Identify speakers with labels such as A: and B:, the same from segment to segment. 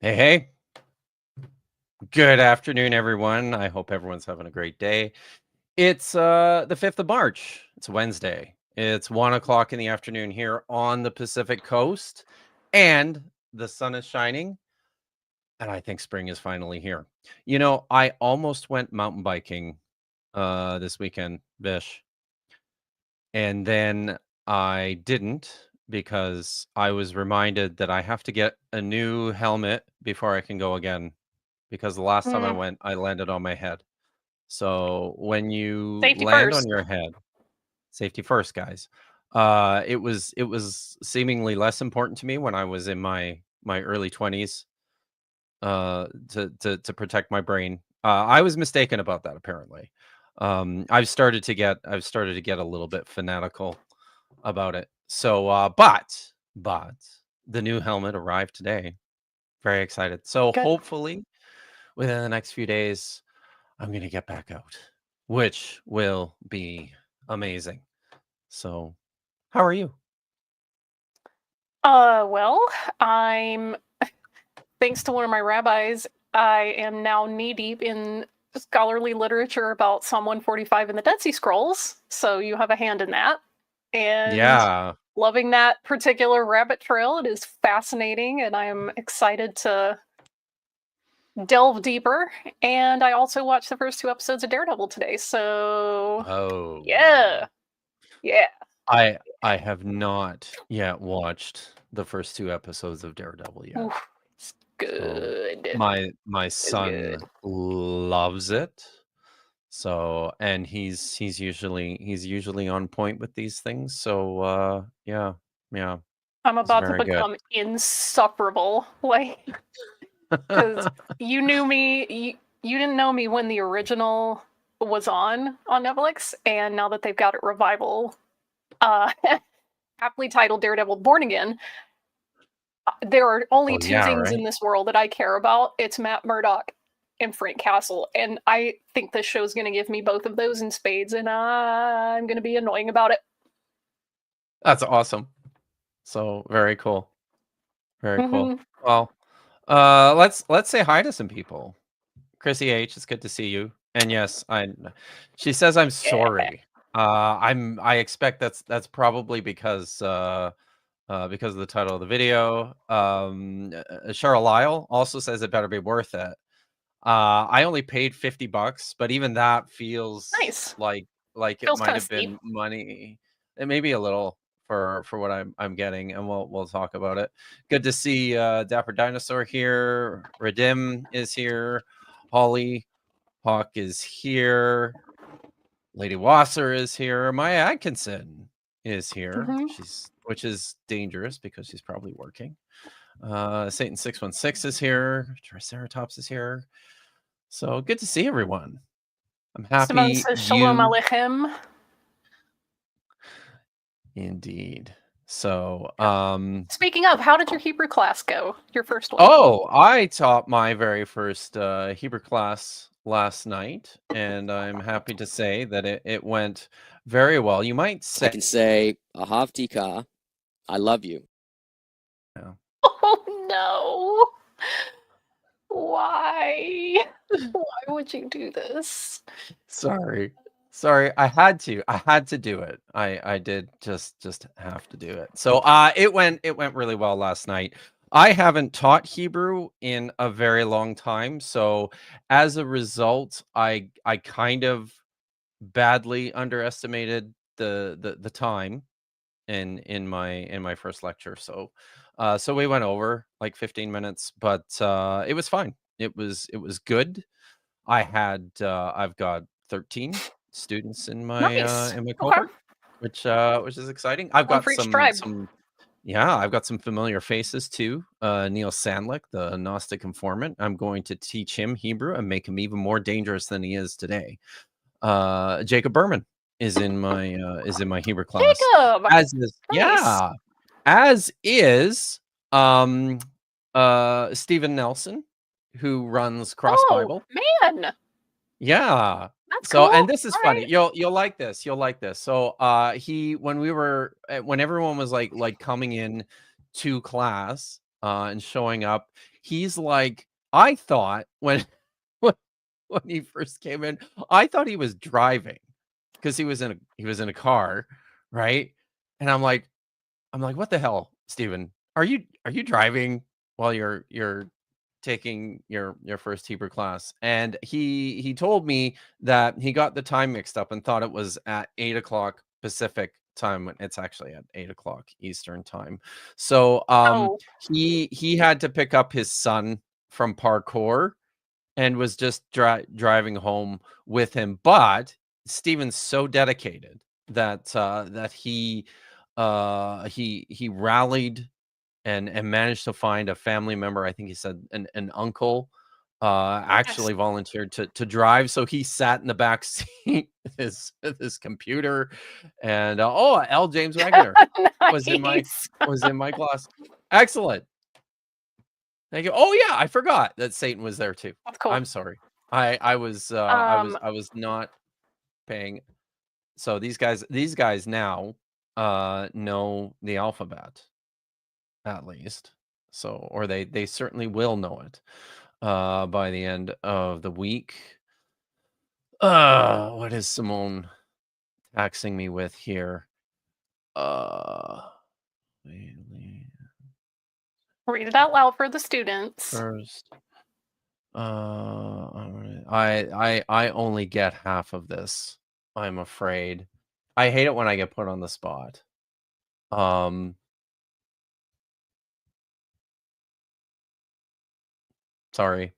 A: Hey, hey. Good afternoon, everyone. I hope everyone's having a great day. It's the 5th of March. It's Wednesday. It's 1 o'clock in the afternoon here on the Pacific Coast, and the sun is shining, and I think spring is finally here. I almost went mountain biking this weekend, Vish, and then I didn't because I was reminded that I have to get a new helmet before I can go again. Because the last time I
B: Mm,
A: went, I landed on my head. So when you
B: safety
A: land on
B: first.
A: your head, safety first, guys. It was seemingly less important to me when I was in my early 20s to protect my brain. I was mistaken about that apparently. I've started to get a little bit fanatical about it. So but the new helmet arrived today. Very excited. So
B: Good.
A: hopefully within the next few days I'm gonna get back out, which will be amazing. So, how are you?
B: Well, I'm thanks to one of my rabbis, I am now knee deep in scholarly literature about Psalm 145 in the Dead Sea Scrolls. So you have a hand in that. And
A: Yeah.
B: loving that particular rabbit trail. It is fascinating, and I'm excited to delve deeper. And I also watched the first 2 episodes of Daredevil today. So
A: Oh.
B: yeah. Yeah.
A: I have not yet watched the first 2 episodes of Daredevil yet.
B: Oof, it's
A: So,
B: good.
A: my
B: It's good.
A: son loves it. So, and he's usually on point with these things. So, yeah. Yeah.
B: I'm
A: It's
B: about to
A: very good.
B: become insufferable. Like, because you knew me, you didn't know me when the original was on Netflix, and now that they've got it revival, uh, aptly titled Daredevil Born Again, there are only
A: Oh,
B: two
A: yeah,
B: things in
A: right?
B: this world that I care about. It's Matt Murdock and Frank Castle, and I think this show's going to give me both of those in spades, and I'm going to be annoying about it.
A: That's awesome. So, very cool. Very cool.
B: Mhm.
A: Well, let's say hi to some people. Chrissy H, it's good to see you. And yes, she says I'm
B: Yeah.
A: sorry. I expect that's probably because of the title of the video. Cheryl Lyle also says it better be worth it. I only paid $50, but even that feels
B: Nice.
A: like it
B: Feels
A: might
B: kind of
A: have
B: steep.
A: been money. It may be a little for what I'm getting, and we'll talk about it. Good to see Dapper Dinosaur here. Redim is here. Holly Hawk is here. Lady Wasser is here. Maya Atkinson is here.
B: Mhm.
A: Which is dangerous because she's probably working. Satan 616 is here. Triceratops is here. So good to see everyone. I'm
B: Simone
A: happy
B: says Shalom
A: you
B: Aleichem.
A: indeed. So,
B: Speaking of, how did your Hebrew class go? Your first one?
A: oh, I taught my very first Hebrew class last night, and I'm happy to say that it went very well. You might
C: I
A: say,
C: can say, Ahavtika, I love you.
A: yeah.
B: Oh no. Why? Why would you do this?
A: Sorry. Sorry, I had to do it. I did just have to do it. So, it went really well last night. I haven't taught Hebrew in a very long time, so as a result, I kind of badly underestimated the time in my first lecture. So we went over like 15 minutes, but it was fine. It was good. I've got 13 students
B: Nice.
A: in my
B: Okay.
A: cohort, which is exciting. I've
B: One
A: got
B: for each tribe.
A: I've got some familiar faces too. Neil Sandlick, the Gnostic informant. I'm going to teach him Hebrew and make him even more dangerous than he is today. Jacob Berman is in my Hebrew class.
B: Jacob!
A: As is
B: Nice.
A: Yeah, as is um Stephen Nelson, who runs Cross
B: Oh,
A: Bible.
B: man.
A: Yeah.
B: That's
A: So,
B: cool.
A: and this is
B: All
A: funny.
B: right.
A: You'll like this. You'll like this. So, he when everyone was like coming in to class, and showing up. He's like, I thought when when he first came in, I thought he was driving because he was in a car, right? And I'm like, what the hell, Stephen? Are you driving while you're taking your first Hebrew class? And he told me that he got the time mixed up and thought it was at 8 o'clock Pacific time when it's actually at 8 o'clock Eastern time. So
B: Oh,
A: he had to pick up his son from parkour and was just driving home with him. But Steven's so dedicated that he rallied and managed to find a family member. I think he said an uncle
B: yes.
A: actually volunteered to drive. So he sat in the back seat with his computer, and L. James Wagner was in my
B: Nice.
A: class. Excellent. Thank you. Oh yeah, I forgot that Satan was there too.
B: That's cool.
A: I'm sorry. I was not paying. So these guys now know the alphabet at least. So or they certainly will know it by the end of the week. What is Simone taxing me with here?
B: Read it out loud for the students.
A: First. I only get half of this, I'm afraid. I hate it when I get put on the spot. Sorry.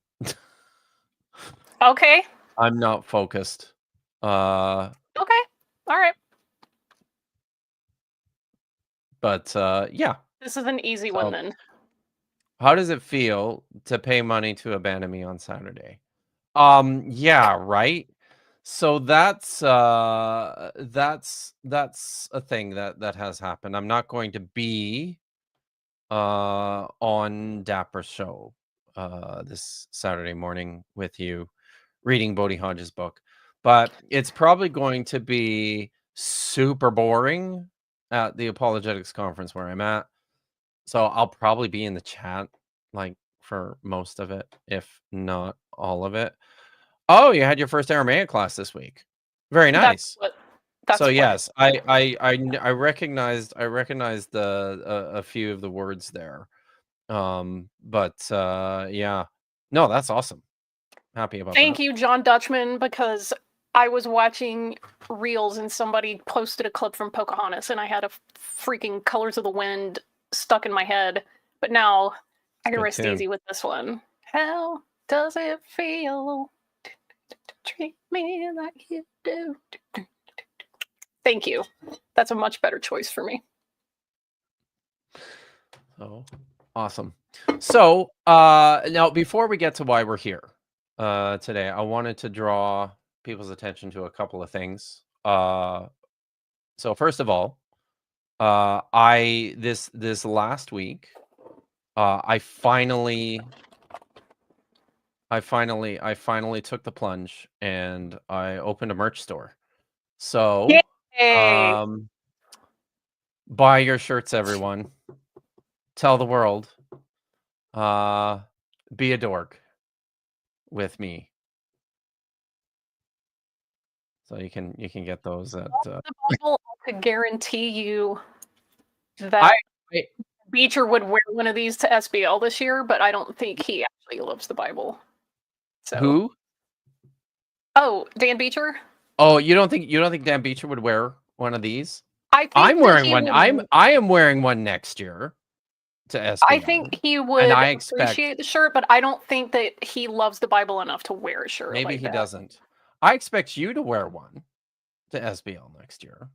B: Okay.
A: I'm not focused.
B: Okay. All right.
A: But yeah.
B: This is an easy
A: So,
B: one then.
A: how does it feel to pay money to abandon me on Saturday? Yeah, right. So that's a thing that has happened. I'm not going to be on Dapper's show this Saturday morning with you reading Bodhi Hodge's book, but it's probably going to be super boring at the Apologetics Conference where I'm at. So I'll probably be in the chat like for most of it, if not all of it. Oh, you had your first Aramaic class this week. Very nice.
B: That's
A: So
B: what
A: yes, I recognized a few of the words there. But yeah. No, that's awesome. Happy about
B: Thank
A: that.
B: you, John Dutchman, because I was watching reels and somebody posted a clip from Pocahontas and I had a freaking Colors of the Wind stuck in my head. But now I can
A: Good
B: rest
A: tune.
B: easy with this one. How does it feel to treat me like you do? Thank you. That's a much better choice for me.
A: Oh, awesome. So now before we get to why we're here today, I wanted to draw people's attention to a couple of things. So first of all, this last week, I finally took the plunge and I opened a merch store. So
B: Yay!
A: buy your shirts, everyone. Tell the world. Be a dork with me. So you can get those at
B: The Bible, I could guarantee you that Beecher would wear one of these to SBL this year, but I don't think he actually loves the Bible. So
A: who?
B: Oh, Dan Beecher?
A: Oh, you don't think Dan Beecher would wear one of these?
B: I think
A: I'm
B: that
A: wearing
B: he
A: one.
B: would,
A: I am wearing one next year to SBL.
B: I think he would
A: I expect
B: appreciate the shirt, but I don't think that he loves the Bible enough to wear a shirt
A: maybe
B: like
A: he
B: that.
A: doesn't. I expect you to wear one to SBL next year.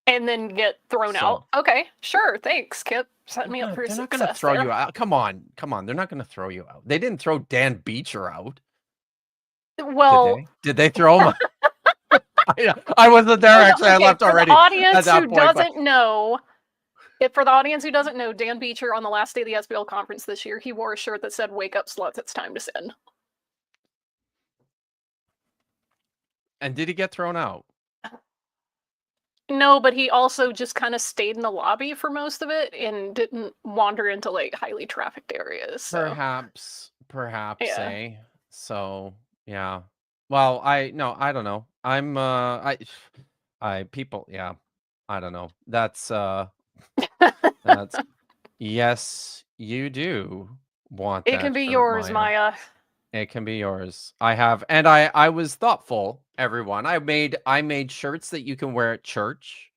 B: And then get thrown out. Okay, sure. Thanks, Kip. Set me up for
A: They're
B: success.
A: not going to throw you out. Come on. They're not going to throw you out. They didn't throw Dan Beecher out.
B: Well,
A: did they throw him? I wasn't there actually. I left already.
B: For the audience who doesn't know, for the audience who doesn't know, Dan Beecher on the last day of the SBL conference this year, he wore a shirt that said, "Wake up, sluts! It's time to sin."
A: And did he get thrown out?
B: No, but he also just kind of stayed in the lobby for most of it and didn't wander into like highly trafficked areas. So
A: Perhaps,
B: yeah,
A: eh? So, yeah. Well, I no, I don't know. People, yeah. I don't know. That's yes, you do want
B: it can
A: that
B: be
A: shirt,
B: yours,
A: Maya.
B: Maya.
A: It can be yours. I have, and I was thoughtful, everyone. I made shirts that you can wear at church,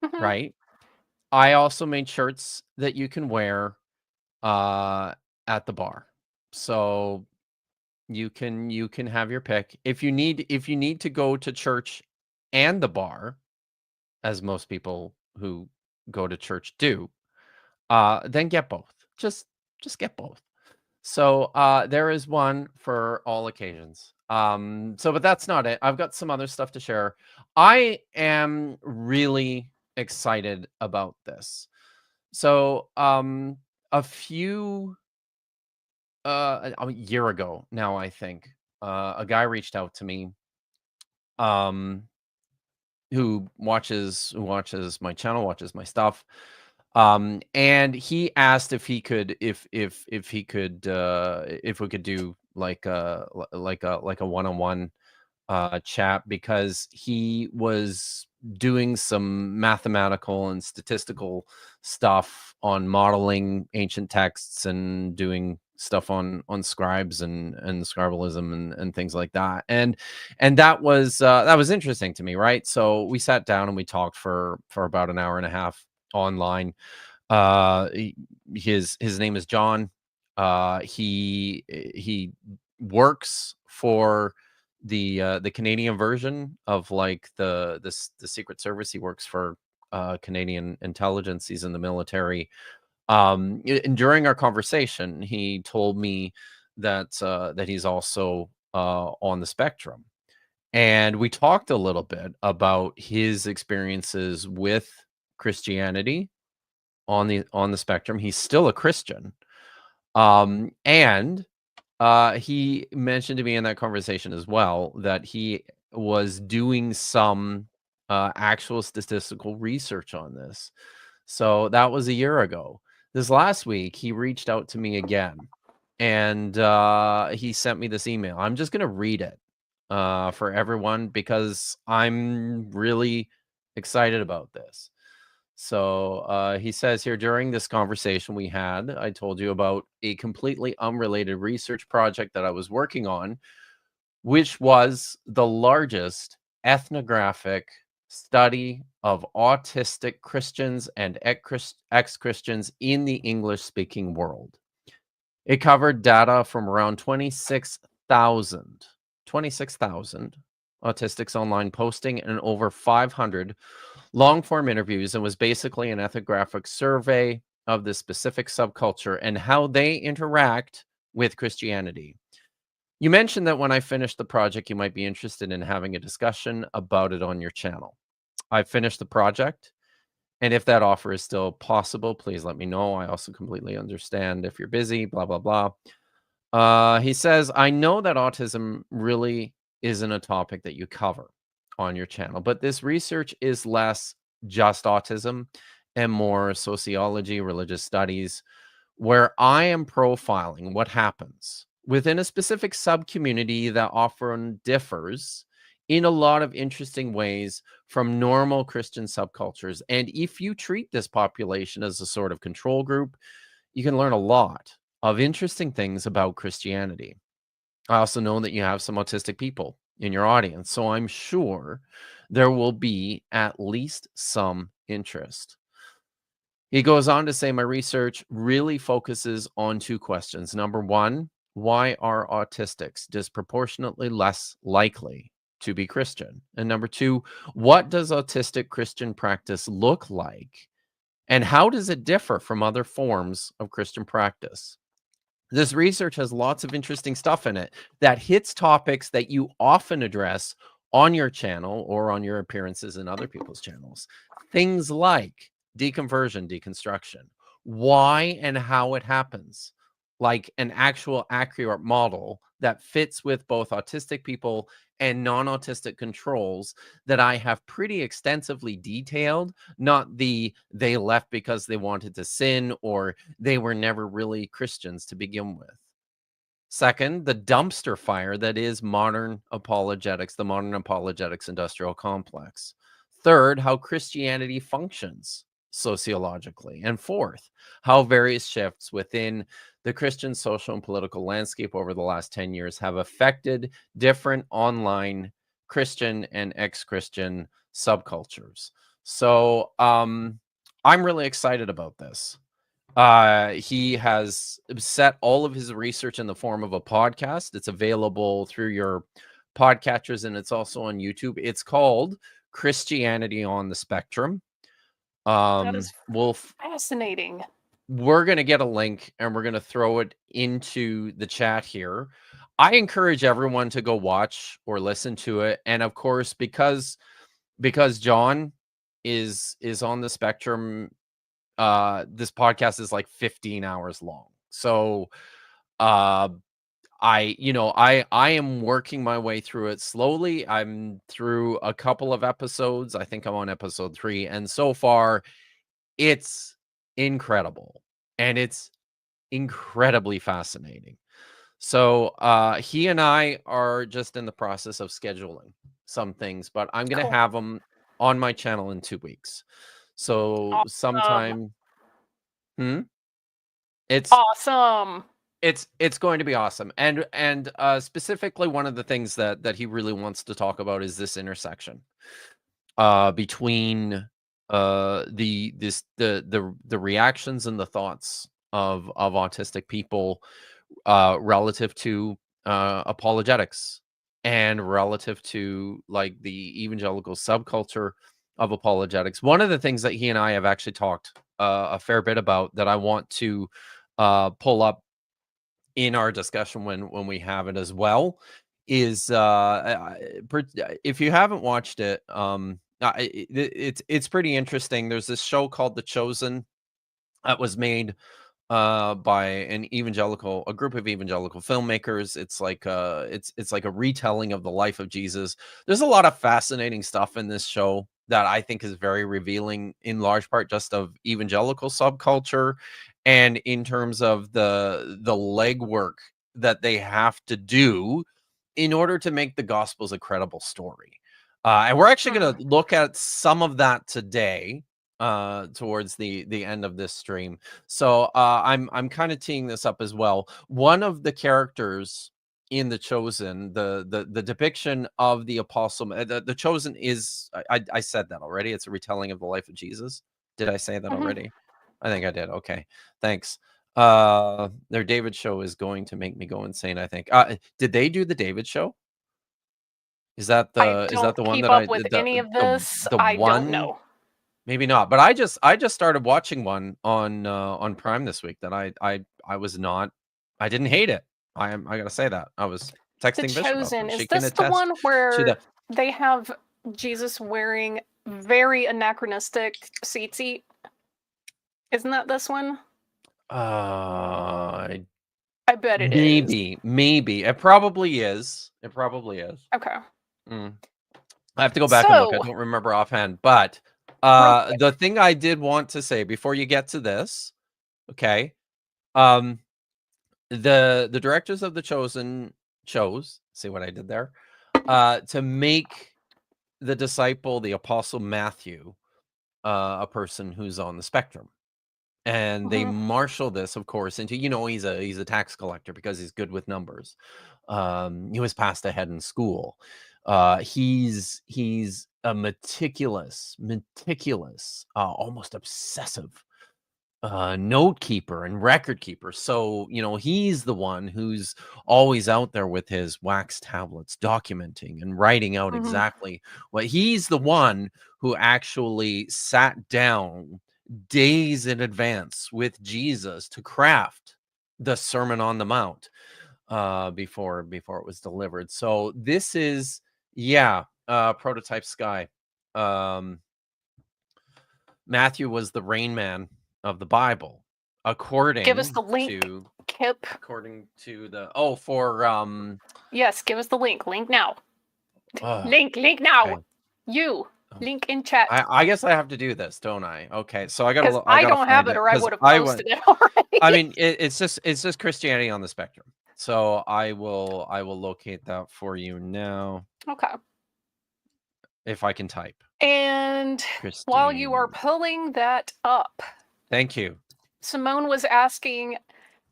B: Mhm.
A: right? I also made shirts that you can wear uh at the bar. So you can have your pick. If you need to go to church and the bar, as most people who go to church do, then get both. Just get both. So there is one for all occasions. But that's not it. I've got some other stuff to share. I am really excited about this. So a few a year ago now, I think, a guy reached out to me um who watches my channel, watches my stuff. And he asked if he could if he could if we could do like a one-on-one chat, because he was doing some mathematical and statistical stuff on modeling ancient texts and doing stuff on scribes and scribalism and things like that. And that was interesting to me, right? So we sat down and we talked for about an hour and a half online. His name is John. He works for the Canadian version of like the Secret Service. He works for Canadian intelligence. He's in the military. And during our conversation, he told me that he's also on the spectrum, and we talked a little bit about his experiences with Christianity on the spectrum. He's still a Christian, and he mentioned to me in that conversation as well that he was doing some actual statistical research on this. So that was a year ago. This last week, he reached out to me again, and he sent me this email. I'm just going to read it for everyone because I'm really excited about this. So he says here, during this conversation we had, I told you about a completely unrelated research project that I was working on, which was the largest ethnographic study of autistic Christians and ex-Christians in the English-speaking world. It covered data from around 26,000 autistics online posting and over 500 long form interviews, and was basically an ethnographic survey of the specific subculture and how they interact with Christianity. You mentioned that when I finish the project, you might be interested in having a discussion about it on your channel. I finished the project, and if that offer is still possible, please let me know. I also completely understand if you're busy, blah, blah, blah. He says, I know that autism really isn't a topic that you cover on your channel, but this research is less just autism and more sociology, religious studies, where I am profiling what happens within a specific subcommunity that often differs in a lot of interesting ways from normal Christian subcultures. And if you treat this population as a sort of control group, you can learn a lot of interesting things about Christianity. I also know that you have some autistic people in your audience, so I'm sure there will be at least some interest. He goes on to say, my research really focuses on two questions. Number one, why are autistics disproportionately less likely to be Christian? And number two, what does autistic Christian practice look like? And how does it differ from other forms of Christian practice? This research has lots of interesting stuff in it that hits topics that you often address on your channel or on your appearances in other people's channels. Things like deconversion, deconstruction, why and how it happens, like an actual accurate model that fits with both autistic people and non-autistic controls that I have pretty extensively detailed, not the they left because they wanted to sin or they were never really Christians to begin with. Second, the dumpster fire that is modern apologetics, the modern apologetics industrial complex. Third, how Christianity functions sociologically. And fourth, how various shifts within the Christian social and political landscape over the last 10 years have affected different online Christian and ex-Christian subcultures. So I'm really excited about this. He has set all of his research in the form of a podcast. It's available through your podcatchers and it's also on YouTube. It's called Christianity on the Spectrum.
B: That is
A: We'll
B: fascinating.
A: we're going to get a link and we're going to throw it into the chat here. I encourage everyone to go watch or listen to it. And of course, because John is on the spectrum, this podcast is like 15 hours long. So I am working my way through it slowly. I'm through a couple of episodes. I think I'm on episode 3. And so far, it's incredible. And it's incredibly fascinating. So he and I are just in the process of scheduling some things, but I'm going to have them on my channel in 2 weeks. So sometime... It's
B: awesome.
A: It's going to be awesome. And specifically one of the things that he really wants to talk about is this intersection between the reactions and the thoughts of autistic people relative to apologetics and relative to like the evangelical subculture of apologetics. One of the things that he and I have actually talked a fair bit about that I want to pull up in our discussion when we have it as well is if you haven't watched it, it's pretty interesting. There's this show called The Chosen that was made by a group of evangelical filmmakers. It's like it's like a retelling of the life of Jesus. There's a lot of fascinating stuff in this show that I think is very revealing, in large part just of evangelical subculture and in terms of the legwork that they have to do in order to make the Gospels a credible story. And we're actually going to look at some of that today towards the end of this stream. So I'm kind of teeing this up as well. One of the characters in The Chosen, the depiction of the apostle, the Chosen is, I said that already. It's a retelling of the life of Jesus. Did I say that already? I think I did. Okay, thanks. Their David show is going to make me go insane, I think. Did they do the David show? Is that the one that
B: I don't keep up with any of this. I don't know.
A: Maybe not, but I just started watching one on Prime this week that I was not. I didn't hate it. I gotta say that. I was texting
B: The
A: Bishop
B: Chosen,
A: about it. She
B: is
A: can
B: this the
A: attest
B: one where
A: to the...
B: they have Jesus wearing very anachronistic tzitzit? Isn't that this one?
A: I
B: bet it is.
A: Maybe. It probably is.
B: Okay.
A: I have to go back and look. I don't remember offhand, but the thing I did want to say before you get to this, okay, the directors of The Chosen chose, see what I did there, to make the disciple, the apostle Matthew, a person who's on the spectrum. And they marshal this, of course, into, he's a tax collector because he's good with numbers. He was passed ahead in school. He's a meticulous, almost obsessive note keeper and record keeper. So, he's the one who's always out there with his wax tablets, documenting and writing out exactly what he's the one who actually sat down days in advance with Jesus to craft the Sermon on the Mount before it was delivered. So this is, prototype Sky. Matthew was the Rain Man of the Bible, according
B: Give us the link.
A: to...
B: Hip.
A: according to the for
B: Yes, give us the link. Link now.
A: uh,
B: Link now.
A: okay.
B: You. Link in chat.
A: I guess I have to do this, don't I? Okay, so I
B: Because
A: gotta
B: I
A: gotta
B: don't have
A: find
B: it, or I
A: 'cause
B: would have
A: I
B: posted
A: went.
B: it already.
A: I mean, it's just Christianity on the spectrum. So I will locate that for you now
B: Okay.
A: if I can type.
B: And while you are pulling that up,
A: Thank you.
B: Simone was asking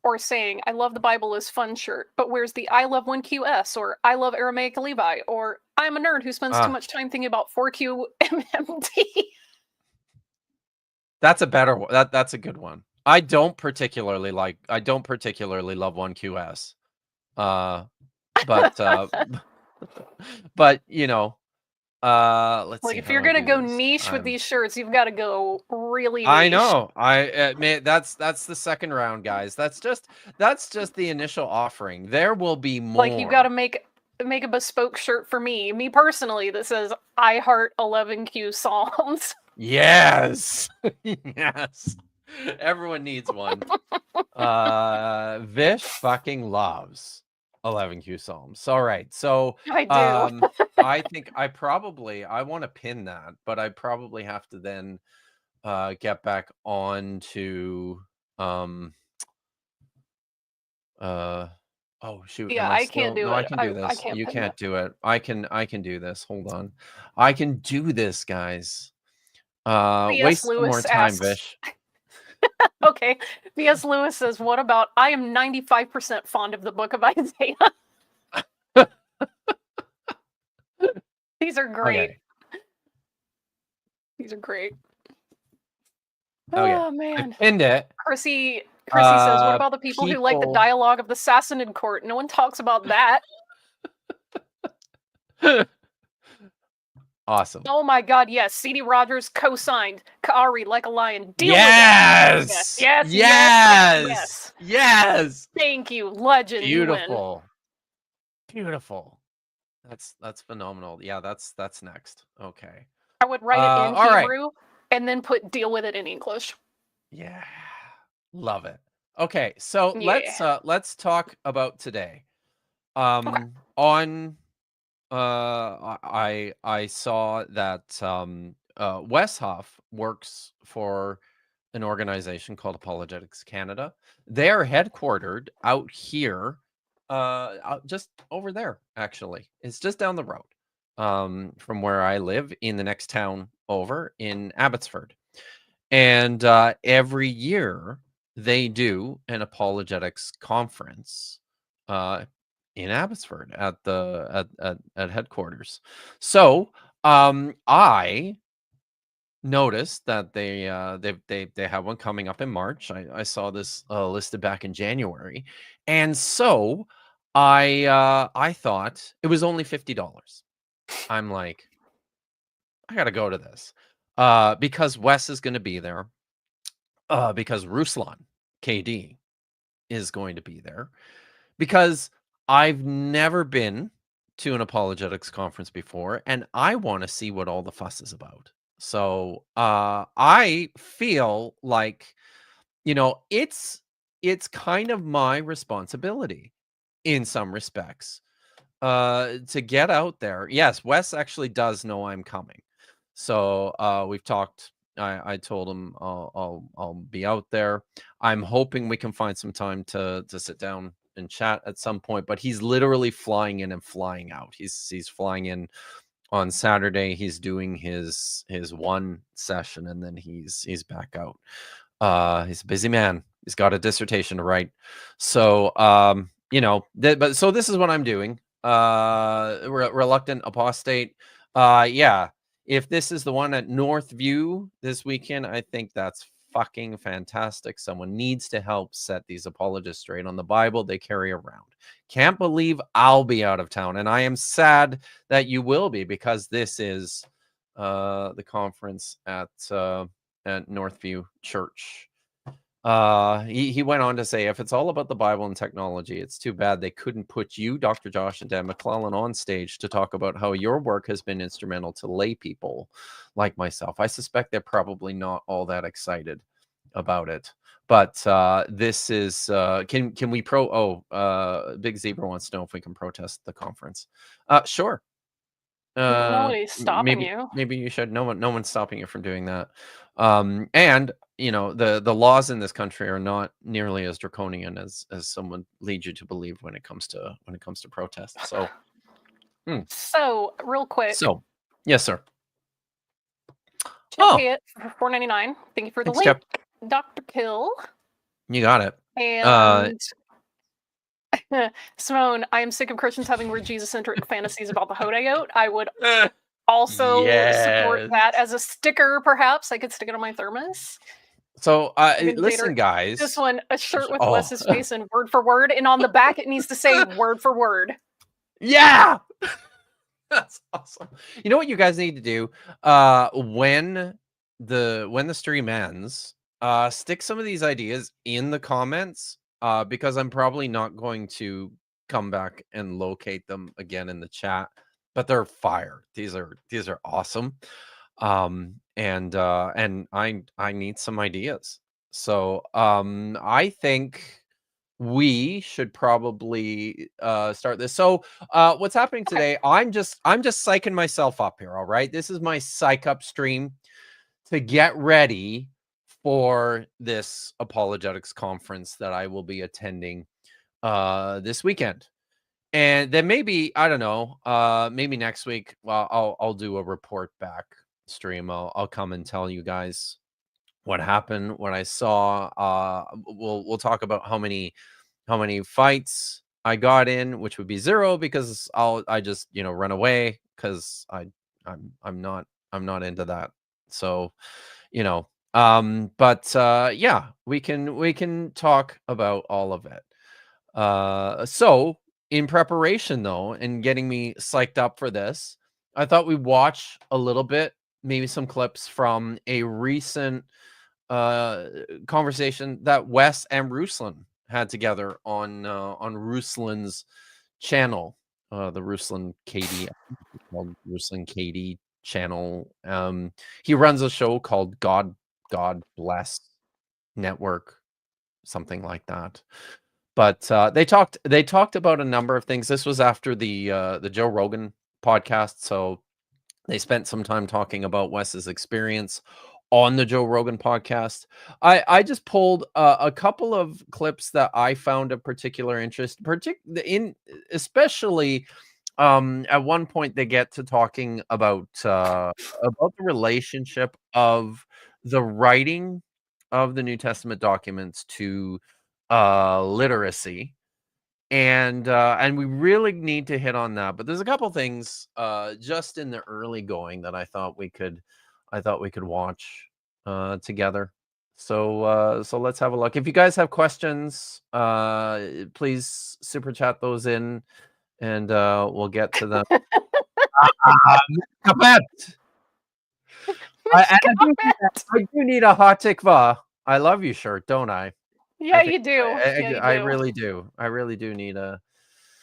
B: or saying, I love the Bible is fun shirt, but where's the I love 1QS or I love Aramaic Levi or I'm a nerd who spends too much time thinking about 4Q MMD?
A: That's a better one. That's a good one. I don't particularly love 1QS. But you know, let's see.
B: Like if you're gonna go niche with these shirts, you've got to go really niche.
A: I know. Man, that's the second round, guys. That's just the initial offering. There will be more.
B: Like you got to make a bespoke shirt for me personally that says I heart 11Q Psalms.
A: Yes. Yes. Everyone needs one. Vish fucking loves 11Q Psalms. All right. So
B: I do.
A: I think I want to pin that, but I probably have to then get back on to oh shoot.
B: Yeah, I can't do it.
A: I can do this.
B: I can't
A: You
B: pin
A: can't
B: that.
A: do it. I can do this. Hold on. I can do this, guys. Waste some more time, Vish.
B: Okay. V.S. Lewis says, what about I am 95% fond of the book of Isaiah? These are great.
A: Okay.
B: These are great.
A: Okay.
B: Oh man.
A: I pinned it.
B: Chrissy says, what about the people who like the dialogue of the Sassanid court? No one talks about that.
A: Awesome.
B: Oh my god, yes. C.D. Rogers co-signed. Ka'ari like a lion. Deal
A: yes!
B: with it. Yes.
A: Yes. Yes.
B: Thank you. Legend.
A: Beautiful. Beautiful. That's phenomenal. Yeah, that's next. Okay.
B: I would write it in Hebrew and then put deal with it in English.
A: Yeah. Love it. Okay, so let's talk about today. On I saw that Wes Huff works for an organization called Apologetics Canada. They're headquartered out here, just over there. Actually, it's just down the road from where I live, in the next town over in Abbotsford. And every year they do an apologetics conference in Abbotsford at headquarters. So I noticed that they have one coming up in March. I saw this listed back in January, and so I thought it was only $50. I'm like, I gotta go to this because Wes is going to be there, because Ruslan KD is going to be there, because I've never been to an apologetics conference before, and I want to see what all the fuss is about. So I feel like, it's kind of my responsibility in some respects to get out there. Yes, Wes actually does know I'm coming. So we've talked. I told him I'll be out there. I'm hoping we can find some time to sit down and chat at some point. But he's literally flying in and flying out. He's flying in on Saturday. He's doing his one session, and then he's back out. He's a busy man. He's got a dissertation to write. So but so this is what I'm doing. Reluctant apostate. Yeah. If this is the one at Northview this weekend, I think that's fucking fantastic. Someone needs to help set these apologists straight on the Bible they carry around. Can't believe I'll be out of town, and I am sad that you will be, because this is the conference at Northview Church. He went on to say, if it's all about the Bible and technology, it's too bad they couldn't put you, Dr. Josh, and Dan McClellan on stage to talk about how your work has been instrumental to lay people like myself. I suspect they're probably not all that excited about it. But this is can we Big Zebra wants to know if we can protest the conference. Sure.
B: Nobody's stopping
A: maybe
B: you.
A: maybe you should. No one's stopping you from doing that. And the laws in this country are not nearly as draconian as someone leads you to believe when it comes to protests. So
B: So, real quick,
A: so yes, sir.
B: Chip
A: Oh,
B: Hit for $4.99. Thank you for the
A: thanks,
B: link,
A: Chip.
B: Dr. Kill.
A: You got it.
B: And Simone, I am sick of Christians having weird Jesus-centric fantasies about the Hodayot. I would also support
A: Yes.
B: that as a sticker, perhaps. I could stick it on my thermos.
A: So
B: Even
A: listen,
B: later,
A: guys.
B: this one, a shirt with
A: Oh.
B: Wes's face and word for word, and on the back it needs to say word for word.
A: Yeah. That's awesome. You know what you guys need to do? When the stream ends, stick some of these ideas in the comments. Because I'm probably not going to come back and locate them again in the chat. But they're fire. These are awesome. And I need some ideas. So I think we should probably start this. So what's happening today, I'm just psyching myself up here. All right, this is my psych up stream to get ready for this apologetics conference that I will be attending this weekend. And then maybe, I don't know, maybe next week, well, I'll do a report back stream. I'll come and tell you guys what happened, what I saw. We'll talk about how many fights I got in, which would be 0 because I just run away because I'm not into that. So but yeah, we can talk about all of it. So in preparation though, and getting me psyched up for this, I thought we'd watch a little bit, maybe some clips from a recent conversation that Wes and Ruslan had together on Ruslan's channel, the Ruslan KD, called Ruslan KD channel. He runs a show called God Bless Network, something like that. But they talked about a number of things. This was after the Joe Rogan podcast, so they spent some time talking about Wes's experience on the Joe Rogan podcast. I just pulled a couple of clips that I found of particular interest, especially at one point they get to talking about the relationship of the writing of the New Testament documents to literacy. And we really need to hit on that. But there's a couple things just in the early going that I thought we could watch together. So let's have a look. If you guys have questions, please super chat those in, and we'll get to them. I do need a hot tikva. I love you shirt, don't I?
B: Yeah, you do.
A: I really do. I really do need a.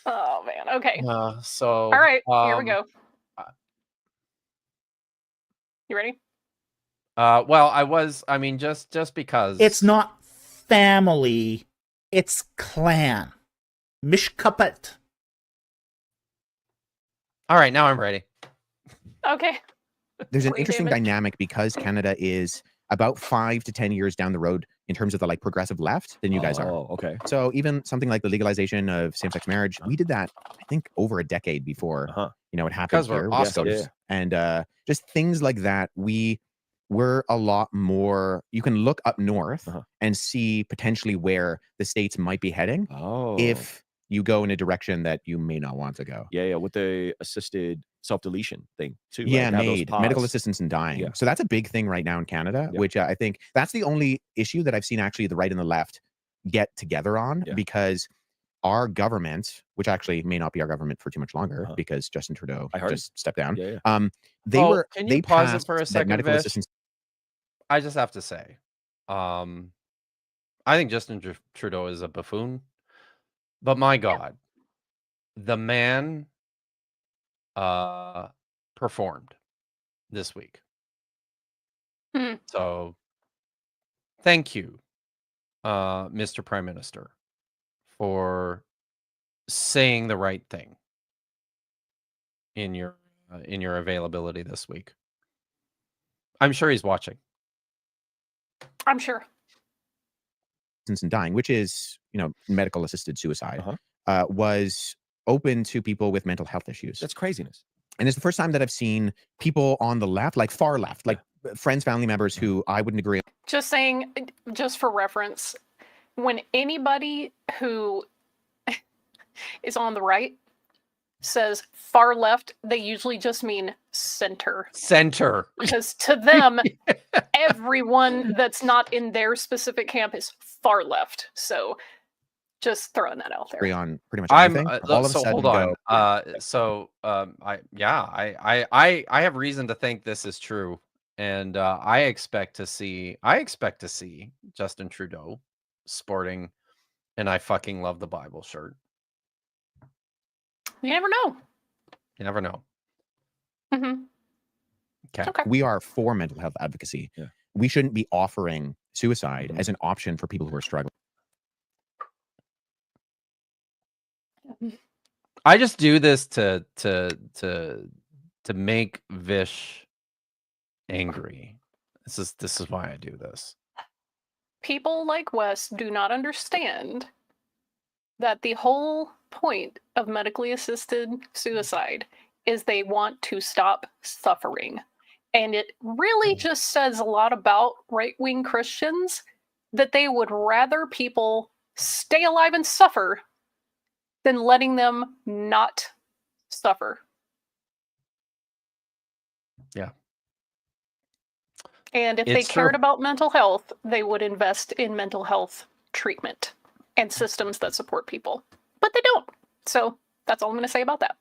B: Oh man. Okay.
A: So
B: all right, here we go. You ready?
A: Well, I mean, just because
D: it's not family, it's clan. Mishkapet.
A: All right, now I'm ready.
B: Okay.
E: There's an interesting dynamic because Canada is about 5 to 10 years down the road in terms of the progressive left than you guys are.
F: Oh, okay.
E: So even something like the legalization of same-sex marriage, we did that, I think, over a decade before, it happened
A: because
E: here.
A: We're awesome.
E: And just things like that, we're a lot more, you can look up north and see potentially where the states might be heading if you go in a direction that you may not want to go.
F: Yeah, with the assisted self-deletion thing too.
E: Yeah,
F: right?
E: medical assistance in dying.
F: Yeah.
E: So that's a big thing right now in Canada, which I think that's the only issue that I've seen actually the right and the left get together on, because our government, which actually may not be our government for too much longer because Justin Trudeau just stepped down. They
A: pause it for a second,
E: medical
A: Vish?
E: assistance.
A: I just have to say, I think Justin Trudeau is a buffoon, but my God, the man performed this week. So thank you, Mr. Prime Minister, for saying the right thing in your availability this week? I'm sure he's watching.
B: I'm sure.
E: And dying, which is, medical assisted suicide,
F: Uh-huh.
E: was open to people with mental health issues.
F: That's craziness.
E: And it's the first time that I've seen people on the left, like far left, like friends, family members who I wouldn't agree.
B: Just saying, just for reference, when anybody who is on the right says far left, they usually just mean center.
A: Center.
B: Because to them, everyone that's not in their specific camp is far left. So just throwing that out there.
E: On pretty much
A: I'm
E: anything. All of a
A: so
E: sudden
A: hold on.
E: go,
A: I have reason to think this is true, and I expect to see Justin Trudeau sporting an "I fucking love the Bible" shirt.
B: You never know.
A: You never know.
B: Mm-hmm.
A: Okay.
E: we are for mental health advocacy.
F: Yeah.
E: We shouldn't be offering suicide as an option for people who are struggling.
A: I just do this to make Vish angry. This is why I do this.
B: People like Wes do not understand that the whole point of medically assisted suicide is they want to stop suffering. And it really just says a lot about right-wing Christians that they would rather people stay alive and suffer than letting them not suffer.
A: Yeah.
B: And if they cared about mental health, they would invest in mental health treatment and systems that support people. But they don't. So that's all I'm going to say about that.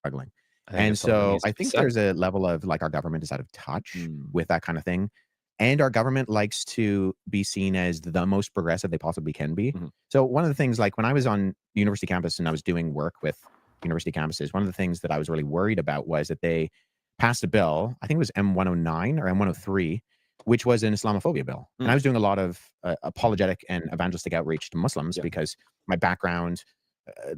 E: Struggling.
A: think
E: And
A: it's something
E: so
A: needs to
E: I
A: be
E: think
A: said.
E: there's a level of like our government is out of touch with that kind of thing. And our government likes to be seen as the most progressive they possibly can be. So one of the things, like when I was on university campus and I was doing work with university campuses, one of the things that I was really worried about was that they passed a bill, I think it was M109 or M103, which was an Islamophobia bill. And I was doing a lot of apologetic and evangelistic outreach to Muslims because my background,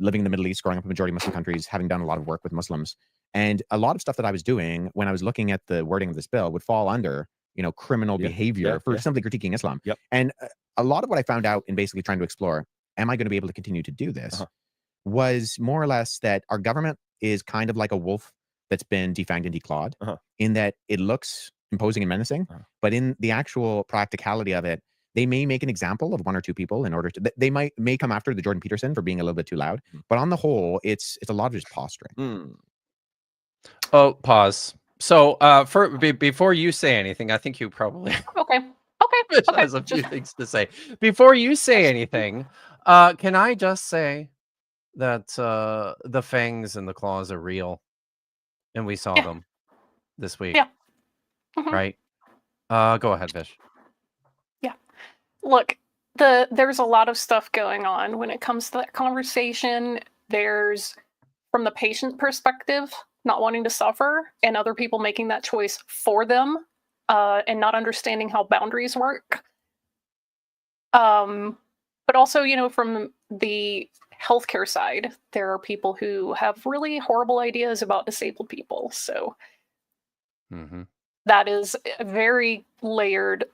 E: living in the Middle East, growing up in majority Muslim countries, having done a lot of work with Muslims. And a lot of stuff that I was doing when I was looking at the wording of this bill would fall under, criminal behavior for simply critiquing Islam. And a lot of what I found out in basically trying to explore, am I going to be able to continue to do this, was more or less that our government is kind of like a wolf that's been defanged and declawed, in that it looks imposing and menacing, but in the actual practicality of it, they may make an example of one or two people in order to, they may come after the Jordan Peterson for being a little bit too loud, but on the whole, it's a lot of just posturing.
A: Oh, pause. So, before you say anything, I think you probably
B: Okay.
A: has a few things to say. Before you say anything, can I just say that the fangs and the claws are real, and we saw them this week. Right? Go ahead, Vish.
B: Look, there's a lot of stuff going on when it comes to that conversation. There's, from the patient perspective, not wanting to suffer, and other people making that choice for them, and not understanding how boundaries work. But also, from the healthcare side, there are people who have really horrible ideas about disabled people. So that is a very layered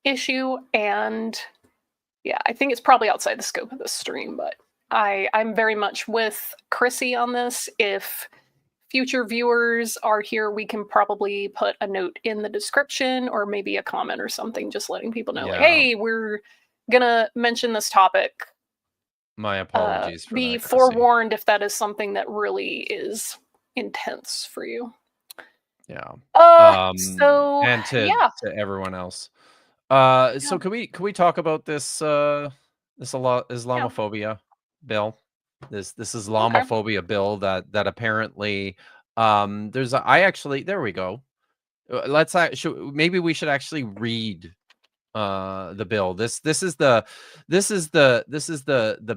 B: issue, and I think it's probably outside the scope of this stream, but I'm very much with Chrissy on this. If future viewers are here, we can probably put a note in the description or maybe a comment or something, just letting people know, like, hey, we're gonna mention this topic.
A: My apologies for
B: be
A: that,
B: forewarned if that is something that really is intense for you. So
A: and to everyone else. So can we talk about this Islamophobia bill? This Islamophobia bill that apparently there's there we go. Maybe we should actually read the bill. This is the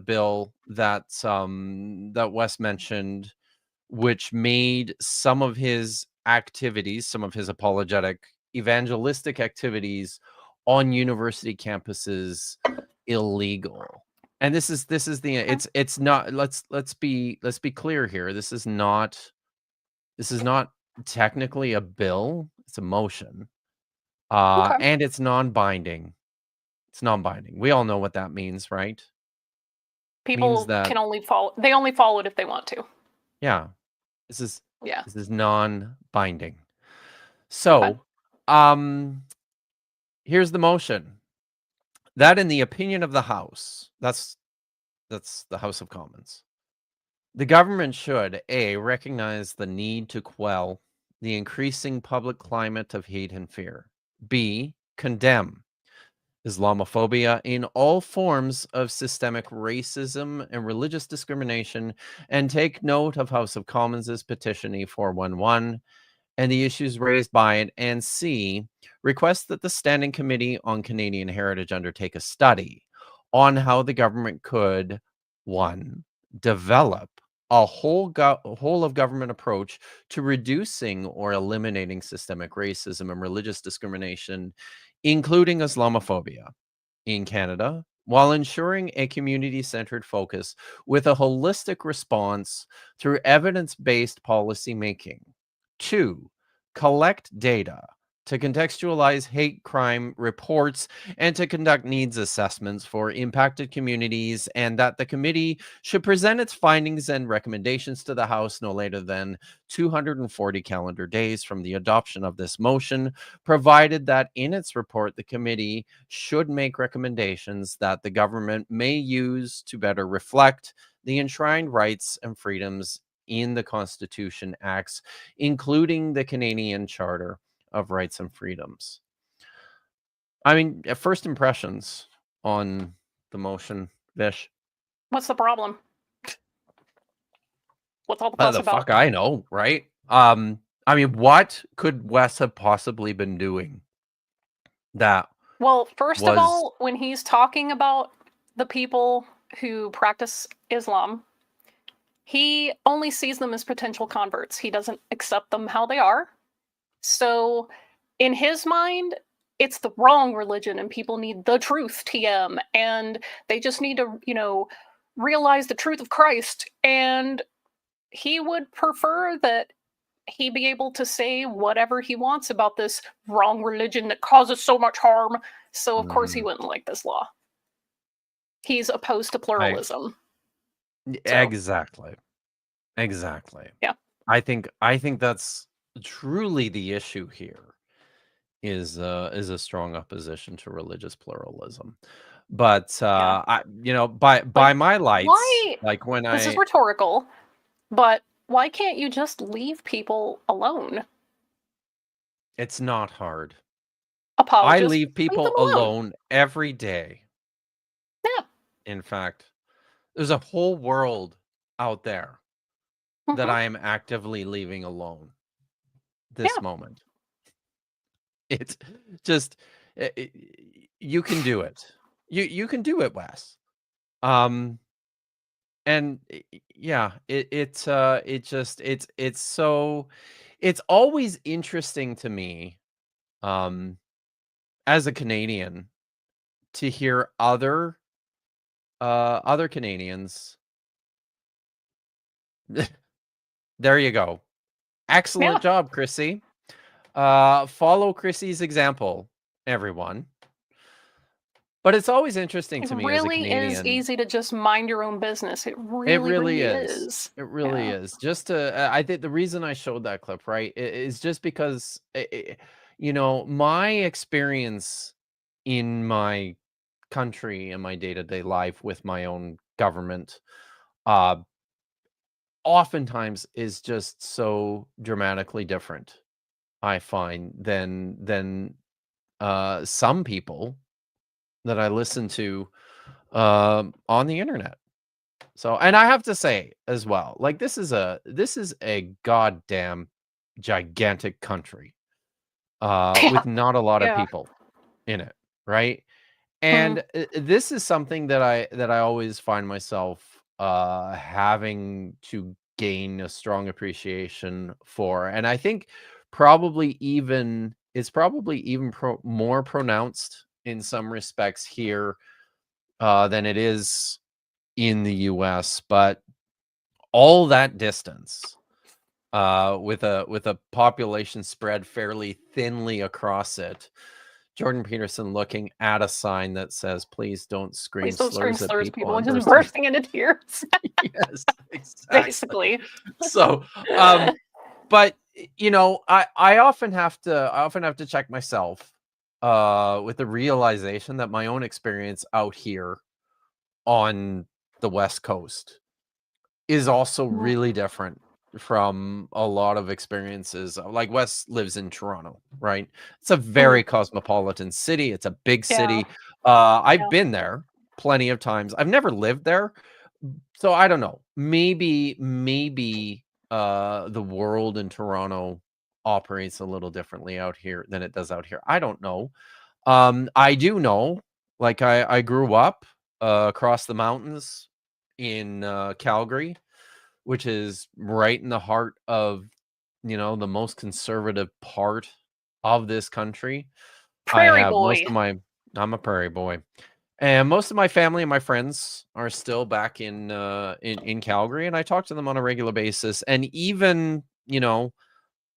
A: bill that that Wes mentioned, which made some of his activities, some of his apologetic evangelistic activities, on university campuses illegal. And this is the it's not, let's be clear here. This is not technically a bill, it's a motion.
B: Okay.
A: And it's non-binding. It's non-binding. We all know what that means, right?
B: People
A: that-
B: can only follow. They only follow it if they want to.
A: Yeah. This is
B: Yeah.
A: non-binding. So, here's the motion. That in the opinion of the House, that's the House of Commons, the government should A, recognize the need to quell the increasing public climate of hate and fear. B, condemn Islamophobia in all forms of systemic racism and religious discrimination, and take note of House of Commons' petition E411 and the issues raised by it. And C, request that the Standing Committee on Canadian Heritage undertake a study on how the government could, 1, develop a whole of government approach to reducing or eliminating systemic racism and religious discrimination, including Islamophobia in Canada, while ensuring a community-centered focus with a holistic response through evidence-based policy making. 2, collect data to contextualize hate crime reports and to conduct needs assessments for impacted communities, and that the committee should present its findings and recommendations to the House no later than 240 calendar days from the adoption of this motion, provided that in its report, the committee should make recommendations that the government may use to better reflect the enshrined rights and freedoms in the Constitution Acts, including the Canadian Charter of Rights and Freedoms. I mean, first impressions on the motion, Vish.
B: What's the problem? What's all the fuss
A: The
B: about?
A: fuck I know, right? I mean, what could Wes have possibly been doing that?
B: Well, first of
A: was-
B: all, when he's talking about the people who practice Islam, he only sees them as potential converts. He doesn't accept them how they are. So, in his mind, it's the wrong religion and people need the truth, TM, and they just need to, realize the truth of Christ. And he would prefer that he be able to say whatever he wants about this wrong religion that causes so much harm. So, of course, he wouldn't like this law. He's opposed to pluralism.
A: Exactly.
B: Yeah.
A: I think that's truly the issue here is a strong opposition to religious pluralism. But by my lights,
B: why-
A: like when
B: This is rhetorical, but why can't you just leave people alone?
A: it's not hard. I
B: Apologists,
A: leave people
B: them alone.
A: alone every day.
B: Yeah.
A: In fact, there's a whole world out there that
B: Mhm.
A: I am actively leaving alone this
B: Yeah.
A: moment. It's just you can do it. You can do it, Wes. And yeah, it's always interesting to me as a Canadian to hear other Canadians. There you go. Excellent
B: Yeah.
A: job, Chrissy. Follow Chrissy's example, everyone. But it's always interesting
B: It
A: to me as a
B: really
A: Canadian.
B: is easy to just mind your own business. It really is.
A: It really
B: Yeah.
A: is. Just to, I think the reason I showed that clip, right, is just because, my experience in my country and my day-to-day life with my own government, oftentimes is just so dramatically different, I find, than some people that I listen to on the internet. So, and I have to say as well, like this is a goddamn gigantic country with not a lot of
B: Yeah.
A: people in it, right? And this is something that I always find myself having to gain a strong appreciation for, and I think it's probably even more pronounced in some respects here than it is in the US, but all that distance with a population spread fairly thinly across it. Jordan Peterson looking at a sign that says, "Please don't scream
B: Please don't scream
A: slurs at
B: slurs
A: people,"
B: people
A: and
B: and just bursting into tears.
A: Yes, exactly.
B: Basically.
A: So, but you know, I often have to check myself with the realization that my own experience out here on the West Coast is also really different from a lot of experiences. Like Wes lives in Toronto, right? It's a very cosmopolitan city. It's a big city. I've been there plenty of times. I've never lived there. So I don't know. Maybe the world in Toronto operates a little differently out here than it does out here. I don't know. I do know, like I grew up across the mountains in Calgary, which is right in the heart of, you know, the most conservative part of this country.
B: Prairie boy.
A: I'm a prairie boy. And most of my family and my friends are still back in Calgary, and I talk to them on a regular basis. And even, you know,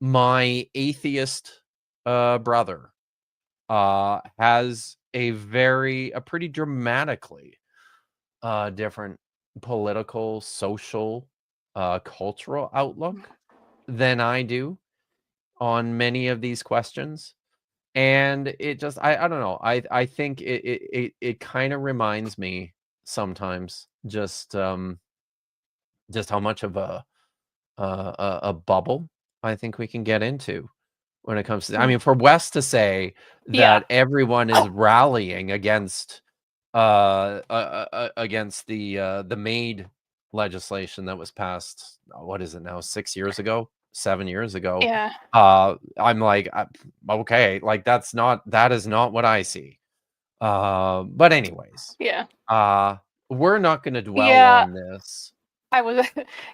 A: my atheist brother has a pretty dramatically different political, social, cultural outlook than I do on many of these questions. And it just, I don't know. I think it kind of reminds me sometimes just how much of a bubble I think we can get into when it comes to, I mean, for Wes to say that everyone is rallying against the MAID legislation that was passed, what is it now, 6 years ago, 7 years ago.
B: Yeah.
A: I'm like, okay, like that is not what I see. But anyways,
B: Yeah.
A: we're not going to dwell on this.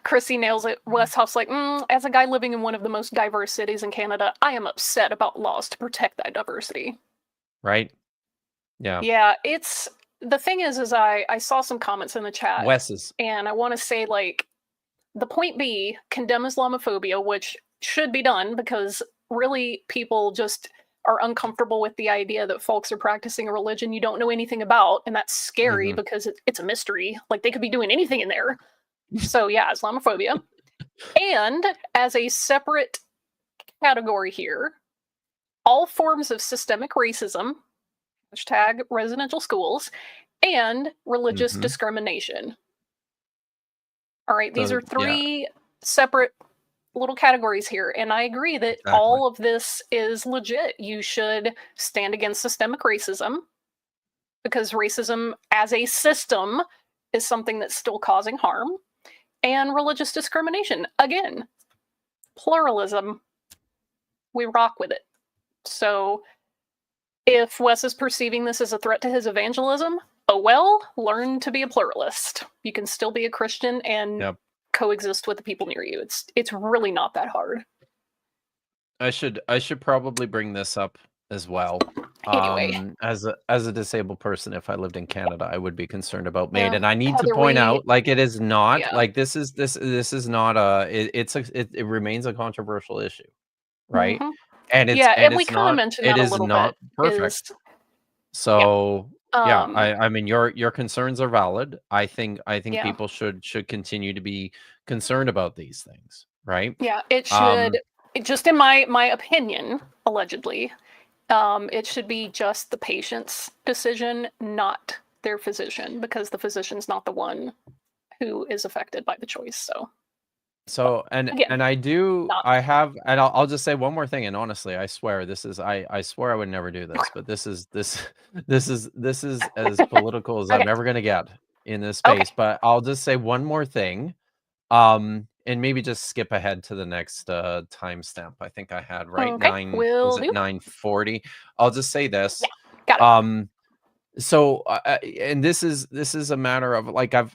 B: Chrissy nails it. Wes Huff's like, as a guy living in one of the most diverse cities in Canada, I am upset about laws to protect that diversity.
A: Right? Yeah.
B: Yeah, the thing is I saw some comments in the chat.
A: Wes's.
B: And I want to say, like, the point B, condemn Islamophobia, which should be done because really people just are uncomfortable with the idea that folks are practicing a religion you don't know anything about, and that's scary because it's a mystery. Like, they could be doing anything in there. So yeah, Islamophobia. And as a separate category here, all forms of systemic racism, hashtag residential schools, and religious discrimination. All right, these are three separate little categories here, and I agree that all of this is legit. You should stand against systemic racism because racism as a system is something that's still causing harm. And religious discrimination. Again, pluralism. We rock with it. So if Wes is perceiving this as a threat to his evangelism, oh well, learn to be a pluralist. You can still be a Christian and coexist with the people near you. It's really not that hard.
A: I should probably bring this up as well.
B: Anyway,
A: as a disabled person, if I lived in Canada, I would be concerned about MAID, and I need to point out, like, it is not like this is not it remains a controversial issue, right? And it's
B: and we kind of mentioned that a little bit.
A: Perfect. So I mean your concerns are valid. I think people should continue to be concerned about these things, right?
B: Yeah, it should. Just in my opinion, allegedly. It should be just the patient's decision, not their physician, because the physician's not the one who is affected by the choice.
A: And I'll just say one more thing. And honestly, I swear I swear I would never do this, but this is as political as I'm ever going to get in this space. But I'll just say one more thing. And maybe just skip ahead to the next timestamp. I think I had 9:40. I'll just say this.
B: Yeah, got it.
A: So and this is a matter of, like, I've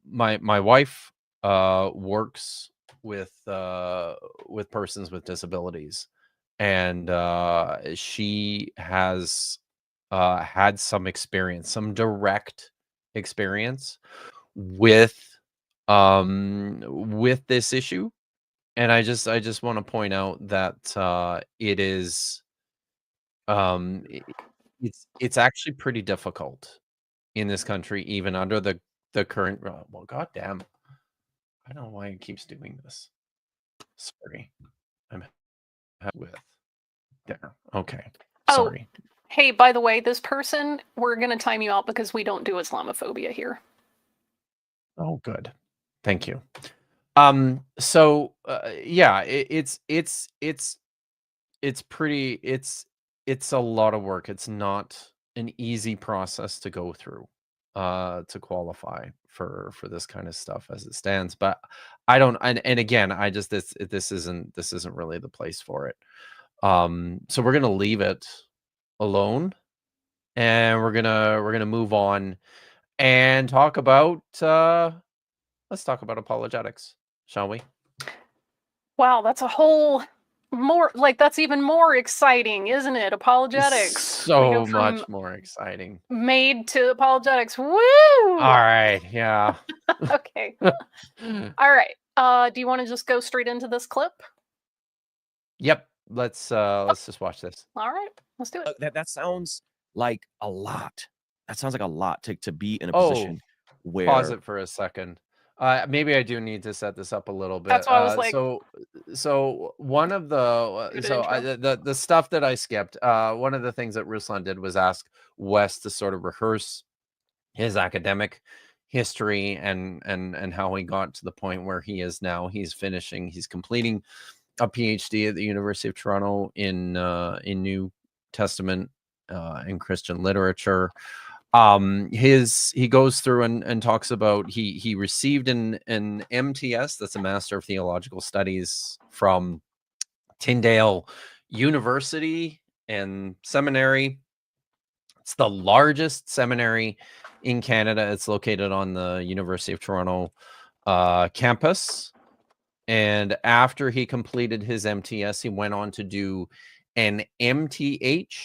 A: my wife works with persons with disabilities, and she has had some experience, some direct experience with this issue. And I just want to point out that it is it's actually pretty difficult in this country, even under the current well, goddamn, I don't know why it keeps doing this. Sorry, I'm with there. Okay,
B: Oh,
A: sorry.
B: hey, by the way, this person, we're going to time you out because we don't do Islamophobia here.
A: Oh, good. Thank you. So yeah, it's pretty, it's a lot of work. It's not an easy process to go through to qualify for this kind of stuff as it stands. But I don't, and again, I just this isn't really the place for it. So we're gonna leave it alone, and we're gonna move on and talk about let's talk about apologetics, shall we?
B: Wow, that's a whole more, like, that's even more exciting, isn't it? Apologetics. We go
A: So
B: from
A: much more exciting.
B: made to apologetics. Woo!
A: All right, yeah.
B: Okay. All right. Do you want to just go straight into this clip?
A: Yep. Let's just watch this.
B: All right, let's do it.
F: That sounds like a lot. That sounds like a lot to be in a
A: Oh,
F: position where
A: pause it for a second. Maybe I do need to set this up a little bit.
B: That's why I was like,
A: so one of the
B: Good
A: so the stuff that I skipped. One of the things that Ruslan did was ask Wes to sort of rehearse his academic history and how he got to the point where he is now. He's completing a PhD at the University of Toronto in New Testament and Christian literature. He goes through and talks about he received an MTS, that's a Master of Theological Studies, from Tyndale University and Seminary. It's the largest seminary in Canada. It's located on the University of Toronto campus. And after he completed his MTS, he went on to do an MTH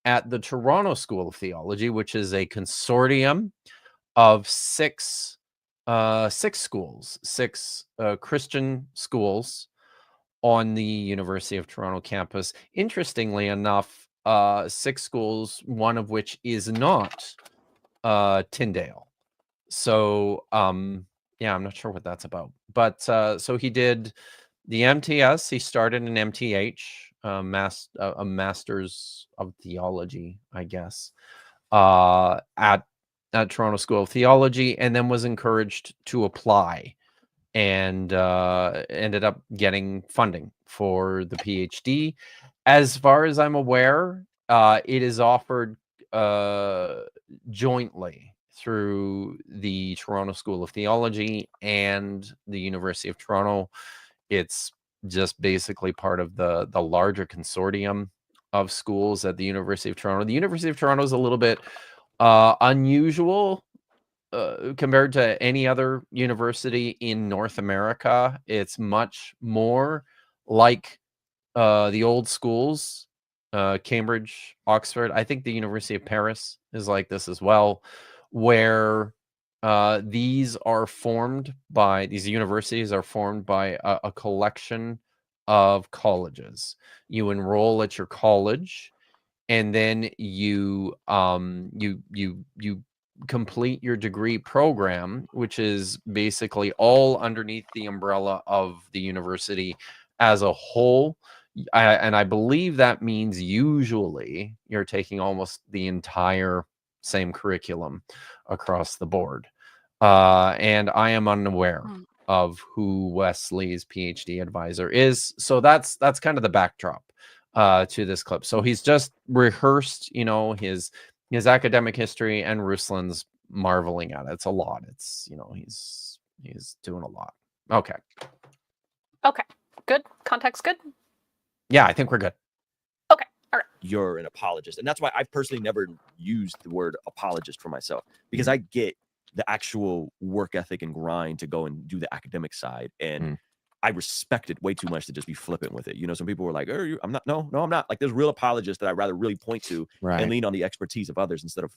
A: at the Toronto School of Theology, which is a consortium of six schools, six Christian schools on the University of Toronto campus. Interestingly enough, 6 schools, one of which is not Tyndale. So yeah, I'm not sure what that's about. But so he did the MTS. He started an MTH, a Master's of Theology, I guess, at Toronto School of Theology, and then was encouraged to apply, and ended up getting funding for the PhD. As far as I'm aware, it is offered jointly through the Toronto School of Theology and the University of Toronto. It's just basically part of the larger consortium of schools at the University of Toronto. The University of Toronto is a little bit unusual compared to any other university in North America. It's much more like the old schools, Cambridge, Oxford. I think the University of Paris is like this as well, where these universities are formed by a collection of colleges. You enroll at your college, and then you complete your degree program, which is basically all underneath the umbrella of the university as a whole. And I believe that means usually you're taking almost the entire same curriculum across the board. And I am unaware of who Wesley's PhD advisor is. So that's kind of the backdrop to this clip. So he's just rehearsed, his academic history, and Ruslan's marveling at it. It's a lot. It's, he's doing a lot. Okay.
B: Good. Context good?
A: Yeah, I think we're good.
B: Okay. All right.
F: you're an apologist. And that's why I've personally never used the word apologist for myself, because I get the actual work ethic and grind to go and do the academic side. And I respect it way too much to just be flippant with it. You know, some people were like, oh, I'm not. No, I'm not. Like, there's real apologists that I'd rather really point to and lean on the expertise of others instead of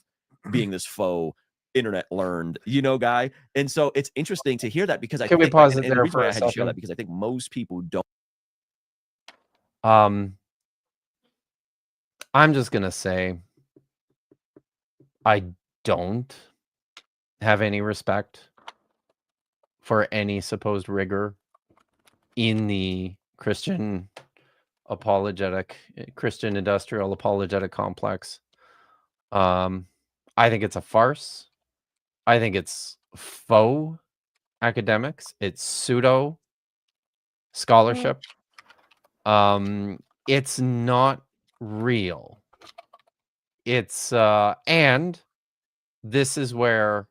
F: being this faux internet learned, guy. And so it's interesting to hear that, because I
A: Can
F: think,
A: we pause it
F: and the
A: there
F: reason
A: for
F: why
A: a
F: I had to share
A: second?
F: that, because I think most people don't.
A: I'm just gonna say I don't have any respect for any supposed rigor in the Christian industrial apologetic complex. I think it's a farce. I think it's faux academics. It's pseudo scholarship. It's not real. It's and this is where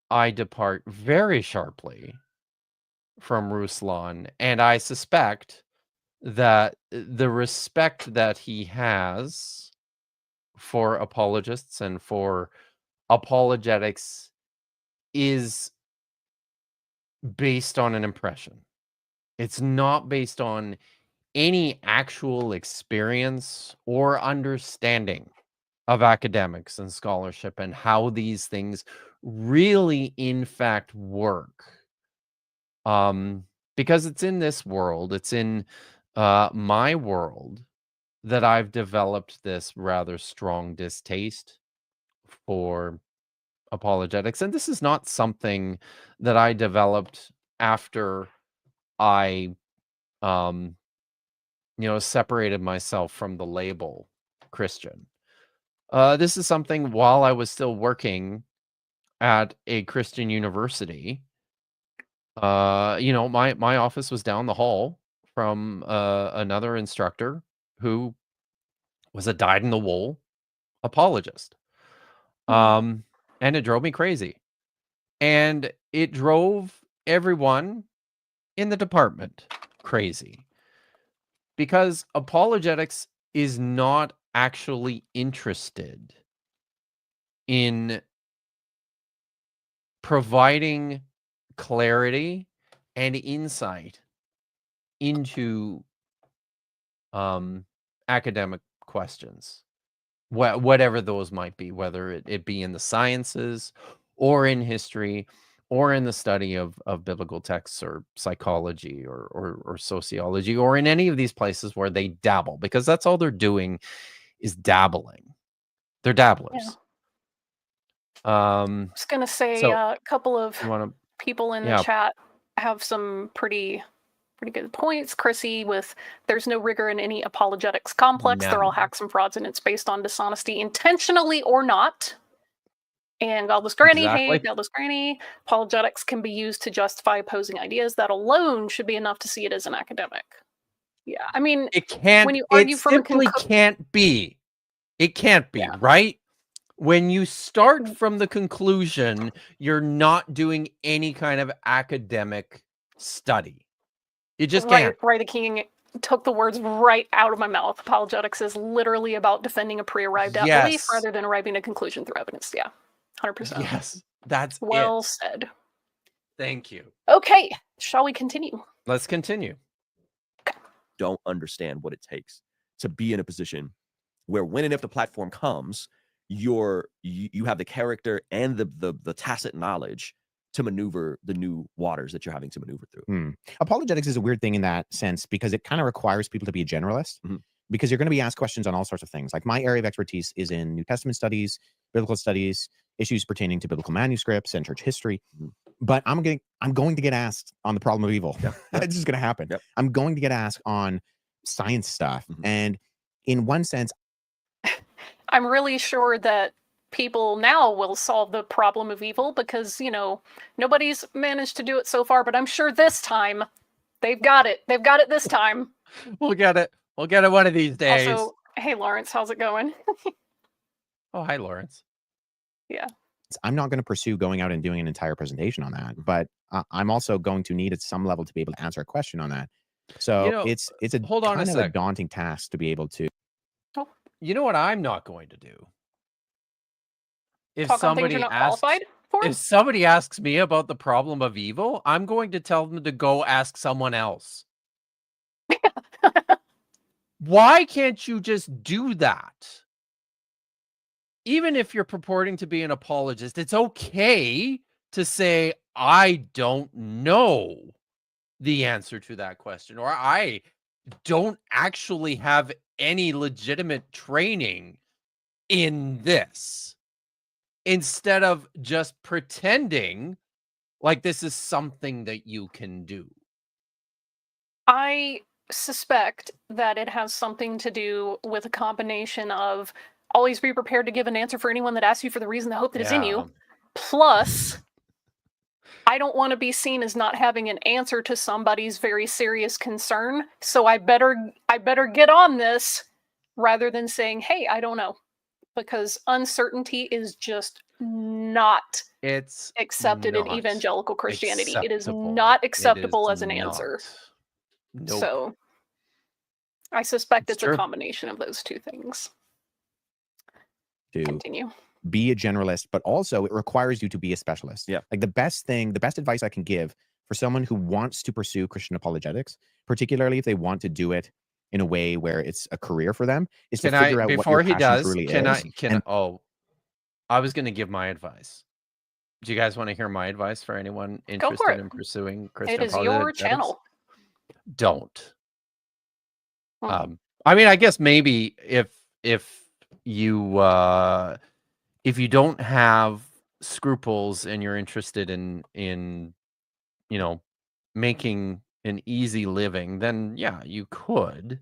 A: I depart very sharply from Ruslan, and I suspect that the respect that he has for apologists and for apologetics is based on an impression. It's not based on any actual experience or understanding of academics and scholarship and how these things really in fact work. Because it's in this world, it's in my world, that I've developed this rather strong distaste for apologetics. And this is not something that I developed after I separated myself from the label Christian. This is something while I was still working at a Christian university. My office was down the hall from another instructor who was a dyed-in-the-wool apologist. And it drove me crazy. And it drove everyone in the department crazy. Because apologetics is not actually interested in providing clarity and insight into academic questions, whatever those might be, whether it be in the sciences or in history or in the study of biblical texts or psychology or sociology, or in any of these places where they dabble, because that's all they're doing is dabbling. They're dabblers.
B: I was going to say a couple of people in the chat have some pretty good points. Chrissy with, there's no rigor in any apologetics complex. They're all hacks and frauds, and it's based on dishonesty, intentionally or not. And Godless Granny, hey, Godless Granny, apologetics can be used to justify opposing ideas. That alone should be enough to see it as an academic. Yeah, I mean,
A: it can't.
B: When you argue from
A: simply can't be. It can't be, right? When you start from the conclusion, you're not doing any kind of academic study. You just can't.
B: Right, the King took the words right out of my mouth. Apologetics is literally about defending a pre-arrived at belief rather than arriving at a conclusion through evidence. Yeah, 100%.
A: Yes, that's
B: well said.
A: Thank you.
B: Okay, shall we continue?
A: Let's continue.
B: Okay.
F: Don't understand what it takes to be in a position where, when and if the platform comes, you have the character and the tacit knowledge to maneuver the new waters that you're having to maneuver through.
E: Apologetics is a weird thing in that sense, because it kind of requires people to be a generalist, because you're going to be asked questions on all sorts of things. Like, my area of expertise is in New Testament studies, biblical studies, issues pertaining to biblical manuscripts and church history. But I'm going to get asked on the problem of evil. It's just going to happen. I'm going to get asked on science stuff. And in one sense,
B: I'm really sure that people now will solve the problem of evil, because, nobody's managed to do it so far, but I'm sure this time they've got it. They've got it this time.
A: We'll get it. We'll get it one of these days.
B: Also, hey, Lawrence, how's it going?
A: Oh, hi, Lawrence.
B: Yeah.
E: I'm not going to pursue going out and doing an entire presentation on that, but I'm also going to need at some level to be able to answer a question on that. So it's a kind of a daunting task to be able to.
A: You know what I'm not going to do? If
B: Talk
A: somebody
B: on things you're not
A: asks,
B: qualified? for?
A: If somebody asks me about the problem of evil, I'm going to tell them to go ask someone else. Why can't you just do that? Even if you're purporting to be an apologist, it's okay to say, I don't know the answer to that question, or I don't actually have any legitimate training in this, instead of just pretending like this is something that you can do.
B: I suspect that it has something to do with a combination of always be prepared to give an answer for anyone that asks you for the reason, the hope that is in you, plus I don't want to be seen as not having an answer to somebody's very serious concern, so I better get on this rather than saying, hey, I don't know, because uncertainty is just not
A: It's
B: accepted in
A: not
B: evangelical Christianity. It is
A: acceptable.
B: not
A: It
B: acceptable
A: is
B: as an answer.
A: Nope.
B: So I suspect
A: It's
B: it's a
A: true.
B: combination of those two things.
E: To
B: Continue.
E: be a generalist, but also it requires you to be a specialist.
F: Yeah.
E: Like the best advice I can give for someone who wants to pursue Christian apologetics, particularly if they want to do it in a way where it's a career for them, is to figure out what
A: before
E: your
A: he
E: passion
A: does,
E: truly
A: can
E: is.
A: I was going to give my advice. Do you guys want to hear my advice for anyone
B: Go for
A: interested
B: it.
A: in pursuing Christian
B: It is your
A: apologetics?
B: channel.
A: Don't.
B: Hmm.
A: I mean, I guess maybe if you don't have scruples and you're interested in you know, making an easy living, then yeah, you could.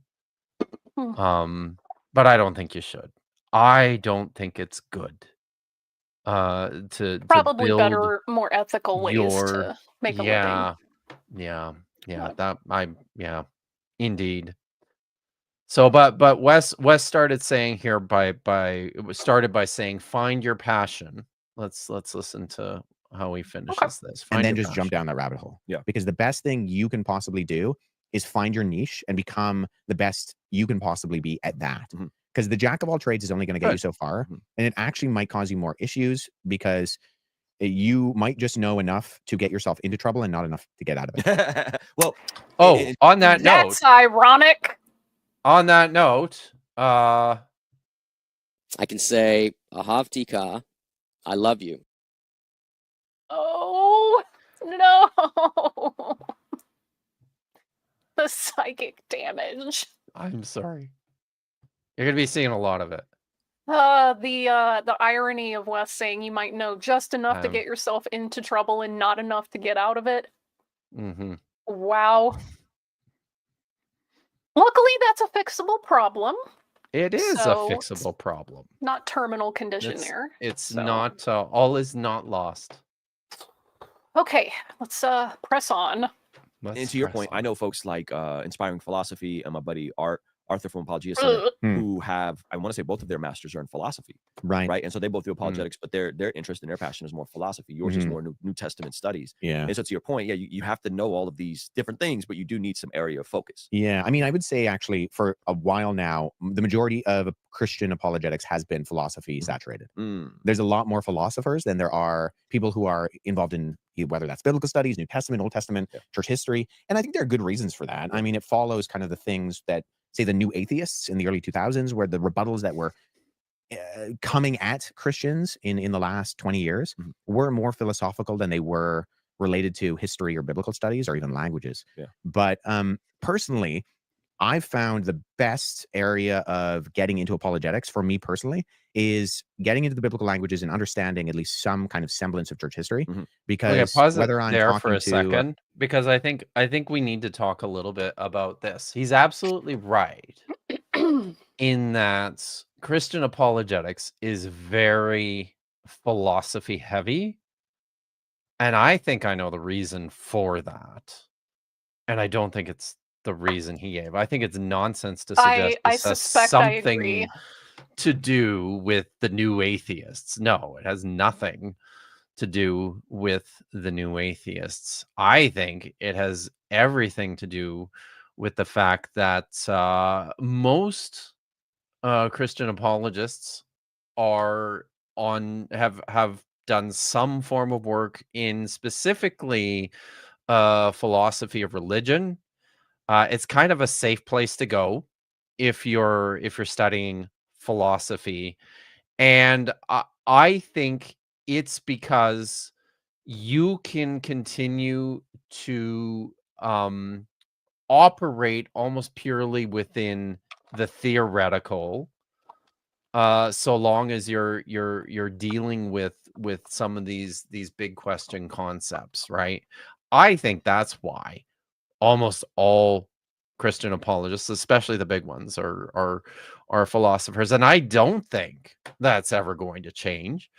B: Hmm.
A: But I don't think you should. I don't think it's good. To
B: Probably
A: build
B: better, more ethical ways
A: your
B: to make a living.
A: yeah, indeed. So, but Wes started saying here it was started by saying, find your passion. Let's listen to how he finishes this.
E: And
A: Find
E: then
A: your
E: just jump
A: passion.
E: down that rabbit hole.
F: Yeah.
E: Because the best thing you can possibly do is find your niche and become the best you can possibly be at that.
F: Mhm.
E: Because the jack of all trades is only going to get you so far.
F: Mhm.
E: And it actually might cause you more issues because you might just know enough to get yourself into trouble and not enough to get out of it.
F: Well,
A: On that note,
B: That's ironic.
A: on that note,
C: I can say, Ahavtika, I love you.
B: Oh, no. The psychic damage.
A: I'm sorry. You're gonna be seeing a lot of it.
B: The irony of Wes saying you might know just enough to
A: Um,
B: get yourself into trouble and not enough to get out of it.
A: Mm-hmm.
B: Wow. Luckily, that's a fixable problem.
A: It is
B: So,
A: a fixable problem.
B: Not terminal condition there.
A: It's
B: So-
A: not all is not lost.
B: Okay, let's press on.
F: And to your point, I know folks like Inspiring Philosophy and my buddy Arthur from Apologia Center, who have, I want to say both of their masters are in philosophy. Right. And so they both do apologetics, but their interest and their passion is more philosophy. Yours is more New Testament studies.
E: Yeah.
F: And so to your point, yeah, you have to know all of these different things, but you do need some area of focus.
E: Yeah. I mean, I would say actually for a while now, the majority of Christian apologetics has been philosophy saturated. There's a lot more philosophers than there are people who are involved in whether that's biblical studies, New Testament, Old Testament, church history. And I think there are good reasons for that. I mean, it follows kind of the things that, say, the new atheists in the early 2000s, where the rebuttals that were coming at Christians in the last 20 years were more philosophical than they were related to history or biblical studies or even languages.
F: Yeah.
E: But personally, I've found the best area of getting into apologetics for me personally is getting into the biblical languages and understanding at least some kind of semblance of church history. Because
A: pause
E: whether
A: it
E: I'm
A: there
E: talking
A: for a
E: to
A: second, because I think we need to talk a little bit about this. He's absolutely right in that Christian apologetics is very philosophy heavy. And I think I know the reason for that. And I don't think it's the reason he gave. I think it's nonsense to suggest
B: I
A: this has
B: suspect I agree.
A: something to do with the new atheists. No, it has nothing to do with the new atheists. I think it has everything to do with the fact that most Christian apologists are have done some form of work in specifically philosophy of religion, it's kind of a safe place to go if you're studying philosophy. And I think it's because you can continue to operate almost purely within the theoretical, so long as you're dealing with some of these big question concepts, right? I think that's why almost all Christian apologists, especially the big ones, are philosophers, and I don't think that's ever going to change.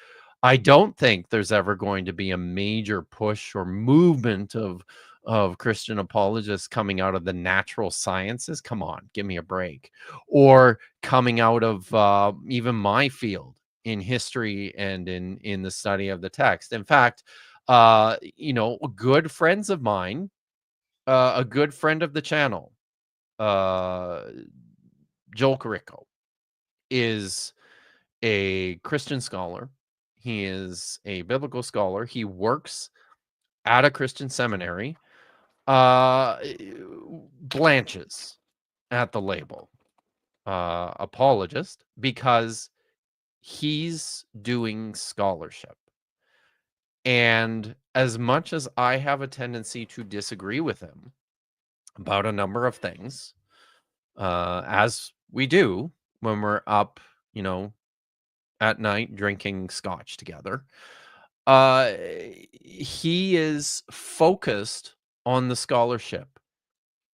A: I don't think there's ever going to be a major push or movement of Christian apologists coming out of the natural sciences. Come on, give me a break. Or coming out of even my field in history and in the study of the text. In fact, good friends of mine, a good friend of the channel, Joel Carrico, is a Christian scholar. He is a biblical scholar. He works at a Christian seminary. Blanches at the label apologist because he's doing scholarship. And as much as I have a tendency to disagree with him about a number of things, as we do when we're up, at night drinking scotch together, he is focused on the scholarship.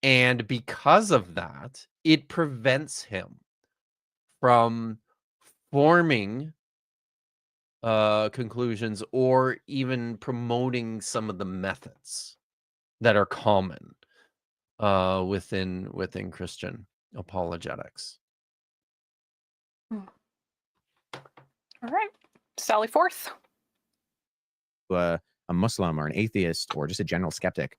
A: And because of that, it prevents him from forming conclusions or even promoting some of the methods that are common within Christian apologetics.
B: All right, Sally forth.
E: A Muslim or an atheist or just a general skeptic,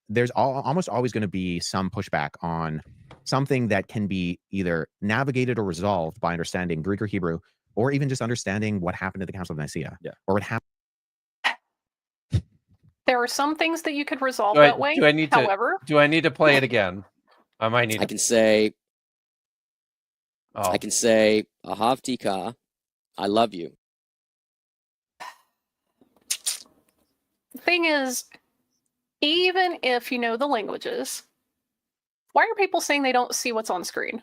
E: there's almost always going to be some pushback on something that can be either navigated or resolved by understanding Greek or Hebrew, or even just understanding what happened at the Council of Nicaea, or what happened.
B: There are some things that you could resolve that way.
A: Do I need to play it again? I might need.
C: I can say. I can say Ahavtika, I love you.
B: The thing is, even if you know the languages, why are people saying they don't see what's on screen?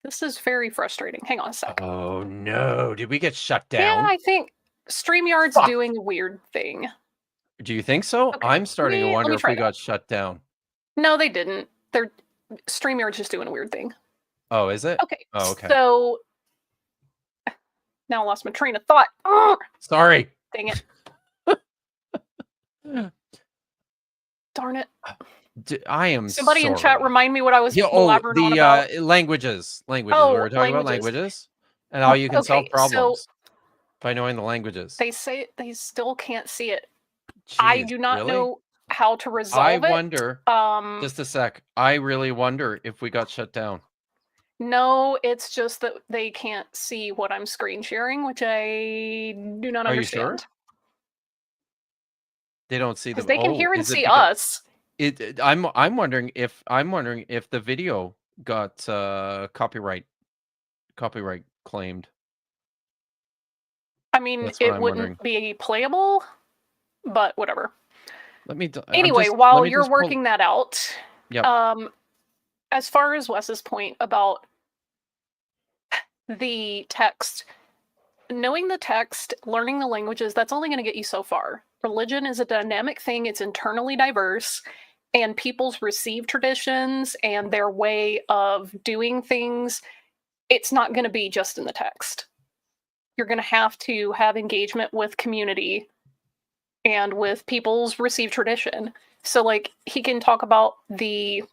B: This is very frustrating. Hang on a sec.
A: Oh no, did we get shut down?
B: Yeah, I think StreamYard's doing a weird thing.
A: Do you think so?
B: Okay,
A: I'm starting to wonder if we got shut down.
B: No, they didn't. StreamYard's just doing a weird thing.
A: Oh, is it?
B: Okay.
A: Oh, okay.
B: So now I lost my train of thought.
A: Sorry.
B: Dang it. Darn it.
A: I am
B: Somebody
A: sorry.
B: in chat remind me what I was blabbering on about.
A: Languages.
B: Oh,
A: we were talking about languages and how you can solve problems by knowing the languages.
B: They say they still can't see it.
A: Jeez,
B: I do not know how to resolve it.
A: I wonder. Just a sec. I really wonder if we got shut down.
B: No, it's just that they can't see what I'm screen sharing, which I do not understand.
A: Are you sure? They don't see
B: because they can hear and see us.
A: I'm wondering if the video got copyright claimed.
B: I mean, it wouldn't be playable, but whatever. Anyway, while you're working that out, as far as Wes's point about the text, knowing the text, learning the languages, that's only going to get you so far. Religion is a dynamic thing. It's internally diverse, and people's received traditions and their way of doing things, it's not going to be just in the text. You're going to have engagement with community and with people's received tradition. So, like, he can talk about the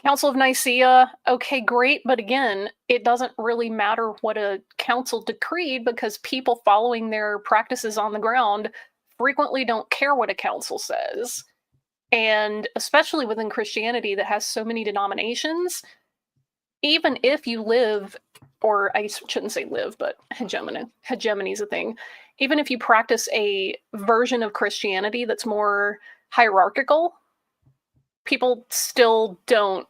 B: Council of Nicaea. Okay, great. But again, it doesn't really matter what a council decreed because people following their practices on the ground frequently don't care what a council says. And especially within Christianity that has so many denominations, even if you live or I shouldn't say live, but hegemony is a thing. Even if you practice a version of Christianity that's more hierarchical, people still don't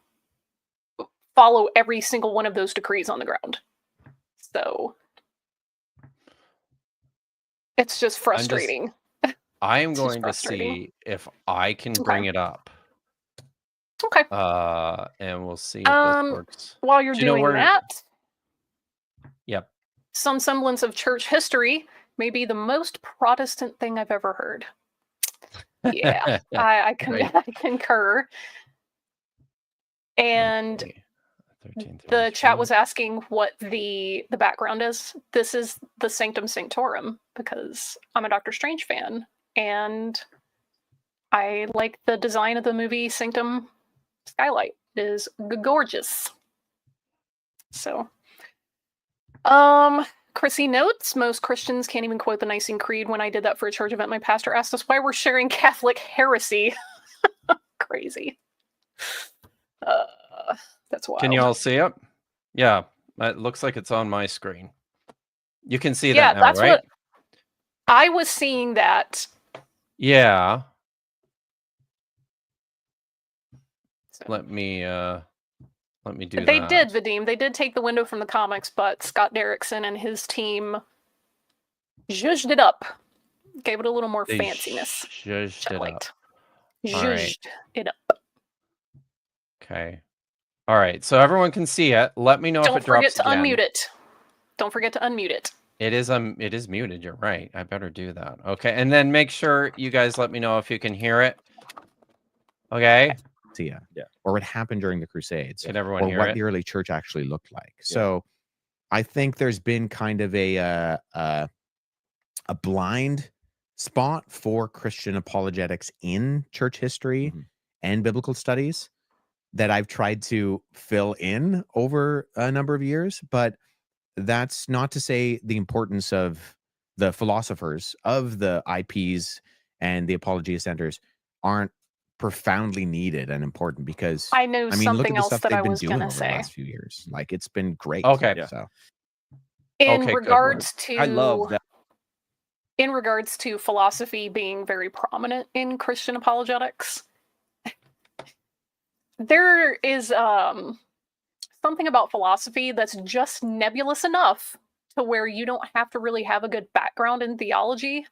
B: follow every single one of those decrees on the ground. So it's just frustrating.
A: I am going to see if I can bring it up.
B: Okay.
A: And we'll see if this works.
B: While you're doing that,
A: yep.
B: Some semblance of church history may be the most Protestant thing I've ever heard. Yeah, I concur. And the chat was asking what the background is. This is the Sanctum Sanctorum, because I'm a Doctor Strange fan, and I like the design of the movie Sanctum Skylight. It is gorgeous. So, Chrissy notes, most Christians can't even quote the Nicene Creed. When I did that for a church event, my pastor asked us why we're sharing Catholic heresy. Crazy. That's wild.
A: Can you all see it? Yeah, it looks like it's on my screen. You can see that now,
B: that's
A: right?
B: What I was seeing that.
A: Yeah. Let me do that.
B: They did, Vadim. They did take the window from the comics, but Scott Derrickson and his team zhuzhed it up. Gave it a little more fanciness.
A: Zhuzhed it up.
B: Zhuzhed it up.
A: Okay. All right. So everyone can see it. Let me know if it drops again.
B: Don't forget to unmute it. Don't forget to unmute it.
A: It is muted. You're right. I better do that. Okay. And then make sure you guys let me know if you can hear it. Okay.
E: Yeah. Or what happened during the Crusades,
A: Can everyone
E: or
A: hear
E: what
A: it?
E: the early church actually looked like. Yeah. So I think there's been kind of a blind spot for Christian apologetics in church history and biblical studies that I've tried to fill in over a number of years. But that's not to say the importance of the philosophers of the IPs and the Apologia Centers aren't profoundly needed and important, because
B: I know
E: look at
B: something
E: the
B: else
E: stuff
B: that
E: they've
B: I
E: been
B: was
E: doing
B: gonna
E: over the
B: say.
E: last few years. Like, it's been great.
A: Okay.
E: So
B: in regards to,
F: I love that.
B: In regards to philosophy being very prominent in Christian apologetics, there is something about philosophy that's just nebulous enough to where you don't have to really have a good background in theology.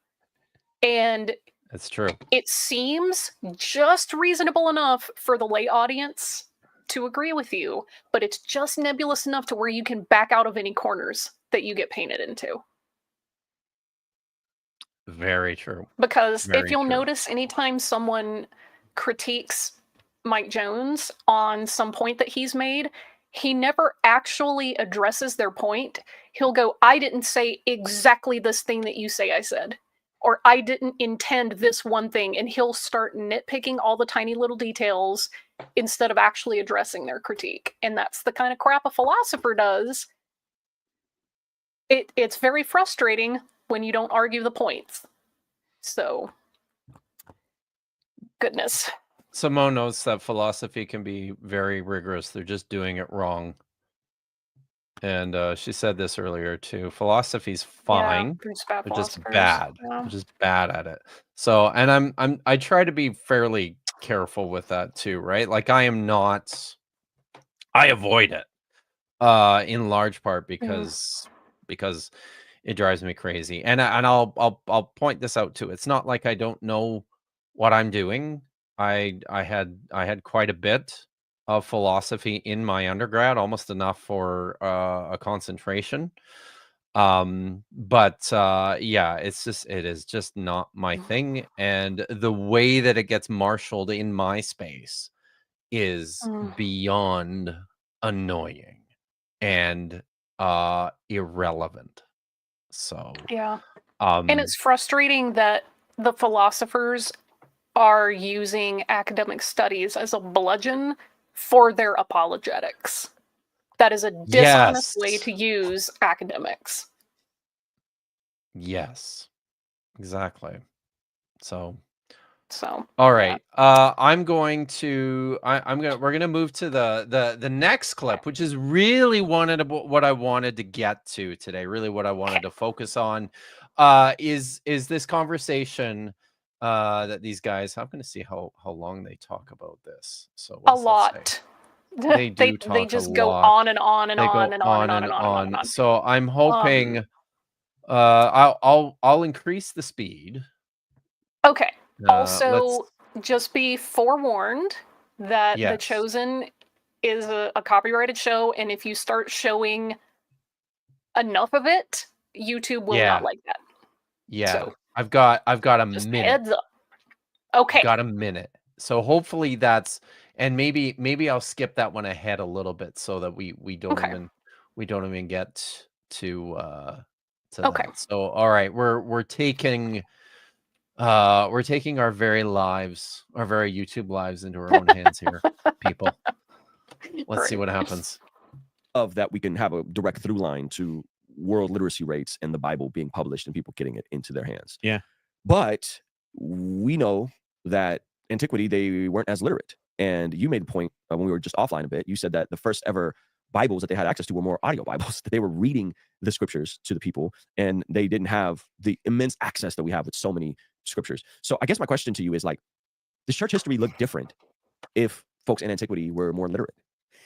B: And
A: that's true.
B: It seems just reasonable enough for the lay audience to agree with you, but it's just nebulous enough to where you can back out of any corners that you get painted into.
A: Very true.
B: Because if you'll notice, anytime someone critiques Mike Jones on some point that he's made, he never actually addresses their point. He'll go, I didn't say exactly this thing that you say I said. Or I didn't intend this one thing. And he'll start nitpicking all the tiny little details instead of actually addressing their critique. And that's the kind of crap a philosopher does. It's very frustrating when you don't argue the points. So, goodness.
A: Simone notes that philosophy can be very rigorous. They're just doing it wrong. And she said this earlier too. Philosophy's fine.
B: Yeah,
A: they're just bad. Yeah. They're just bad at it. So, and I try to be fairly careful with that too, right? Like I avoid it in large part because it drives me crazy. And I'll point this out too. It's not like I don't know what I'm doing. I had quite a bit of philosophy in my undergrad, almost enough for a concentration. But yeah, it is just not my thing. And the way that it gets marshaled in my space is beyond annoying and irrelevant. So
B: yeah. And it's frustrating that the philosophers are using academic studies as a bludgeon for their apologetics. That is a dishonest way to use academics.
A: Yes, exactly. So
B: So
A: all right, I'm going to we're gonna move to the next clip, which is really what I wanted to get to today. Really, what I wanted to focus on is this conversation that these guys. I'm gonna see how long they talk about this. So
B: a
A: what's that say?
B: lot.
A: They do talk
B: they just
A: a
B: go
A: lot.
B: on and on and
A: They
B: on
A: go
B: and on and on
A: and
B: and on and on and on.
A: So I'm hoping I'll increase the speed.
B: Okay. Also,
A: let's
B: just be forewarned that The
A: Yes.
B: Chosen is a copyrighted show, and if you start showing enough of it, YouTube will
A: Yeah.
B: not like that.
A: Yeah.
B: So
A: I've got a
B: just
A: minute.
B: heads up. Okay.
A: Got a minute. So hopefully that's, and maybe I'll skip that one ahead a little bit so that we don't
B: Okay.
A: even get to
B: Okay.
A: that. So all right, we're taking our very lives, our very YouTube lives into our own hands here, people. Let's see
B: Right.
A: what happens.
F: Of that, we can have a direct through line to world literacy rates and the Bible being published and people getting it into their hands.
E: Yeah.
F: But we know that antiquity, they weren't as literate. And you made a point when we were just offline a bit. You said that the first ever Bibles that they had access to were more audio Bibles, that they were reading the scriptures to the people, and they didn't have the immense access that we have with so many scriptures. So I guess my question to you is, like, does church history look different if folks in antiquity were more literate?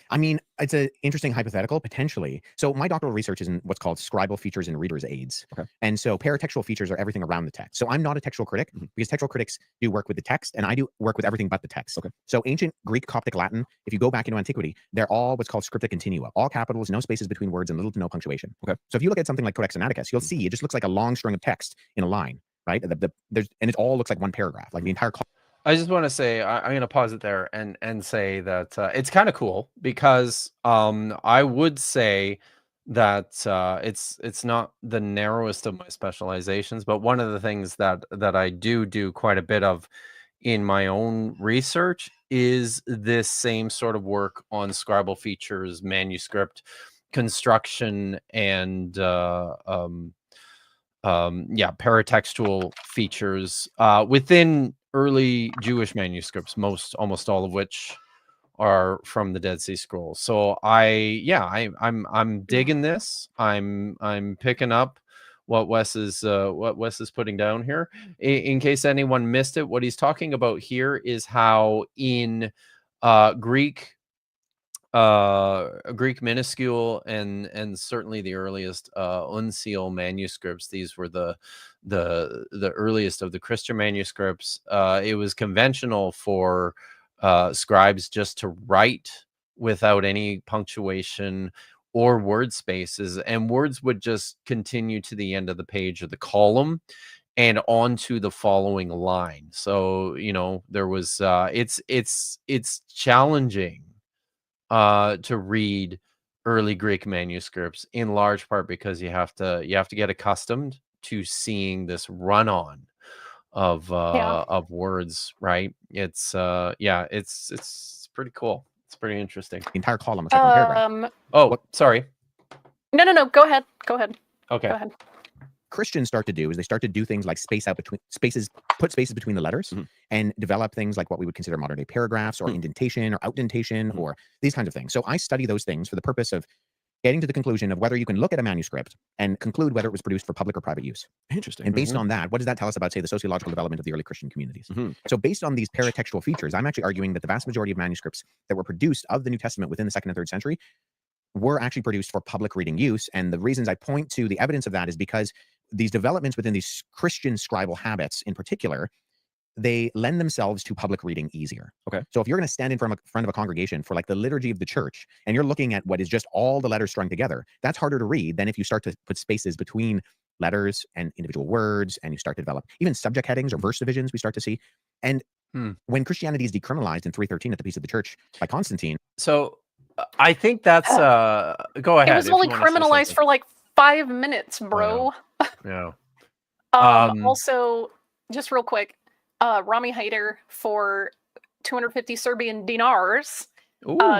E: I mean, it's an interesting hypothetical, potentially. So my doctoral research is in what's called scribal features and reader's aids.
F: Okay.
E: And so paratextual features are everything around the text. So I'm not a textual critic because textual critics do work with the text, and I do work with everything but the text.
F: Okay.
E: So ancient Greek, Coptic, Latin, if you go back into antiquity, they're all what's called scripta continua, all capitals, no spaces between words, and little to no punctuation.
F: Okay.
E: So if you look at something like Codex Sinaiticus, you'll see it just looks like a long string of text in a line, right? And it all looks like one paragraph, like the entire.
A: I just want to say I'm going to pause it there and say that it's kind of cool because I would say that it's not the narrowest of my specializations, but one of the things that I do quite a bit of in my own research is this same sort of work on scribal features, manuscript construction, and paratextual features within early Jewish manuscripts, almost all of which are from the Dead Sea Scrolls. So I'm digging this. I'm picking up what Wes is putting down here. In case anyone missed it, what he's talking about here is how in Greek minuscule and certainly the earliest uncial manuscripts, these were the earliest of the Christian manuscripts. It was conventional for scribes just to write without any punctuation or word spaces, and words would just continue to the end of the page or the column and onto the following line. So there was it's challenging to read early Greek manuscripts, in large part because you have to get accustomed to seeing this run-on of words, right? It's it's pretty cool. It's pretty interesting.
E: The entire column looks like one paragraph.
A: Oh, sorry.
B: No. Go ahead.
A: Okay.
B: Go ahead.
E: Christians start to do is they start to do things like put spaces between the letters, and develop things like what we would consider modern day paragraphs or indentation or outdentation or these kinds of things. So I study those things for the purpose of getting to the conclusion of whether you can look at a manuscript and conclude whether it was produced for public or private use.
F: Interesting.
E: And based on that, what does that tell us about, say, the sociological development of the early Christian communities? So based on these paratextual features, I'm actually arguing that the vast majority of manuscripts that were produced of the New Testament within the 2nd and 3rd century were actually produced for public reading use. And the reasons I point to the evidence of that is because these developments within these Christian scribal habits in particular, they lend themselves to public reading easier.
F: Okay.
E: So if you're going to stand in front of a congregation for like the liturgy of the church, and you're looking at what is just all the letters strung together, that's harder to read than if you start to put spaces between letters and individual words, and you start to develop even subject headings or verse divisions we start to see. And when Christianity is decriminalized in 313 at the Peace of the Church by Constantine.
A: So I think that's go ahead.
B: It was only criminalized for like 5 minutes, bro.
A: Yeah.
B: Also, just real quick, Rami Haider for 250 Serbian dinars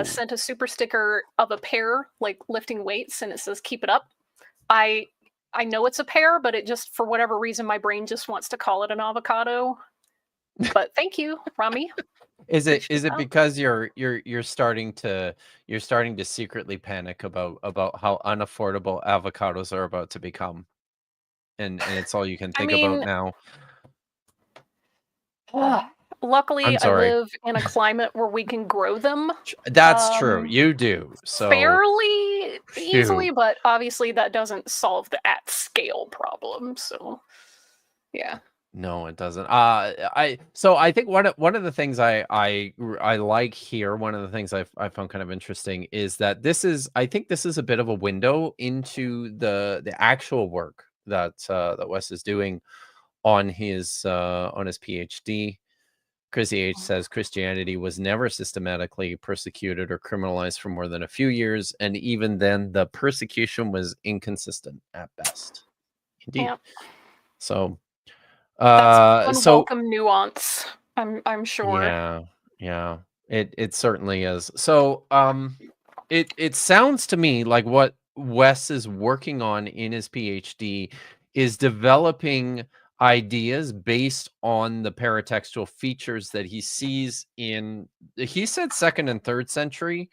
B: sent a super sticker of a pear like lifting weights, and it says "Keep it up." I know it's a pear, but it just, for whatever reason, my brain just wants to call it an avocado. But thank you, Rami.
A: Is it
B: Appreciate that.
A: because you're starting to secretly panic about how unaffordable avocados are about to become, and it's all you can think about now?
B: Luckily,
A: I'm
B: I
A: sorry.
B: live in a climate where we can grow them.
A: That's true. You do. So
B: fairly easily,
A: phew.
B: but obviously that doesn't solve the at scale problem. So, yeah.
A: No, it doesn't. I think one of the things I like here, one of the things I found kind of interesting is that I think this is a bit of a window into the actual work that Wes is doing on his PhD. Chrissy H says Christianity was never systematically persecuted or criminalized for more than a few years, and even then, the persecution was inconsistent at best. Indeed.
B: Yeah.
A: So,
B: that's unwelcome nuance. I'm sure.
A: Yeah. It certainly is. So, it sounds to me like what Wes is working on in his PhD is developing ideas based on the paratextual features that he sees he said 2nd and 3rd century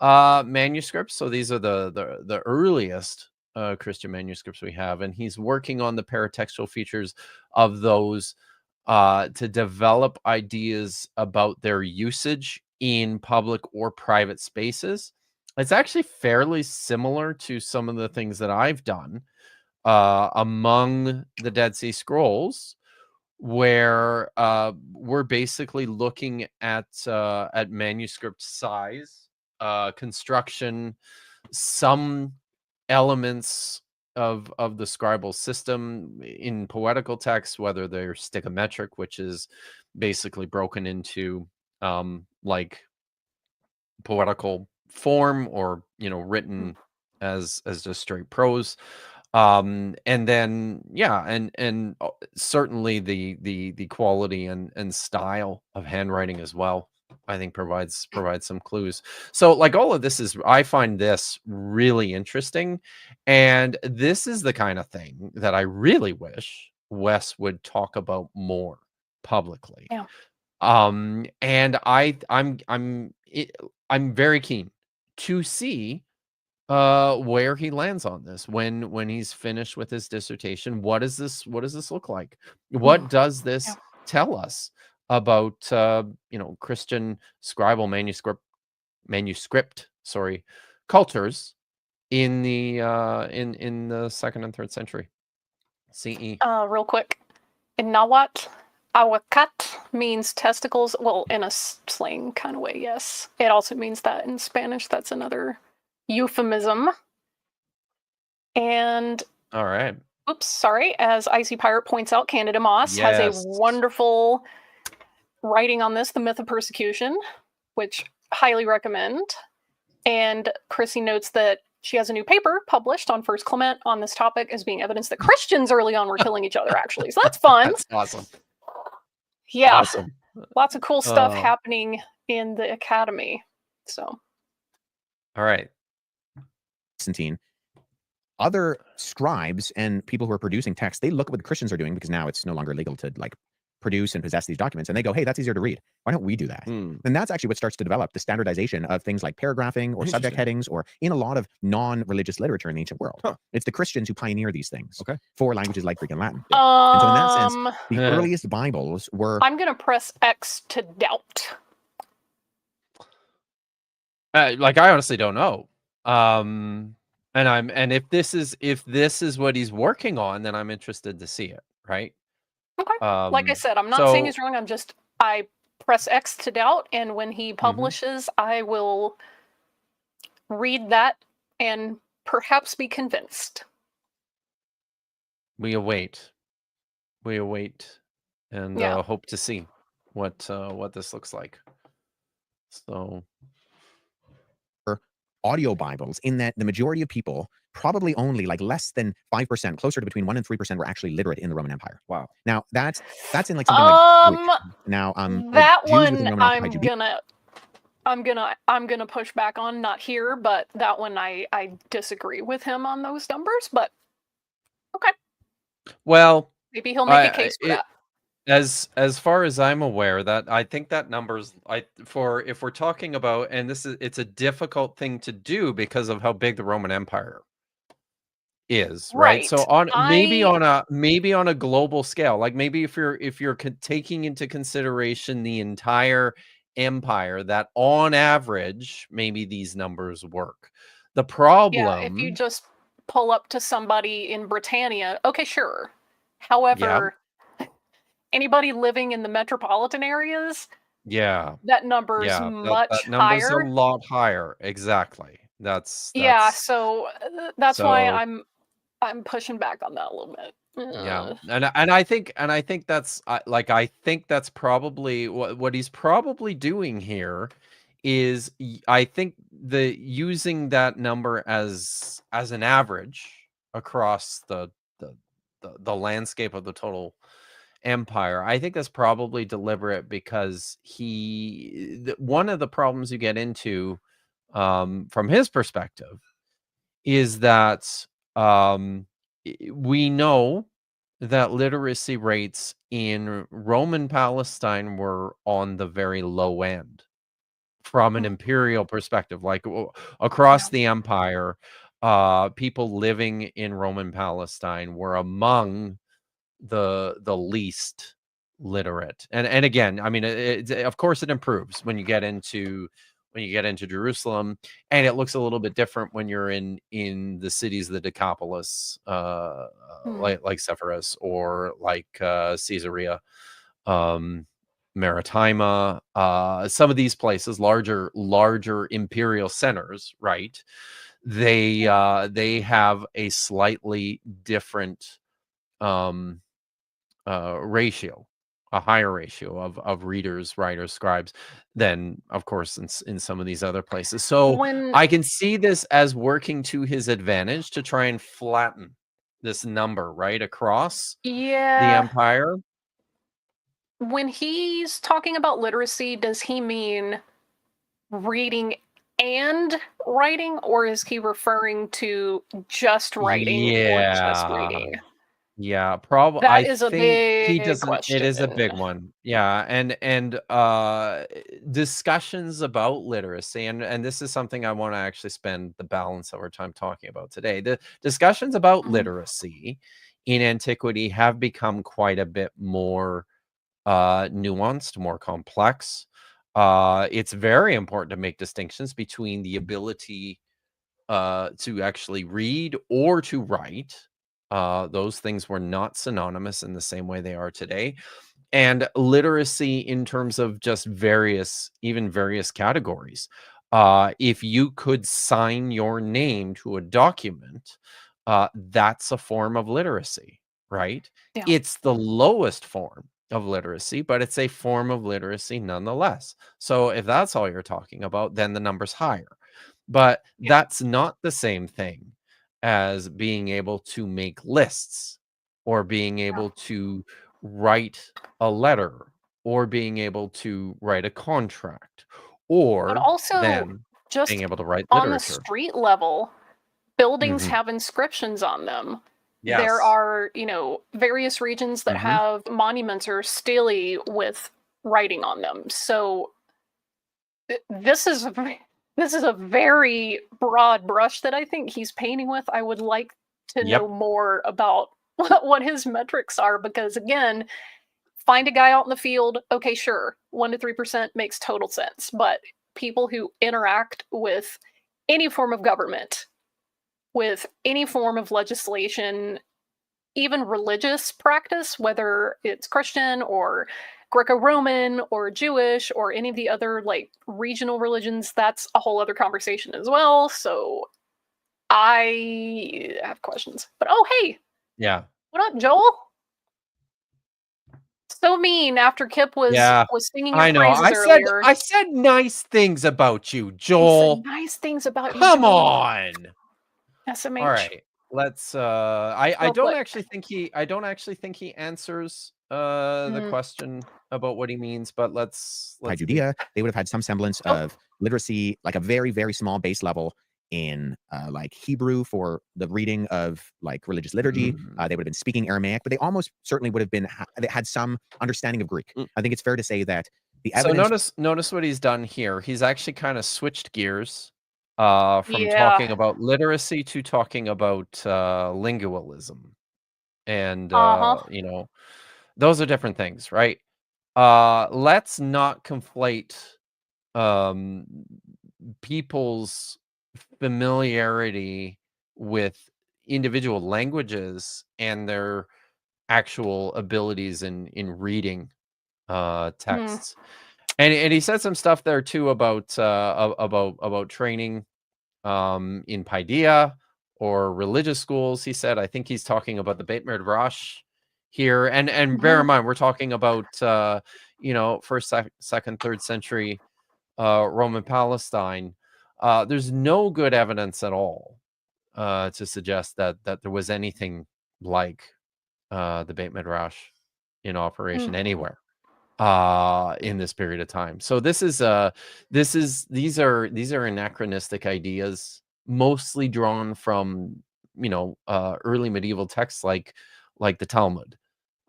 A: manuscripts. So these are the earliest Christian manuscripts we have, and he's working on the paratextual features of those to develop ideas about their usage in public or private spaces. It's actually fairly similar to some of the things that I've done among the Dead Sea Scrolls, where we're basically looking at manuscript size, construction, some elements of the scribal system in poetical text, whether they're stichometric, which is basically broken into like poetical form, or written as just straight prose, and then and certainly the quality and style of handwriting as well, I think provides some clues. So like all of this I find this really interesting, and this is the kind of thing that I really wish Wes would talk about more publicly.
B: Yeah.
A: And I'm very keen to see where he lands on this when he's finished with his dissertation. What does this look like? What does this tell us about Christian scribal manuscript cultures in the in the 2nd and 3rd century CE?
B: Real quick, in Nahuatl, aguacat means testicles. Well, in a slang kind of way, yes. It also means that in Spanish. That's another euphemism. And
A: all right.
B: Oops, sorry. As Icy Pirate points out, Candida Moss has a wonderful writing on this, The Myth of Persecution, which highly recommend. And Chrissy notes that she has a new paper published on First Clement on this topic as being evidence that Christians early on were killing each other, actually. So that's fun.
A: That's awesome.
B: Yeah.
A: Awesome.
B: Lots of cool stuff happening in the academy. So.
A: All right.
E: Constantine. Other scribes and people who are producing text, they look at what the Christians are doing, because now it's no longer legal to like produce and possess these documents, and they go, hey, that's easier to read. Why don't we do that? And that's actually what starts to develop the standardization of things like paragraphing or subject headings, or in a lot of non-religious literature in the ancient world. It's the Christians who pioneer these things for languages like Greek and Latin. And so in that sense, the earliest Bibles were...
B: I'm going to press X to doubt.
A: Like, I honestly don't know. And if this is what he's working on, then I'm interested to see it, right?
B: Okay. Like I said, I'm not saying he's wrong. I press X to doubt, and when he publishes, I will read that and perhaps be convinced.
A: We await, and hope to see what this looks like. So,
E: audio Bibles, in that the majority of people, probably only like less than 5%, closer to between 1% and 3%, were actually literate in the Roman Empire.
F: Wow.
E: Now that's in like something like now
B: that one I'm gonna push back on, not here, but that one I disagree with him on those numbers, but okay.
A: Well,
B: maybe he'll make a case for that.
A: as far as I'm aware, that I think that number's if we're talking about, and it's a difficult thing to do because of how big the Roman Empire is, right? So maybe on a global scale, like maybe if you're taking into consideration the entire empire, that on average maybe these numbers work. The
B: Yeah, if you
A: problem,
B: just pull up to somebody in Britannia, okay, sure.
A: yeah,
B: However, anybody living in the metropolitan areas,
A: yeah,
B: that number's
A: yeah,
B: much
A: that number's a
B: higher.
A: lot higher. Exactly.
B: Yeah, so that's why
A: so
B: I'm pushing back on that a little bit.
A: yeah, and I think that's I think that's probably what he's probably doing here is I think using that number as an average across the landscape of the total empire. I think that's probably deliberate because one of the problems you get into from his perspective is that we know that literacy rates in Roman Palestine were on the very low end from an imperial perspective, like across the empire. People living in Roman Palestine were among the least literate. And again, I mean, of course it improves when you get into Jerusalem, and it looks a little bit different when you're in the cities of the Decapolis, like Sepphoris or like Caesarea Maritima, some of these places, larger imperial centers, right? They have a slightly different ratio, a higher ratio of readers, writers, scribes than, of course, in some of these other places. So I can see this as working to his advantage to try and flatten this number right across the empire.
B: When he's talking about literacy, does he mean reading and writing, or is he referring to just writing or just reading?
A: Yeah, probably.
B: That is a big
A: It is a big
B: question.
A: one. Yeah, and discussions about literacy, and this is something I want to actually spend the balance of our time talking about today. The discussions about literacy in antiquity have become quite a bit more nuanced, more complex. It's very important to make distinctions between the ability to actually read or to write. Those things were not synonymous in the same way they are today. And literacy in terms of just various categories. If you could sign your name to a document, that's a form of literacy, right?
B: Yeah.
A: It's the lowest form of literacy, but it's a form of literacy nonetheless. So if that's all you're talking about, then the number's higher. But that's not the same thing as being able to make lists or being able to write a letter or being able to write a contract or
B: but also
A: then
B: just
A: being able to write
B: on
A: literature.
B: the street level, buildings have inscriptions on them.
A: Yes.
B: There are, various regions that have monuments or stelae with writing on them. So this is a very broad brush that I think he's painting with. I would like to know more about what his metrics are, because again, find a guy out in the field, okay, sure, 1 to 3% makes total sense, but people who interact with any form of government, with any form of legislation, even religious practice, whether it's Christian or Greco-Roman or Jewish or any of the other like regional religions, that's a whole other conversation as well. So I have questions. But oh, hey.
A: Yeah.
B: What up, Joel? So mean after Kip was singing your praises earlier.
A: I said nice things about you, Joel.
B: He said nice things about you,
A: Come
B: Joel.
A: on.
B: SMH.
A: All right. Let's I don't actually think he answers the question about what he means, but let's
E: Judea, they would have had some semblance of literacy, like a very, very small base level in like Hebrew for the reading of like religious liturgy. They would have been speaking Aramaic, but they almost certainly would have been they had some understanding of Greek. I think it's fair to say that the evidence.
A: So notice what he's done here. He's actually kind of switched gears from
B: Yeah.
A: talking about literacy to talking about lingualism, and you know, those are different things, right? Let's not conflate people's familiarity with individual languages and their actual abilities in reading texts. And he said some stuff there too about training in Paideia or religious schools. He said, I think he's talking about the Beit Midrash here, and bear in mind we're talking about you know, first, second, third century Roman Palestine. There's no good evidence at all to suggest that there was anything like the Beit Midrash in operation anywhere in this period of time. So these are anachronistic ideas, mostly drawn from, you know, early medieval texts like the Talmud,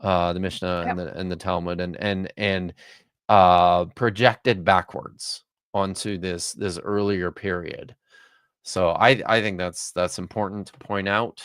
A: the Mishnah and the Talmud, and projected backwards onto this earlier period. So I think that's important to point out.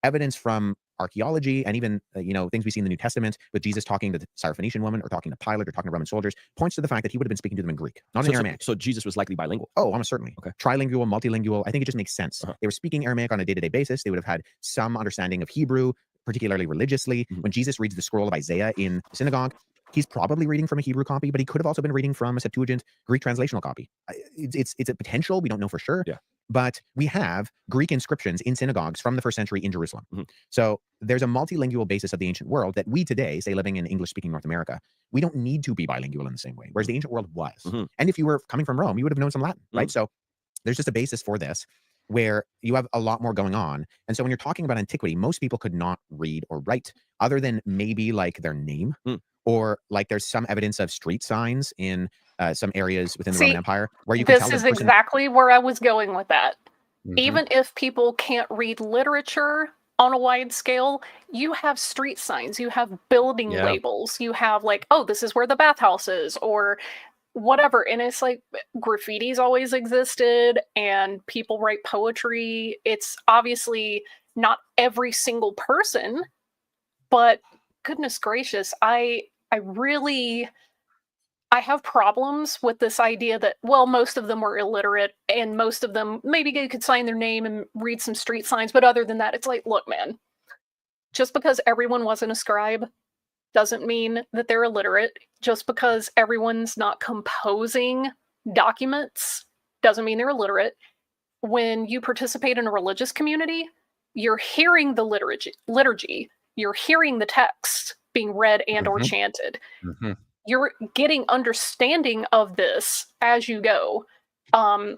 E: Evidence from archaeology and even you know, things we see in the New Testament with Jesus talking to the Syrophoenician woman or talking to Pilate or talking to Roman soldiers points to the fact that he would have been speaking to them in Greek, not in Aramaic.
F: So Jesus was likely bilingual.
E: Oh, almost certainly.
F: Okay.
E: Trilingual, multilingual. I think it just makes sense. They were speaking Aramaic on a day-to-day basis. They would have had some understanding of Hebrew, particularly religiously. When Jesus reads the scroll of Isaiah in the synagogue, he's probably reading from a Hebrew copy, but he could have also been reading from a Septuagint Greek translational copy. It's a potential. We don't know for sure.
F: Yeah.
E: But we have Greek inscriptions in synagogues from the first century in Jerusalem. So there's a multilingual basis of the ancient world that we today, say living in English-speaking North America, we don't need to be bilingual in the same way, whereas the ancient world was. And if you were coming from Rome, you would have known some Latin, right? So there's just a basis for this where you have a lot more going on. And so when you're talking about antiquity, most people could not read or write other than maybe like their name or like there's some evidence of street signs in some areas within the Roman Empire where you can tell
B: this is exactly where I was going with that. Even if people can't read literature on a wide scale, you have street signs, you have building labels, you have like, oh, this is where the bathhouse is, or whatever. And it's like graffiti's always existed and people write poetry. It's obviously not every single person, but goodness gracious, I have problems with this idea that, well, most of them were illiterate and most of them, maybe they could sign their name and read some street signs. But other than that, it's like, look, man, just because everyone wasn't a scribe doesn't mean that they're illiterate. Just because everyone's not composing documents doesn't mean they're illiterate. When you participate in a religious community, you're hearing the liturgy, you're hearing the text being read and or chanted. You're getting understanding of this as you go,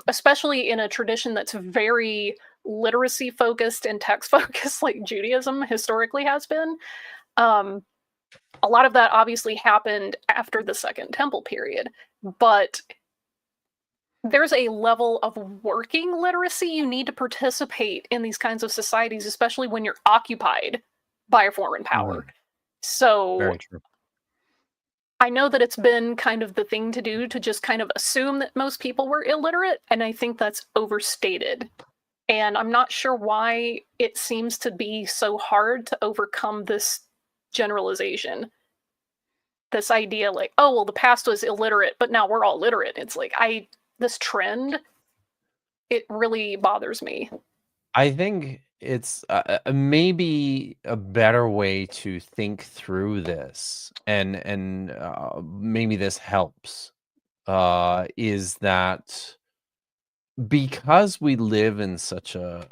B: especially in a tradition that's very literacy focused and text focused, like Judaism historically has been. A lot of that obviously happened after the Second Temple period, but there's a level of working literacy you need to participate in these kinds of societies, especially when you're occupied by a foreign power. So
A: Very true.
B: I know that it's been kind of the thing to do to just kind of assume that most people were illiterate, and I think that's overstated. And I'm not sure why it seems to be so hard to overcome this generalization. This idea like, oh, well, the past was illiterate, but now we're all literate. It's like, this trend, it really bothers me.
A: I think it's maybe a better way to think through this, and maybe this helps, is that because we live in such a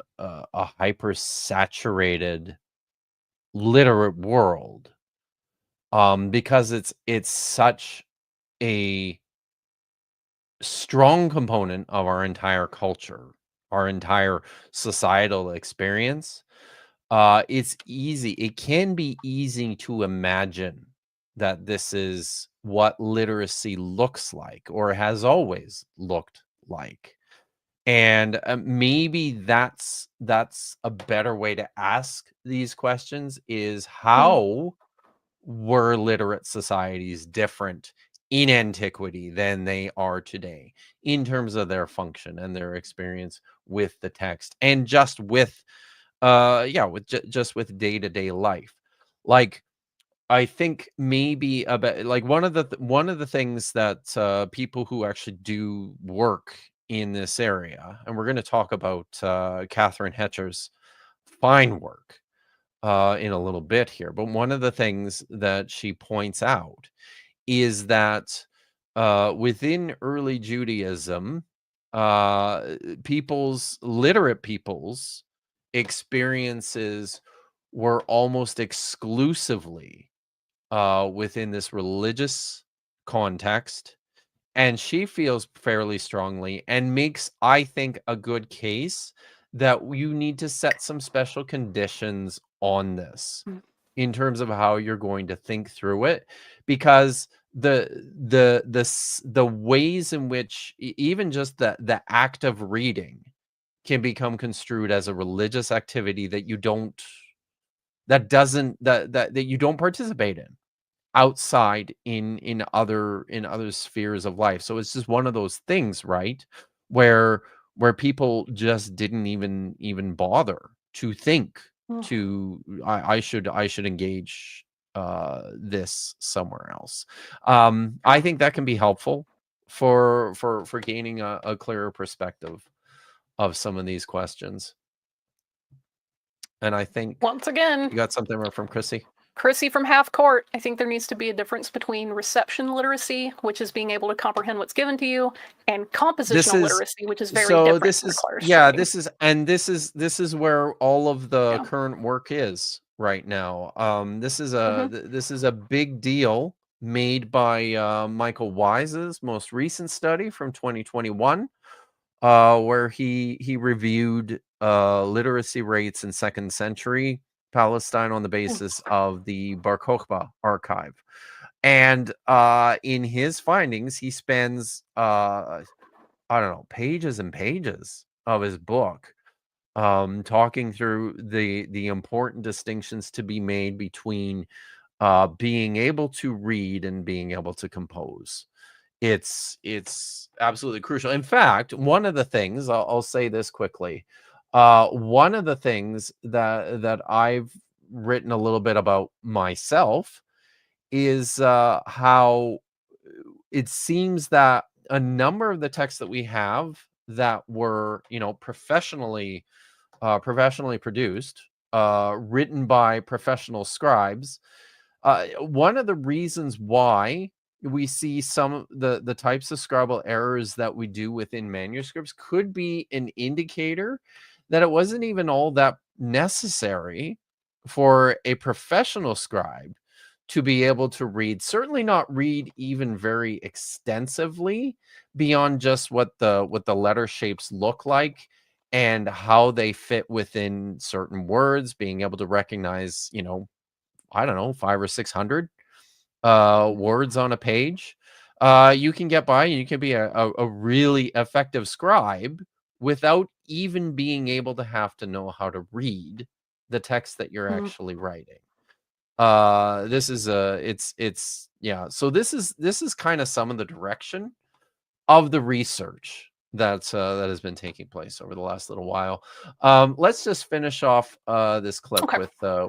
A: hyper saturated literate world, because it's such a strong component of our entire culture, our entire societal experience, it can be easy to imagine that this is what literacy looks like or has always looked like? And maybe that's a better way to ask these questions, is how were literate societies different in antiquity than they are today in terms of their function and their experience with the text, and just with just with day-to-day life. Like, I think maybe about, like, one of the things that people who actually do work in this area, and we're going to talk about Catherine Hetcher's fine work in a little bit here, but one of the things that she points out is that within early Judaism, literate people's experiences were almost exclusively within this religious context. And she feels fairly strongly and makes, I think, a good case that you need to set some special conditions on this in terms of how you're going to think through it, because the ways in which even just the act of reading can become construed as a religious activity that you don't participate in outside in other spheres of life. So it's just one of those things, right, where people just didn't even bother to think to I should engage this somewhere else. I think that can be helpful for gaining a clearer perspective of some of these questions. And I think
B: once again,
A: you got something from
B: Chrissy from Half Court. I think there needs to be a difference between reception literacy, which is being able to comprehend what's given to you, and compositional literacy, which is very different.
A: This is where all of the current work is right now. This is a big deal made by Michael Wise's most recent study from 2021, where he reviewed literacy rates in 2nd century Palestine on the basis of the Bar Kokhba archive. And in his findings, he spends pages and pages of his book talking through the important distinctions to be made between being able to read and being able to compose. It's absolutely crucial. In fact, one of the things, I'll say this quickly, one of the things that I've written a little bit about myself is how it seems that a number of the texts that we have that were, professionally produced, written by professional scribes, one of the reasons why we see some of the types of scribal errors that we do within manuscripts could be an indicator that it wasn't even all that necessary for a professional scribe to be able to read, certainly not read even very extensively beyond just what the letter shapes look like and how they fit within certain words, being able to recognize, 500 or 600 words on a page. You can get by, and you can be a really effective scribe without even being able to have to know how to read the text that you're actually writing. So this is kind of some of the direction of the research that has been taking place over the last little while. Let's just finish off this clip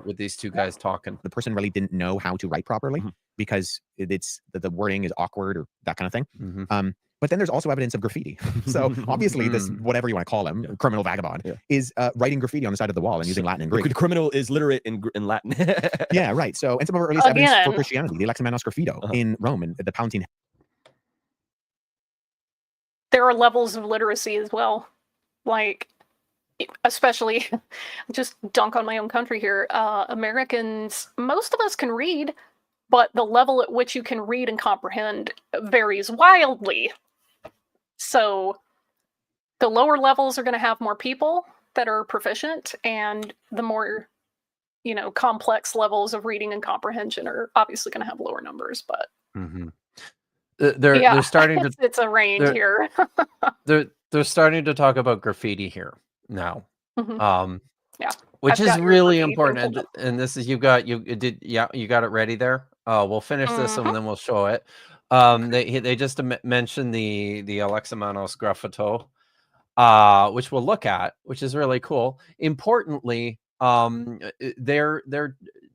A: with these two guys talking.
E: The person really didn't know how to write properly because it's the wording is awkward or that kind of thing. But then there's also evidence of graffiti. So obviously this, whatever you want to call him, criminal vagabond, is writing graffiti on the side of the wall and using Latin and Greek.
F: The criminal is literate in Latin.
E: Yeah, right. So, and some of our earliest evidence for Christianity, the Alexamenos Graffito in Rome and the Palatine.
B: There are levels of literacy as well. Like, especially, just dunk on my own country here, Americans, most of us can read, but the level at which you can read and comprehend varies wildly. So the lower levels are going to have more people that are proficient, and the more, complex levels of reading and comprehension are obviously going to have lower numbers. But
A: they're starting to
B: it's arraigned
A: they're
B: here.
A: they're starting to talk about graffiti here now.
B: Mhm. Yeah,
A: which
B: I've
A: is
B: got your
A: really
B: graffiti thing
A: important.
B: pulled
A: And this is you got it ready there. We'll finish this and
B: Mhm.
A: then we'll show it. They just mentioned the Alexamenos graffito, which we'll look at, which is really cool. Importantly, their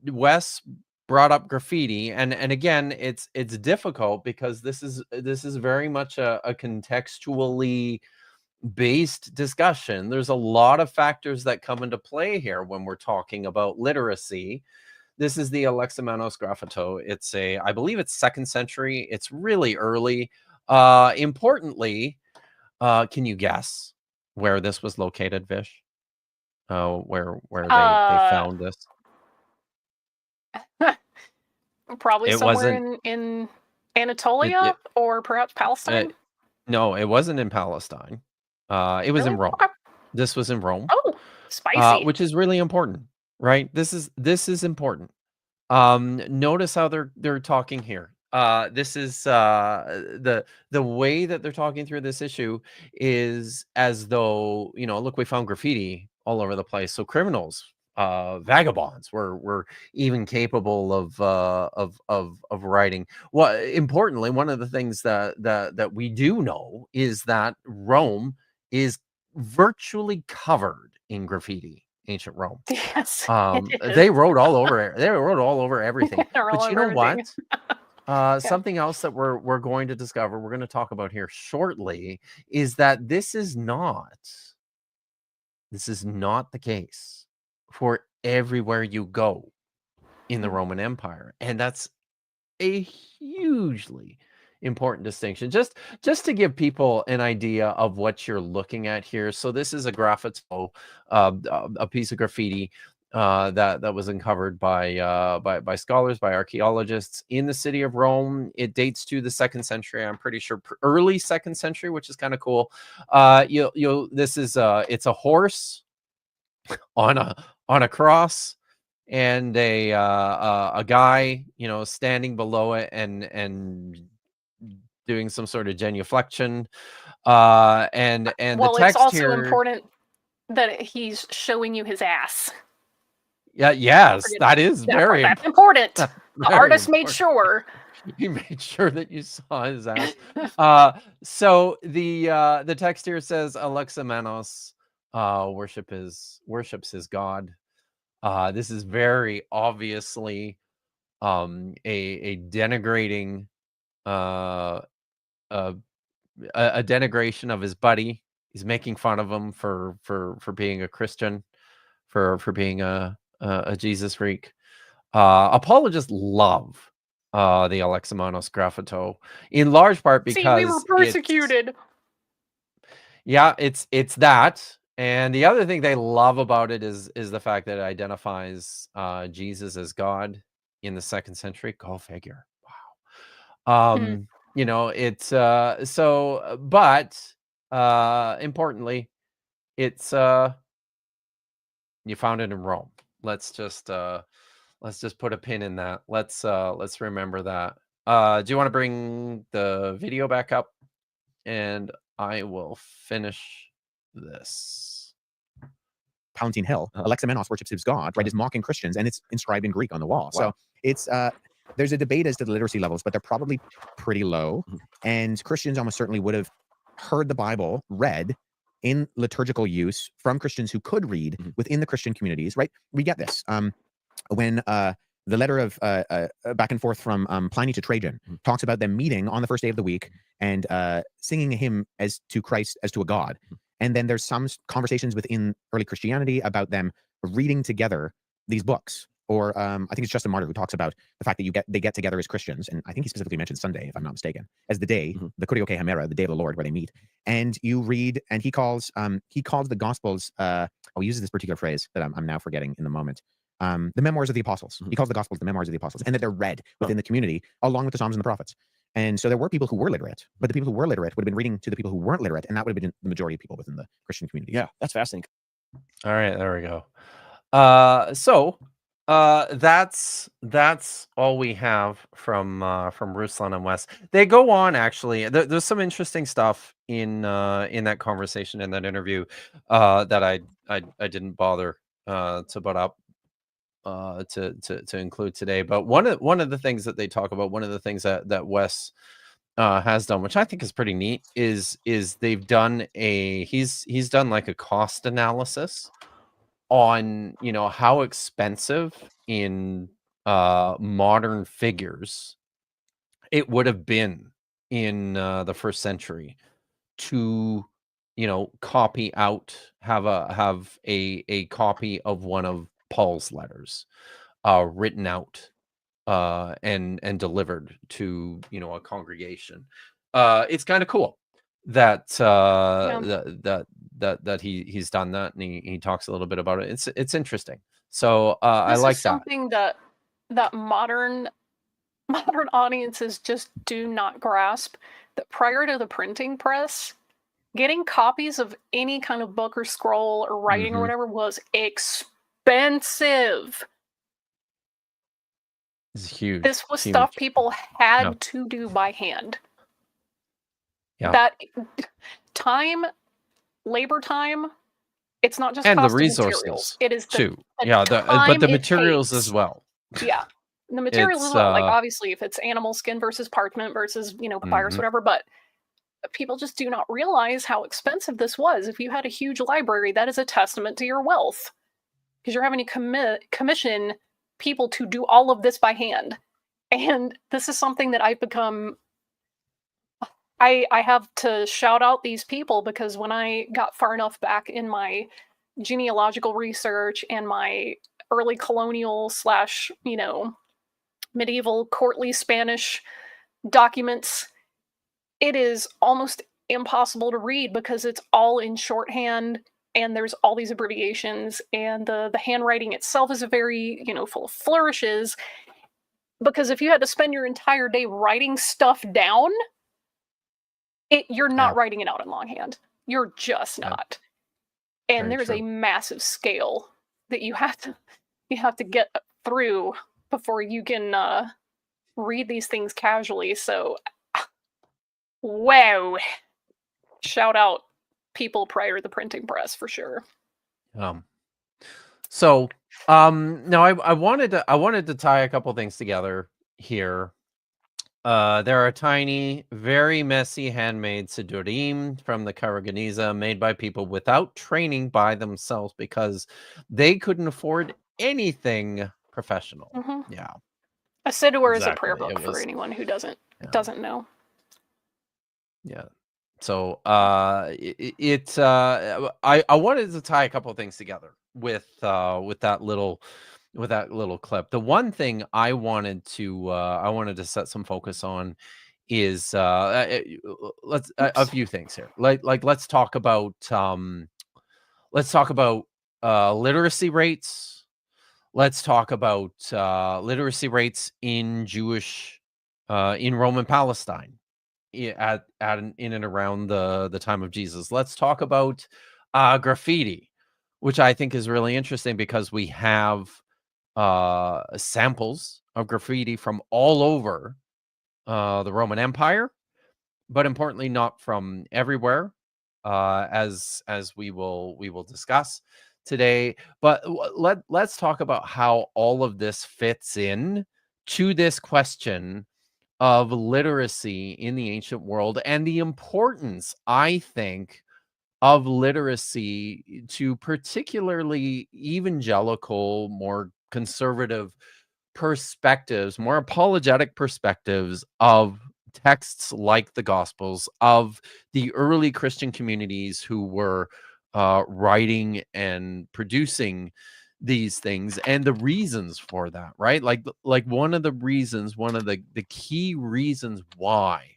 A: Wes brought up graffiti, and again, it's difficult because this is very much a contextually based discussion. There's a lot of factors that come into play here when we're talking about literacy. This is the Alexamenos graffito. It's I believe it's 2nd century. It's really early. Importantly, can you guess where this was located, Vish? Where they found this?
B: Probably
A: It
B: somewhere
A: wasn't.
B: in Anatolia or perhaps Palestine.
A: No, it wasn't in Palestine. It was in
B: Really?
A: Rome.
B: Okay.
A: This was in Rome.
B: Oh, spicy.
A: Which is really important, right? This is important. Notice how they're talking here. This is the way that they're talking through this issue is as though, look, we found graffiti all over the place. So criminals, vagabonds were even capable of writing. Well, importantly, one of the things that we do know is that Rome is virtually covered in graffiti. Ancient Rome.
B: Yes,
A: They wrote all over it. They wrote all over everything. But you know what? Something else that we're going to discover, we're going to talk about here shortly, is that this is not the case for everywhere you go in the Roman Empire. And that's a hugely important distinction. Just to give people an idea of what you're looking at here. So this is a graffito, a piece of graffiti that was uncovered by scholars, by archaeologists in the city of Rome. It dates to the 2nd century. I'm pretty sure early 2nd century, which is kind of cool. This is it's a horse on a cross, and a guy, standing below it and doing some sort of genuflection. And
B: well,
A: the text
B: it's also
A: here,
B: important that he's showing you his ass.
A: Yeah, yes, that is very
B: that's important.
A: That's
B: The
A: very
B: artist made
A: important.
B: sure.
A: He made sure that you saw his ass. So the text here says Alexamenos worships his god. This is very obviously a denigrating a denigration of his buddy. He's making fun of him for being a Christian, for being a Jesus freak. Apologists love the Alexamenos graffito, in large part because
B: we were persecuted.
A: It's that. And the other thing they love about it is the fact that it identifies Jesus as God in the 2nd century. Go figure. Wow. It's but importantly, it's you found it in Rome. Let's just put a pin in that. Let's remember that. Do you want to bring the video back up? And I will finish this.
E: Palatine Hill, Alexamenos worships his god, right? Is mocking Christians, and it's inscribed in Greek on the wall. Wow. So it's there's a debate as to the literacy levels, but they're probably pretty low. And Christians almost certainly would have heard the Bible read in liturgical use from Christians who could read within the Christian communities, right? We get this when the letter of back and forth from Pliny to Trajan talks about them meeting on the first day of the week and singing a hymn as to Christ as to a god. And then there's some conversations within early Christianity about them reading together these books. Or I think it's Justin Martyr who talks about the fact that they get together as Christians, and I think he specifically mentioned Sunday, if I'm not mistaken, as the day, the Kurioke Hamera, the day of the Lord, where they meet. And you read, and he calls the Gospels. He uses this particular phrase that I'm now forgetting in the moment. The Memoirs of the Apostles. He calls the Gospels the Memoirs of the Apostles, and that they're read within the community along with the Psalms and the Prophets. And so there were people who were literate, but the people who were literate would have been reading to the people who weren't literate, and that would have been the majority of people within the Christian community.
F: Yeah, that's fascinating.
A: All right, there we go. So That's all we have from Ruslan and Wes. They go on actually. There's some interesting stuff in that conversation, in that interview, that I didn't bother to put up to include today. But one of the things that they talk about, one of the things that Wes has done, which I think is pretty neat, is they've done he's done like a cost analysis on, you know, how expensive in modern figures it would have been in the first century to, you know, have a copy of one of Paul's letters written out and delivered to, you know, a congregation. It's kind of cool that he's done that, and he talks a little bit about it. It's interesting. So I like
B: that. Something that modern audiences just do not grasp, that prior to the printing press, getting copies of any kind of book or scroll or writing or whatever was expensive.
A: It's huge.
B: This was stuff people had to do by hand.
A: Yeah.
B: That labor time, it's not just
A: and
B: cost
A: the resources
B: materials. It is
A: too.
B: but
A: the materials as well.
B: Yeah. The materials as well. Like, obviously, if it's animal skin versus parchment versus, you know, papyrus, whatever, but people just do not realize how expensive this was. If you had a huge library, that is a testament to your wealth, because you're having to commission people to do all of this by hand. And this is something that I've become... I have to shout out these people, because when I got far enough back in my genealogical research and my early colonial / you know, medieval courtly Spanish documents, it is almost impossible to read because it's all in shorthand and there's all these abbreviations, and the handwriting itself is a very, you know, full of flourishes, because if you had to spend your entire day writing stuff down, you're not writing it out in longhand. You're just not. And there's a massive scale that you have to get through before you can read these things casually. So, wow. Shout out people prior to the printing press for sure.
A: So no, I wanted to tie a couple things together here. There are tiny, very messy handmade sidurim from the Karaganiza, made by people without training by themselves because they couldn't afford anything professional. Yeah.
B: A sidur is a prayer book for anyone who doesn't know.
A: Yeah. So I wanted to tie a couple of things together with that little clip. The one thing I wanted to set some focus on is a few things here. Like let's talk about literacy rates. Let's talk about literacy rates in in Roman Palestine in and around the time of Jesus. Let's talk about graffiti, which I think is really interesting because we have samples of graffiti from all over the Roman Empire, but importantly not from everywhere, as we will discuss today. But let's talk about how all of this fits in to this question of literacy in the ancient world, and the importance, I think, of literacy to particularly evangelical, more conservative perspectives, more apologetic perspectives of texts like the Gospels, of the early Christian communities who were writing and producing these things, and the reasons for that, right? Like one of the key reasons why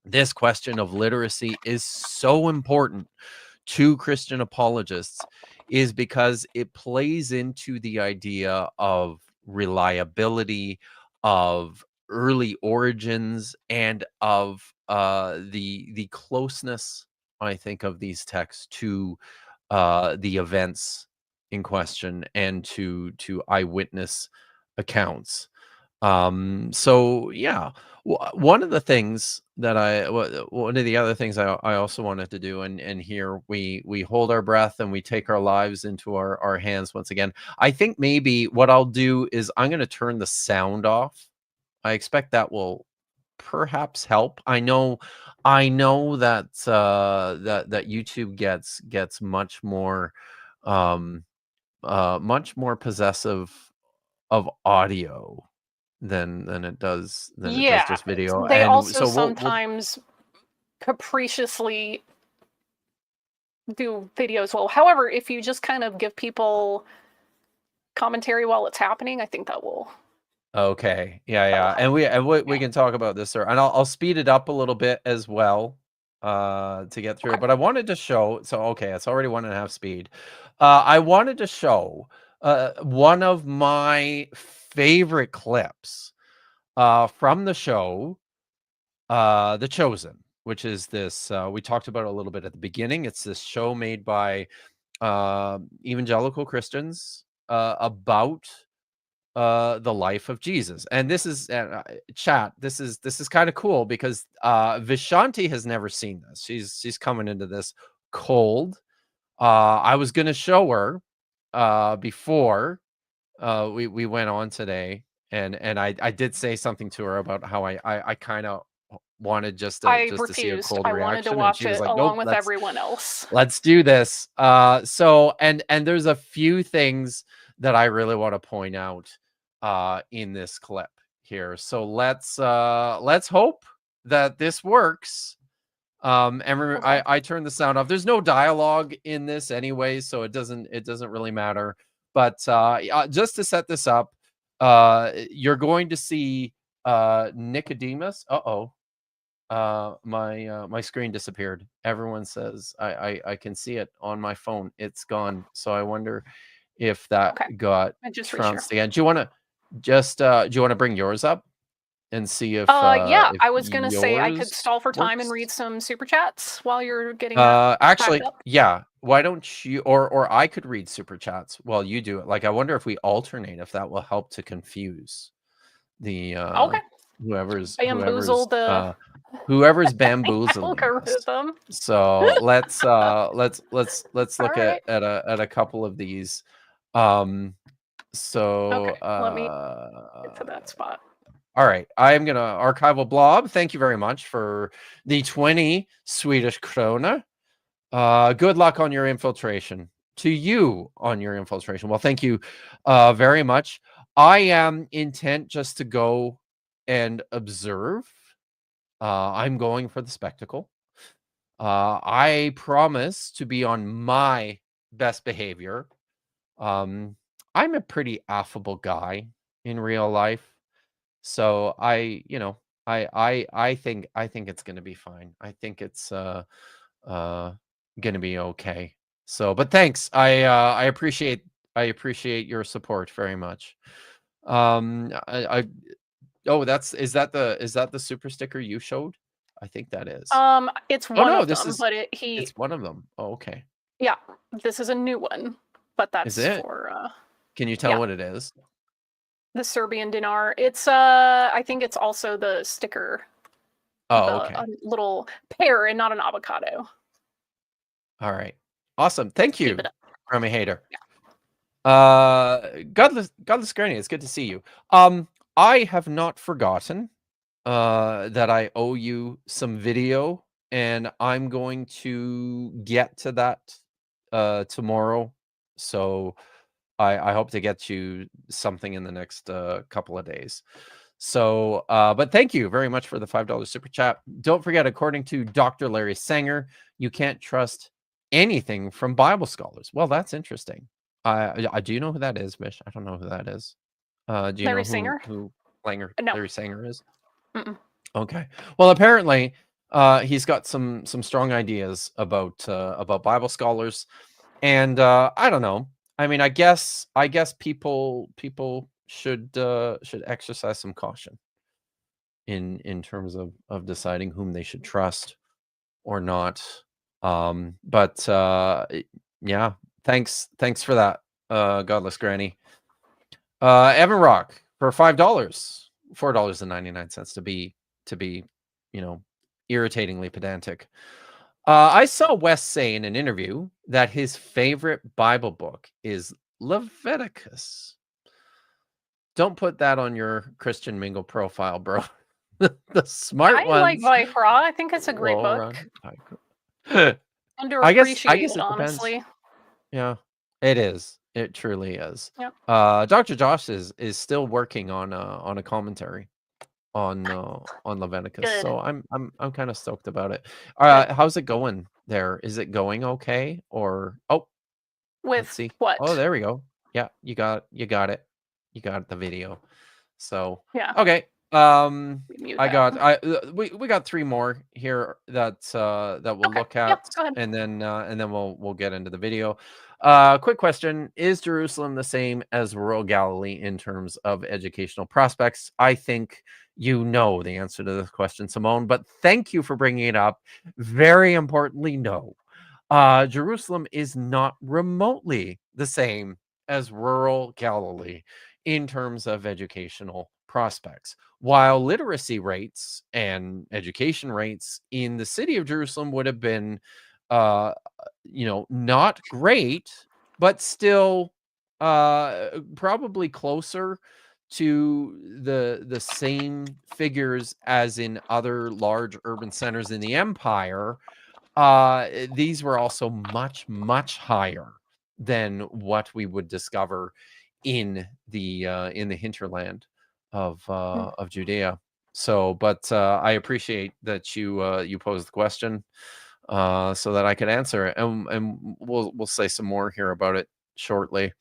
A: this question of literacy is so important to Christian apologists is because it plays into the idea of reliability, of early origins, and of the closeness, I think, of these texts to the events in question and to eyewitness accounts. So yeah, one of the things that one of the other things I also wanted to do, and here we hold our breath and we take our lives into our hands once again. I think maybe what I'll do is I'm going to turn the sound off. I expect that will perhaps help. I know that that YouTube gets much more much more possessive of audio than it does just video.
B: They
A: And
B: also
A: so
B: sometimes capriciously do videos well. However, if you just kind of give people commentary while it's happening, I think that will.
A: Okay. Yeah. And we can talk about this, sir. And I'll speed it up a little bit as well to get through it. But I wanted to show, so okay, it's already 1.5 speed. I wanted to show one of my favorite clips from the show, The Chosen, which is this, we talked about it a little bit at the beginning. It's this show made by evangelical Christians about the life of Jesus. And this is chat, this is kind of cool because Vishanti has never seen this. She's coming into this cold. I was gonna show her before we went on today, and I did say something to her about how I kind of wanted just to see a cold reaction.
B: I wanted to watch it like, along with everyone else.
A: Let's do this. So and there's a few things that I really want to point out in this clip here. So let's hope that this works. I turned the sound off. There's no dialogue in this anyway, so it doesn't really matter. But just to set this up, you're going to see Nicodemus. My screen disappeared. Everyone says I can see it on my phone. It's gone. So I wonder if that got trounced again. Do you want to bring yours up and see if
B: yeah,
A: if
B: I was gonna say I could stall for time and read some super chats while you're getting
A: actually yeah, why don't you, or I could read super chats while you do it. Like, I wonder if we alternate, if that will help to confuse the whoever's bamboozling
B: algorithm.
A: So let's look at a couple of these. So
B: let me get to that spot.
A: All right, I am gonna archival blob. Thank you very much for the 20 Swedish krona. Good luck on your infiltration. To you on your infiltration. Well, thank you very much. I am intent just to go and observe. I'm going for the spectacle. I promise to be on my best behavior. I'm a pretty affable guy in real life. So I think it's going to be fine. I think it's going to be okay. So, but thanks. I appreciate your support very much. Is that the super sticker you showed? I think that is.
B: It's one of them, but it's
A: one of them. Oh, okay.
B: Yeah, this is a new one, but that's for.
A: Can you tell what it is?
B: The Serbian dinar. It's I think it's also the sticker.
A: Oh, okay.
B: A little pear and not an avocado.
A: All right. Awesome. Thank you, Remy Hater.
B: Yeah.
A: Godless Granny, it's good to see you. I have not forgotten that I owe you some video, and I'm going to get to that tomorrow. So I hope to get you something in the next couple of days. So, but thank you very much for the $5 super chat. Don't forget, according to Dr. Larry Sanger, you can't trust anything from Bible scholars. Well, that's interesting. Do you know who that is, Mish? I don't know who that is. Do you
B: Larry
A: know
B: Sanger?
A: who
B: No.
A: Larry Sanger is?
B: Mm-mm.
A: Okay. Well, apparently, he's got some strong ideas about Bible scholars, and I don't know. I mean, I guess people should exercise some caution in terms of deciding whom they should trust or not. But yeah, thanks for that, Godless Granny. Evan Rock for $5, $4.99 to be, irritatingly pedantic. I saw Wes say in an interview that his favorite Bible book is Leviticus. Don't put that on your Christian Mingle profile, bro. The smart ones.
B: I like Vifra. I think it's a great book. Underappreciated,
A: I guess it
B: honestly.
A: depends. Yeah, it is. It truly is.
B: Yep.
A: Dr. Josh is still working on a commentary on Leviticus.
B: Good.
A: So I'm kind of stoked about it. How's it going there? Is it going okay? Or let's see.
B: What?
A: Oh, there we go. Yeah, you got it. You got the video. So
B: yeah.
A: Okay.
B: We
A: got 3 more here that we'll look at,
B: go ahead.
A: and then we'll get into the video. Quick question: is Jerusalem the same as rural Galilee in terms of educational prospects? I think you know the answer to this question, Simone, but thank you for bringing it up. Very importantly, no. Jerusalem is not remotely the same as rural Galilee in terms of educational prospects. While literacy rates and education rates in the city of Jerusalem would have been, not great, but still probably closer to the same figures as in other large urban centers in the empire, these were also much, much higher than what we would discover in the hinterland of Judea. So, but I appreciate that you posed the question so that I could answer it, and we'll say some more here about it shortly.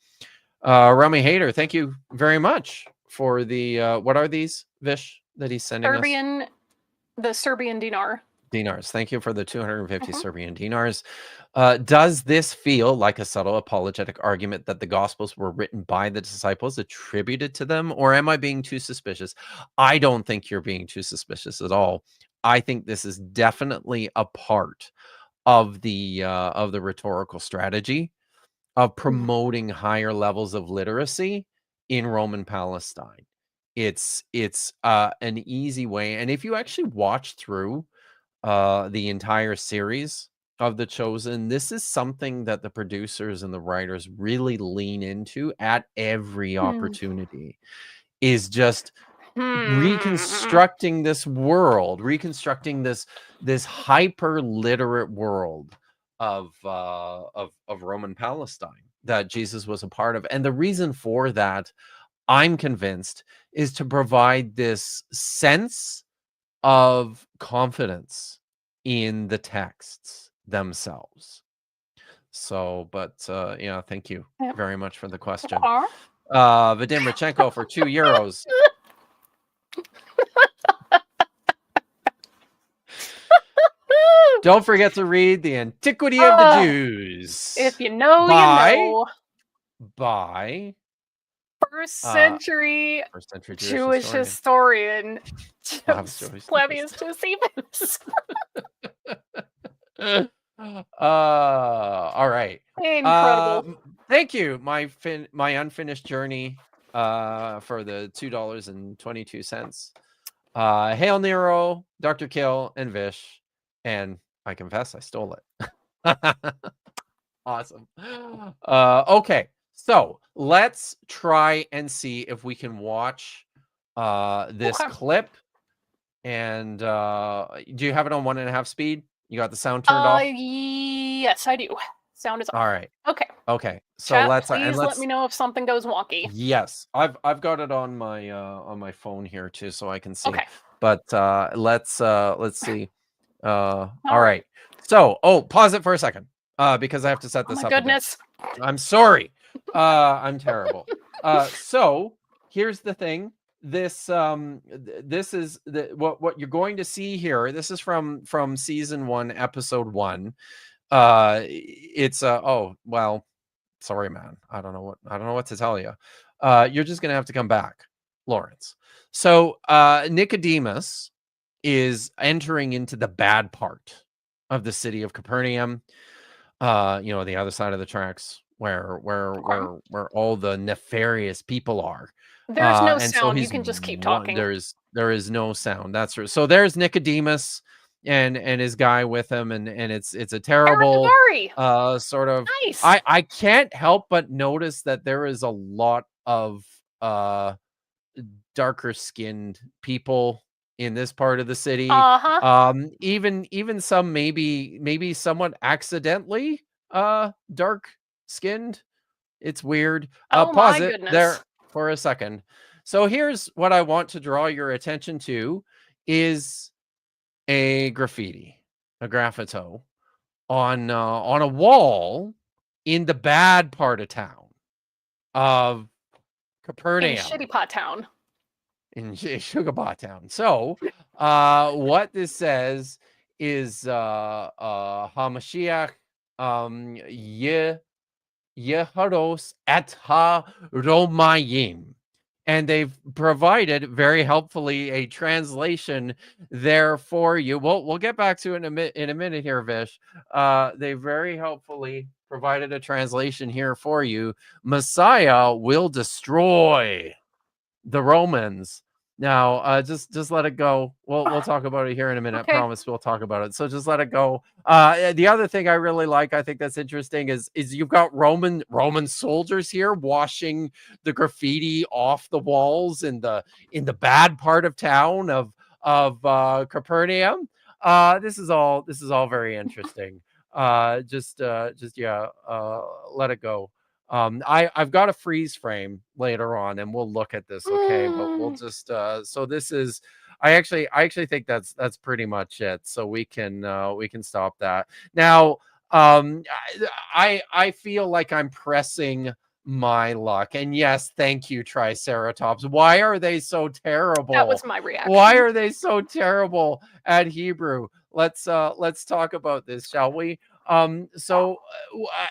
A: Rami Hader, thank you very much for the what are these, Vish, that he's sending us?
B: The Serbian dinar.
A: Dinars. Thank you for the 250 Serbian dinars. Does this feel like a subtle apologetic argument that the Gospels were written by the disciples, attributed to them, or am I being too suspicious? I don't think you're being too suspicious at all. I think this is definitely a part of the rhetorical strategy of promoting higher levels of literacy in Roman Palestine. It's an easy way, and if you actually watch through the entire series of The Chosen, this is something that the producers and the writers really lean into at every opportunity, is just reconstructing this world, reconstructing this hyper literate world of Roman Palestine that Jesus was a part of. And the reason for that, I'm convinced, is to provide this sense of confidence in the texts themselves. So, but yeah, thank you very much for the question. Vadim Richenko for €2. Don't forget to read The Antiquity of the Jews.
B: If you know, you know.
A: By
B: First century Jewish historian Flavius Josephus.
A: All right.
B: Incredible.
A: Thank you, my unfinished journey for the $2.22. Hail Nero, Dr. Kill, and Vish. And I confess I stole it. Awesome. Okay. So let's try and see if we can watch this clip. And do you have it on 1.5 speed? You got the sound turned off?
B: Yes, I do. Sound is off.
A: All right. Okay. So
B: Chat, please let me know if something goes wonky.
A: Yes, I've got it on my phone here too, so I can see.
B: Okay.
A: But let's see. All right. So pause it for a second. Because I have to set this up.
B: Oh my goodness.
A: I'm sorry. I'm terrible. So here's the thing. This is what you're going to see here. This is from season 1, episode 1. It's oh well, sorry, man. I don't know what to tell you. You're just gonna have to come back, Lawrence. So Nicodemus is entering into the bad part of the city of Capernaum. The other side of the tracks, where all the nefarious people are.
B: There's no
A: And so
B: sound. You
A: he's
B: can just keep talking.
A: there is no sound. That's true. So there's Nicodemus and his guy with him, and it's a terrible sort of
B: nice.
A: I can't help but notice that there is a lot of darker skinned people in this part of the city. Even some maybe somewhat accidentally dark skinned. It's weird. Pause it there for a second. So here's what I want to draw your attention to is a graffiti, a graffito on a wall in the bad part of town of Capernaum.
B: In Shitty Pot Town.
A: In Sugar Pot Town. So what this says is Hamashiach Yeharos et ha-Romayim. And they've provided very helpfully a translation there for you. We'll get back to it in a minute here, Vish. They very helpfully provided a translation here for you. Messiah will destroy the Romans. Now, just let it go. We'll talk about it here in a minute.
B: Okay.
A: I promise we'll talk about it. So just let it go. The other thing I really like, I think that's interesting, is you've got Roman soldiers here washing the graffiti off the walls in the bad part of town of Capernaum. This is all very interesting. Just let it go. I've got a freeze frame later on, and we'll look at this, okay? But we'll just so this is I actually think that's pretty much it. So we can stop that. Now, I feel like I'm pressing my luck. And yes, thank you, Triceratops. Why are they so terrible?
B: That was my reaction.
A: Why are they so terrible at Hebrew? Let's talk about this, shall we? So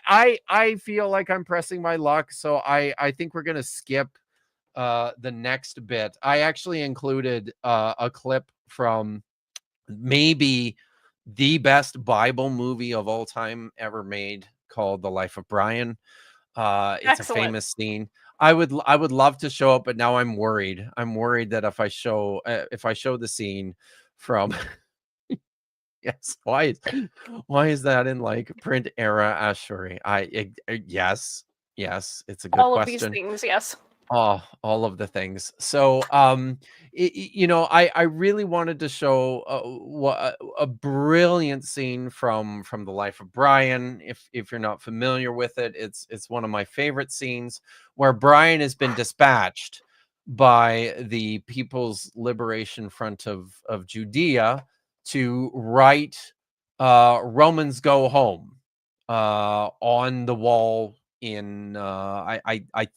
A: I feel like I'm pressing my luck, so I think we're gonna skip the next bit. I actually included a clip from maybe the best Bible movie of all time ever made, called The Life of Brian. It's
B: Excellent.
A: a famous scene. I would love to show it, but now I'm worried. I'm worried that if I show the scene from yes, why is that in like print era Ashuri? Yes, it's a good
B: all
A: question.
B: Of these things, yes.
A: Oh, all of the things. So, I really wanted to show a brilliant scene from The Life of Brian. If you're not familiar with it, it's one of my favorite scenes, where Brian has been dispatched by the People's Liberation Front of Judea to write Romans Go Home on the wall in I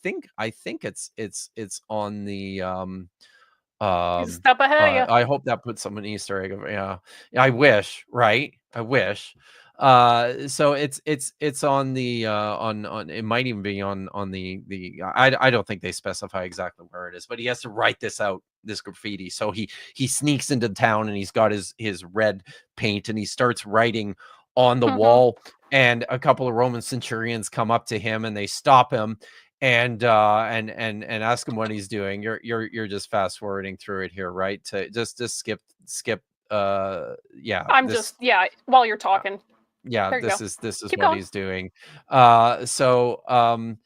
A: think it's on the
B: Step ahead, yeah.
A: I hope that puts some an Easter egg. Yeah, I wish, right? I wish. So it's on the on it might even be on the I don't think they specify exactly where it is, but he has to write this graffiti. So he sneaks into town, and he's got his red paint, and he starts writing on the wall, and a couple of Roman centurions come up to him, and they stop him and ask him what he's doing. You're just fast forwarding through it here, right? To just skip yeah.
B: I'm while you're talking.
A: Yeah, this is
B: Keep
A: what
B: going.
A: he's doing. You can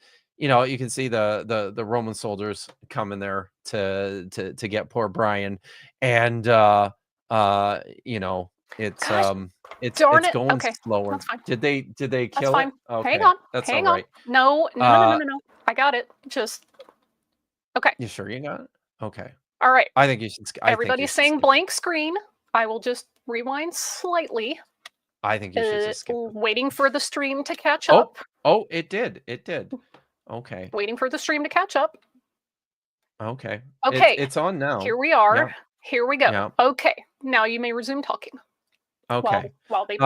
A: see the Roman soldiers coming there to get poor Brian, and it's
B: Darn
A: going
B: okay.
A: slower.
B: That's fine.
A: Did they kill
B: That's fine.
A: it? Okay.
B: Hang on.
A: That's
B: Hang
A: all
B: on.
A: right.
B: No. I got it. Just okay.
A: You sure you got it? Okay.
B: All right.
A: I think you should.
B: Everybody's saying blank screen. I will just rewind slightly.
A: I think you should just skip it.
B: Waiting for the stream to catch up.
A: Oh, it did. Okay.
B: Waiting for the stream to catch up.
A: Okay.
B: Okay.
A: It's on now.
B: Here we are.
A: Yeah.
B: Here we go.
A: Yeah.
B: Okay. Now you may resume talking.
A: Okay.
B: While they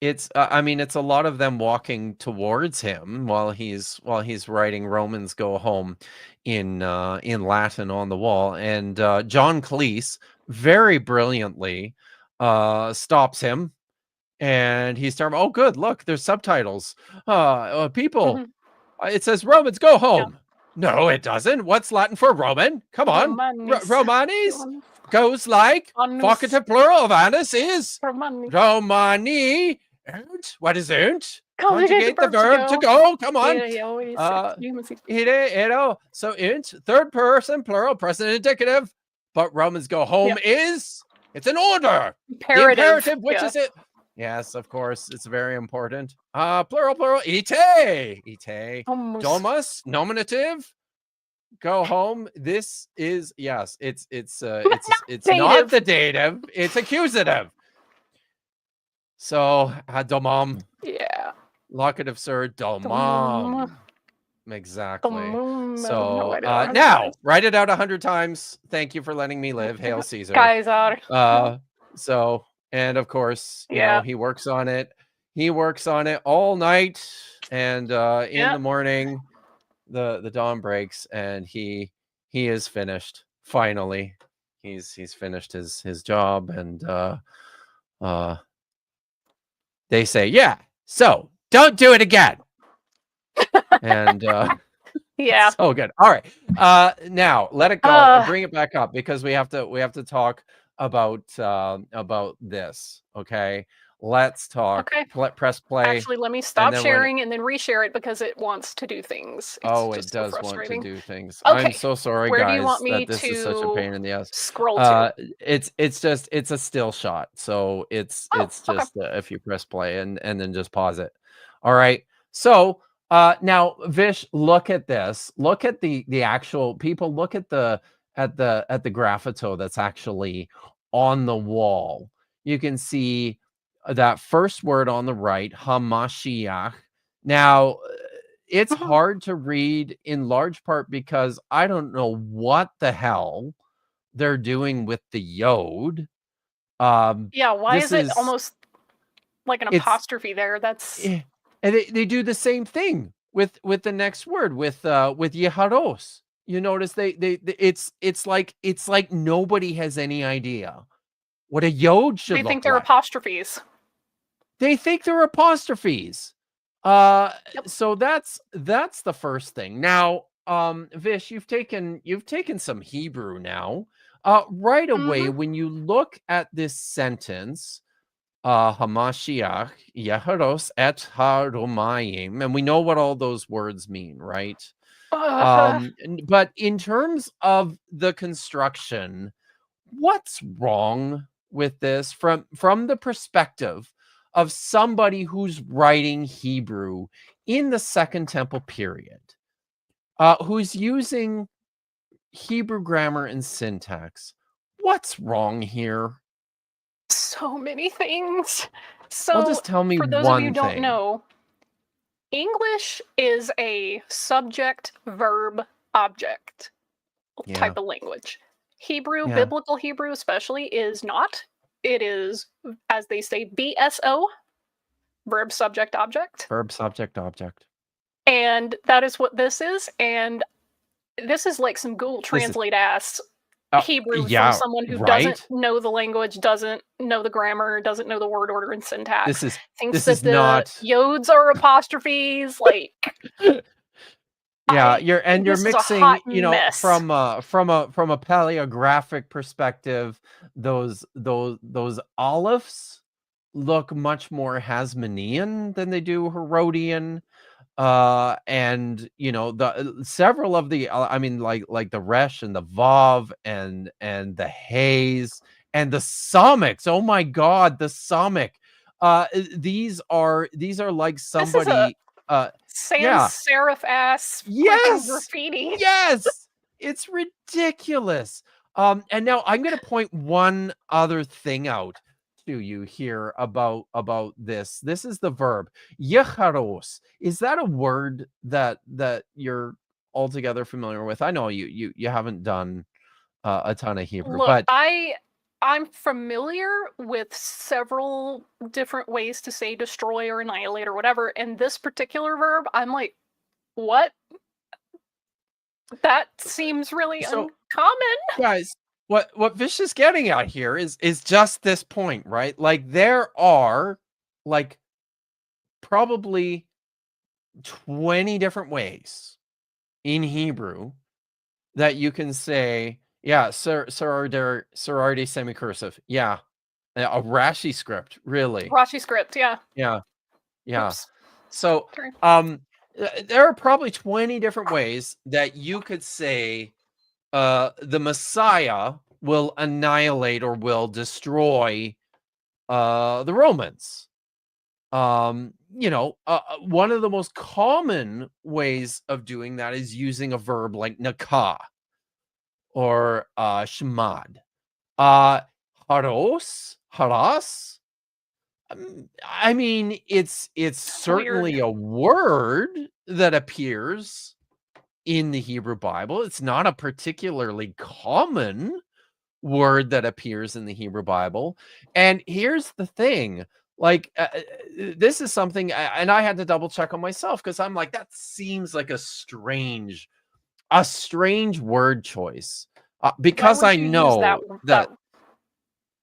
A: it's it's a lot of them walking towards him while he's writing Romans Go Home in Latin on the wall, and John Cleese very brilliantly stops him And he's talking, oh, good, look, there's subtitles. People, it says Romans, go home. No, it doesn't. What's Latin for Roman? Come on. Romanis goes like vocative plural of anus is Romani. What is it? Conjugate the verb to go. Come on. So int, third person plural, present indicative. But Romans go home is, it's an order. Imperative, which is it? Yes, of course, it's very important. Plural, ite. Domus, nominative. Go home. This is, yes, it's not the dative, it's accusative. So domum.
B: Yeah.
A: Locative, sir, domum. Exactly. So now write it out 100 times. Thank you for letting me live. Hail Caesar.
B: Guys are.
A: So, and of course, you know, he works on it. He works on it all night, and in the morning, the dawn breaks, and he is finished. Finally, he's finished his job, and they say, yeah, so don't do it again. And
B: yeah,
A: so good. All right, now let it go. Bring it back up, because we have to talk about this. Okay, let's talk.
B: Okay.
A: Press play.
B: Actually, let me stop sharing and then reshare it, because it wants to do things.
A: It does want to do things. Okay. I'm so sorry,
B: Where
A: guys,
B: do you want me
A: that this
B: to
A: is such a pain in the ass.
B: Scroll to?
A: It's a still shot, so it's just if you press play and then just pause it. All right. So now, Vish, look at this. Look at the actual people. Look at the graffito that's actually on the wall. You can see that first word on the right, Hamashiach. Now, it's hard to read in large part because I don't know what the hell they're doing with the yod.
B: Yeah, why is it almost like an apostrophe there? That's
A: and they do the same thing with the next word with Yeharos. You notice it's like nobody has any idea what a yod should look like.
B: They think they're apostrophes.
A: They think they're apostrophes. So that's the first thing. Now, Vish, you've taken some Hebrew now. Right away, when you look at this sentence, Hamashiach, Yeharos et HaRomayim, and we know what all those words mean, right? But in terms of the construction, what's wrong with this from the perspective of somebody who's writing Hebrew in the Second Temple period, who's using Hebrew grammar and syntax? What's wrong here?
B: So many things. So
A: well, just tell me
B: for those
A: one
B: of you who don't
A: thing.
B: know, English is a subject, verb, object type of language. Hebrew, biblical Hebrew especially, is not. It is, as they say, BSO, verb, subject, object.
A: Verb, subject, object.
B: And that is what this is. And this is like some Google Translate ass Hebrew from someone who doesn't know the language, doesn't know the grammar, doesn't know the word order and syntax. Thinks that the yods are apostrophes, like.
A: Yeah, you're mixing, you know, from a paleographic perspective, those alepphs look much more Hasmonean than they do Herodian. And you know, the several of the I mean, like the resh and the vav and the haze and the samics. Oh my god, the samic. These are like somebody
B: sans serif ass graffiti.
A: Yes, it's ridiculous. And now I'm going to point one other thing out to you here about this. This is the verb yecharos. Is that a word that you're altogether familiar with? I know you haven't done a ton of Hebrew.
B: Look,
A: but
B: I'm familiar with several different ways to say destroy or annihilate or whatever, and this particular verb, I'm like, what? That seems really uncommon.
A: Guys, what Vish is getting at here is just this point, right? Like there are like probably 20 different ways in Hebrew that you can say, yeah, sorority semicursive. Yeah. A Rashi script, really.
B: Rashi script, yeah.
A: Yeah. Yeah.
B: Oops.
A: So, there are probably 20 different ways that you could say the Messiah will annihilate or will destroy the Romans. You know, one of the most common ways of doing that is using a verb like nakah or shmad. Haras. I mean, it's certainly a word that appears in the Hebrew Bible. It's not a particularly common word that appears in the Hebrew Bible. And here's the thing, like, this is something, and I had to double check on myself because I'm like, that seems like a strange word choice, because I know that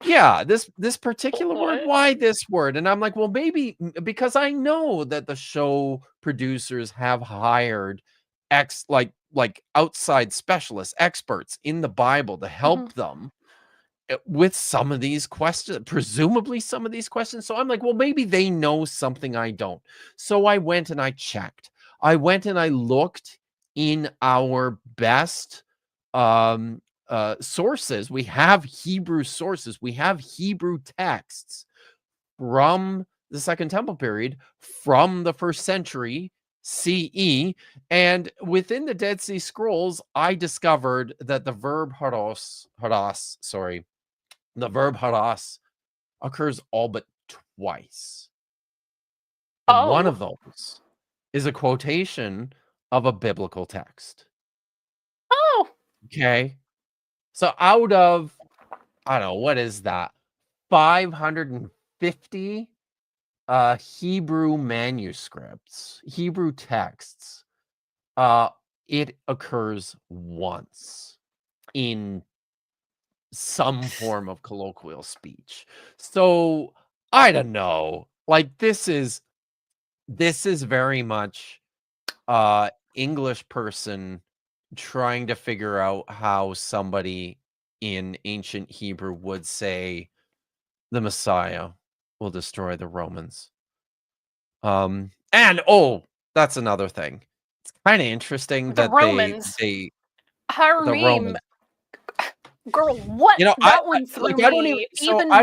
A: yeah, this particular word, why this word? And I'm like, well, maybe because I know that the show producers have hired like outside specialists, experts in the Bible to help them with some of these questions, presumably some of these questions. So I'm like, well, maybe they know something I don't. So I went and I checked. I went and I looked in our best sources. We have Hebrew sources. We have Hebrew texts from the Second Temple period, from the 1st century CE. And within the Dead Sea Scrolls, I discovered that the verb haras occurs all but twice. And one of those is a quotation of a biblical text.
B: Oh.
A: Okay. So out of, I don't know, what is that? 550 Hebrew manuscripts, Hebrew texts, it occurs once in some form of colloquial speech. So I don't know. Like, this is very much English person trying to figure out how somebody in ancient Hebrew would say the Messiah will destroy the Romans. And that's another thing. It's kind of interesting
B: the
A: that
B: Romans.
A: the
B: Romans. Girl, what?
A: You know,
B: that one threw me
A: I
B: more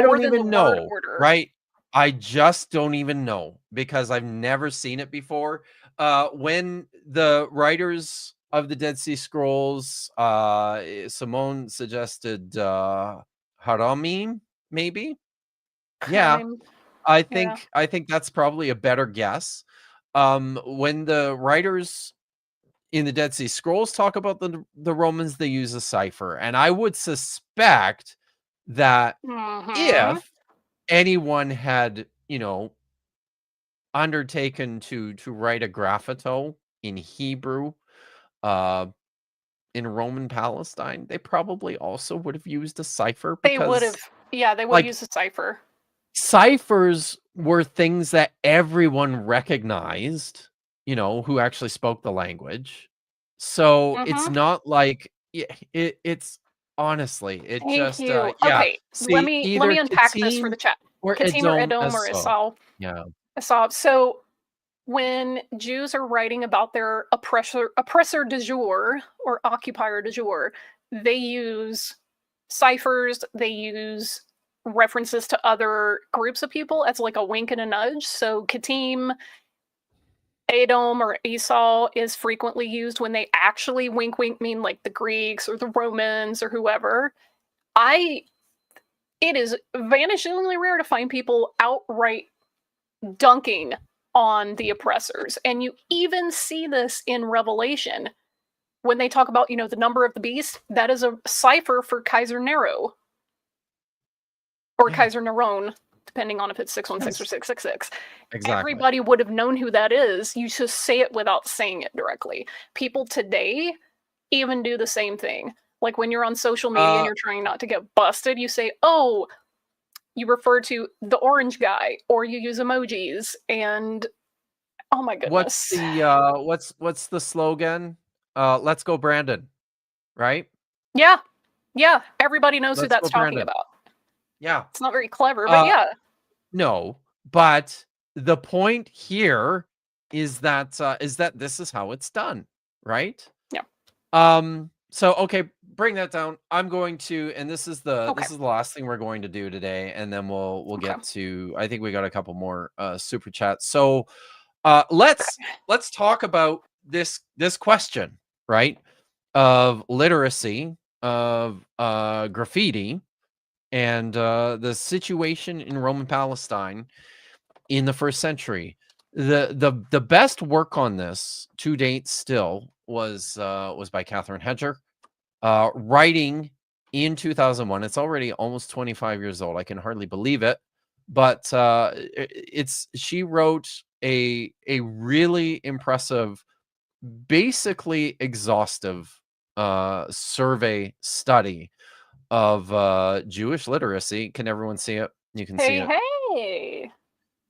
A: don't
B: than
A: even
B: the
A: know,
B: word order.
A: right? I just don't even know because I've never seen it before. When the writers of the Dead Sea Scrolls, Simone suggested Haramim, maybe. Yeah, I think that's probably a better guess. When the writers in the Dead Sea Scrolls talk about the Romans, they use a cipher, and I would suspect that if anyone had, undertaken to write a graffito in Hebrew, in Roman Palestine, they probably also would have used a cipher.
B: They would have, they would use a cipher.
A: Ciphers were things that everyone recognized, who actually spoke the language. So it's not like it's honestly, it
B: Thank
A: just
B: you.
A: yeah.
B: Okay,
A: See,
B: let me unpack this for the chat.
A: or
B: Katim or Edom or
A: Esau. Yeah.
B: Esau. So when Jews are writing about their oppressor de jure or occupier de jure, they use ciphers, they use references to other groups of people as like a wink and a nudge. So Katim, Edom, or Esau is frequently used when they actually wink mean like the Greeks or the Romans or whoever. It is vanishingly rare to find people outright dunking on the oppressors. And you even see this in Revelation when they talk about, the number of the beast. That is a cipher for Kaiser Nero. Or Kaiser Neron, depending on if it's 616 or 666.
A: Exactly.
B: Everybody would have known who that is. You just say it without saying it directly. People today even do the same thing. Like when you're on social media and you're trying not to get busted, you say, oh, you refer to the orange guy, or you use emojis, and oh my goodness.
A: What's the slogan? Let's go Brandon, right?
B: Yeah. Everybody knows who
A: Let's
B: that's
A: go
B: talking
A: Brandon.
B: about.
A: Yeah.
B: It's not very clever, but yeah.
A: No, but the point here is that this is how it's done, right?
B: Yeah.
A: So okay, bring that down. I'm going to, and this is the last thing we're going to do today, and then we'll get to, I think we got a couple more super chats. So let's talk about this question, right? Of literacy, of graffiti, and the situation in Roman Palestine in the first century. The best work on this to date still was by Catherine Hedger, writing in 2001. It's already almost 25 years old. I can hardly believe it, but she wrote a really impressive, basically exhaustive survey study of Jewish literacy. Can everyone see it? You can see it.
B: Hey.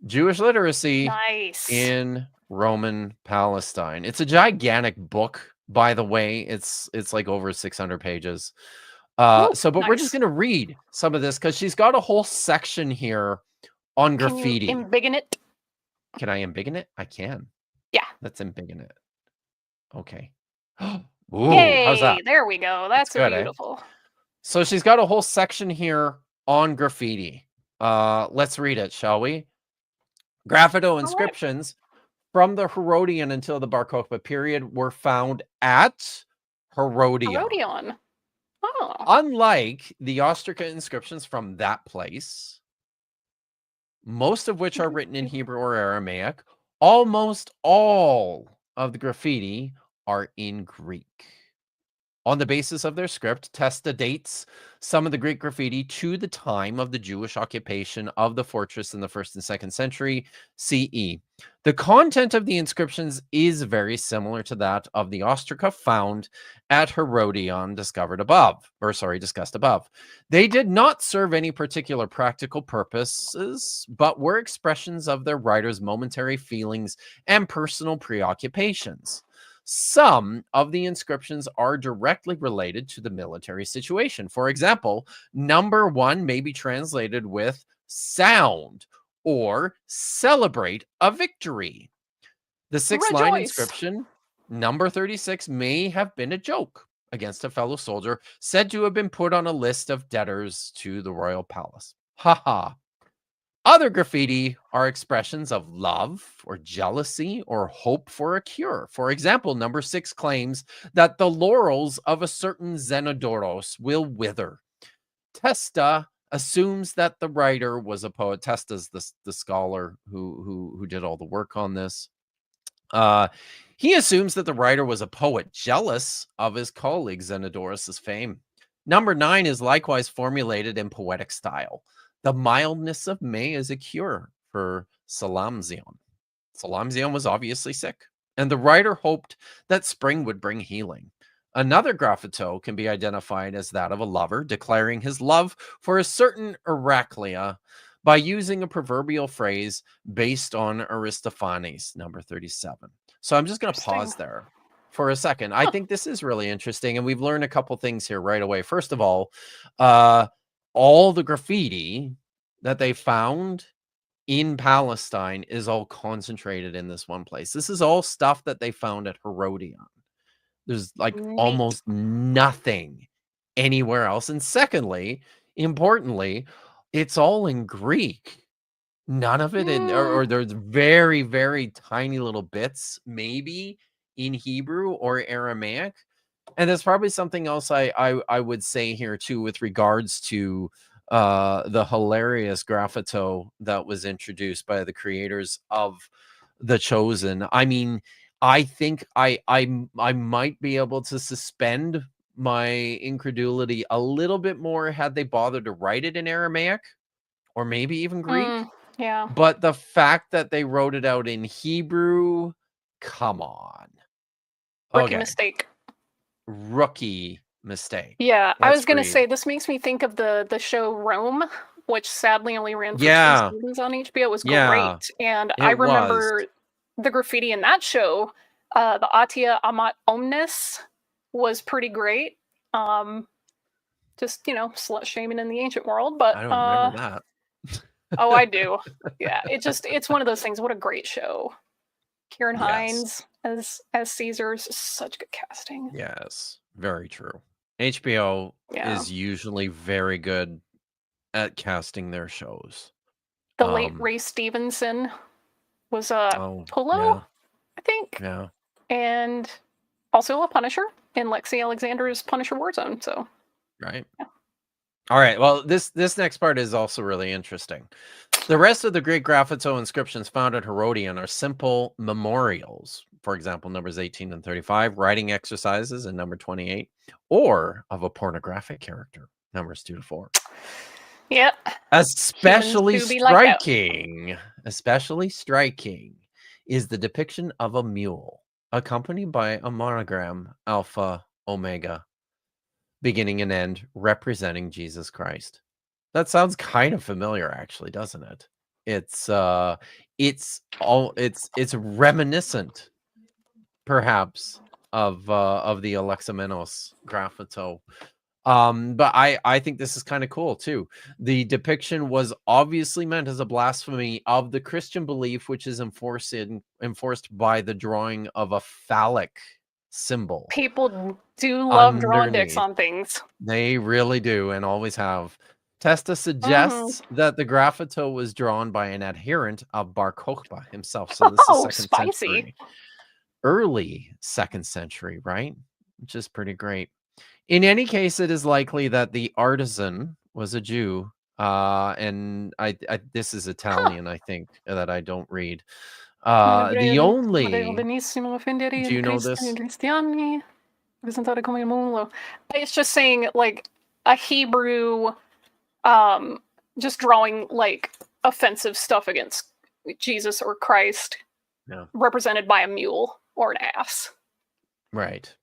A: Jewish literacy
B: Nice.
A: in Roman Palestine. It's a gigantic book, by the way. It's like over 600 pages. But we're just going to read some of this because she's got a whole section here on graffiti.
B: Can you embiggen it?
A: Can I embiggen it? I can.
B: Yeah.
A: Let's embiggen it. Okay.
B: Ooh, yay,
A: how's that?
B: There we go. That's good, beautiful.
A: So she's got a whole section here on graffiti. Let's read it, shall we? Graffito inscriptions from the Herodian until the Bar Kokhba period were found at Herodion.
B: Oh.
A: Unlike the Ostrika inscriptions from that place, most of which are written in Hebrew or Aramaic, almost all of the graffiti are in Greek. On the basis of their script, Testa dates some of the Greek graffiti to the time of the Jewish occupation of the fortress in the 1st and 2nd century CE. The content of the inscriptions is very similar to that of the ostraca found at Herodion discussed above. They did not serve any particular practical purposes, but were expressions of their writers' momentary feelings and personal preoccupations. Some of the inscriptions are directly related to the military situation. For example, number 1 may be translated with sound or celebrate a victory. The 6th-line inscription, number 36, may have been a joke against a fellow soldier said to have been put on a list of debtors to the royal palace. Haha. Other graffiti are expressions of love or jealousy or hope for a cure. For example, number 6 claims that the laurels of a certain Zenodoros will wither. Testa assumes that the writer was a poet. Testa's the scholar who did all the work on this. He assumes that the writer was a poet jealous of his colleague Zenodorus's fame. Number 9 is likewise formulated in poetic style. The mildness of May is a cure for Salamzion. Salamzion was obviously sick, and the writer hoped that spring would bring healing. Another graffito can be identified as that of a lover declaring his love for a certain Heraclea by using a proverbial phrase based on Aristophanes, number 37. So I'm just going to pause there for a second. I think this is really interesting, and we've learned a couple things here right away. First of all the graffiti that they found in Palestine is all concentrated in this one place. This is all stuff that they found at Herodion. There's like almost nothing anywhere else. And secondly, importantly, it's all in Greek. None of it or there's very, very tiny little bits, maybe in Hebrew or Aramaic. And there's probably something else I would say here too with regards to the hilarious graffito that was introduced by the creators of The Chosen. I mean, I think I might be able to suspend my incredulity a little bit more had they bothered to write it in Aramaic or maybe even Greek.
B: Yeah.
A: But the fact that they wrote it out in Hebrew, come on.
B: Rookie mistake.
A: Rookie mistake.
B: Yeah, I was going to say, this makes me think of the show Rome, which sadly only ran for 2
A: Yeah.
B: seasons on HBO, was
A: Yeah,
B: great. And I
A: it was.
B: remember the graffiti in that show, the Atia Amat Omnis was pretty great. Just, slut shaming in the ancient world, but
A: I don't remember that.
B: oh, I do. Yeah, it's one of those things. What a great show. Kieran
A: Yes.
B: Hines as Caesar's, such good casting.
A: Yes, very true. HBO is usually very good at casting their shows.
B: The late Ray Stevenson was Pullo, I think.
A: Yeah.
B: And also a Punisher in Lexi Alexander's Punisher Warzone. So
A: right. Yeah. All right. Well, this next part is also really interesting. The rest of the Greek graffito inscriptions found at Herodion are simple memorials. For example, numbers 18 and 35, writing exercises in number 28, or of a pornographic character, numbers 2 to 4.
B: Yeah.
A: Especially striking is the depiction of a mule accompanied by a monogram Alpha Omega, beginning and end, representing Jesus Christ. That sounds kind of familiar, actually, doesn't it? It's reminiscent, perhaps, of the Alexamenos graffito. But I think this is kind of cool too. The depiction was obviously meant as a blasphemy of the Christian belief, which is enforced by the drawing of a phallic symbol.
B: People do love drawing dicks on things.
A: They really do, and always have. Testa suggests that the graffito was drawn by an adherent of Bar Kokhba himself. So this is second century. Early 2nd century, right? Which is pretty great. In any case, it is likely that the artisan was a Jew. And I this is Italian, I think, that I don't read. The only... Do you know this?
B: It's just saying, like, a Hebrew... just drawing like offensive stuff against Jesus or Christ, represented by a mule or an ass.
A: Right.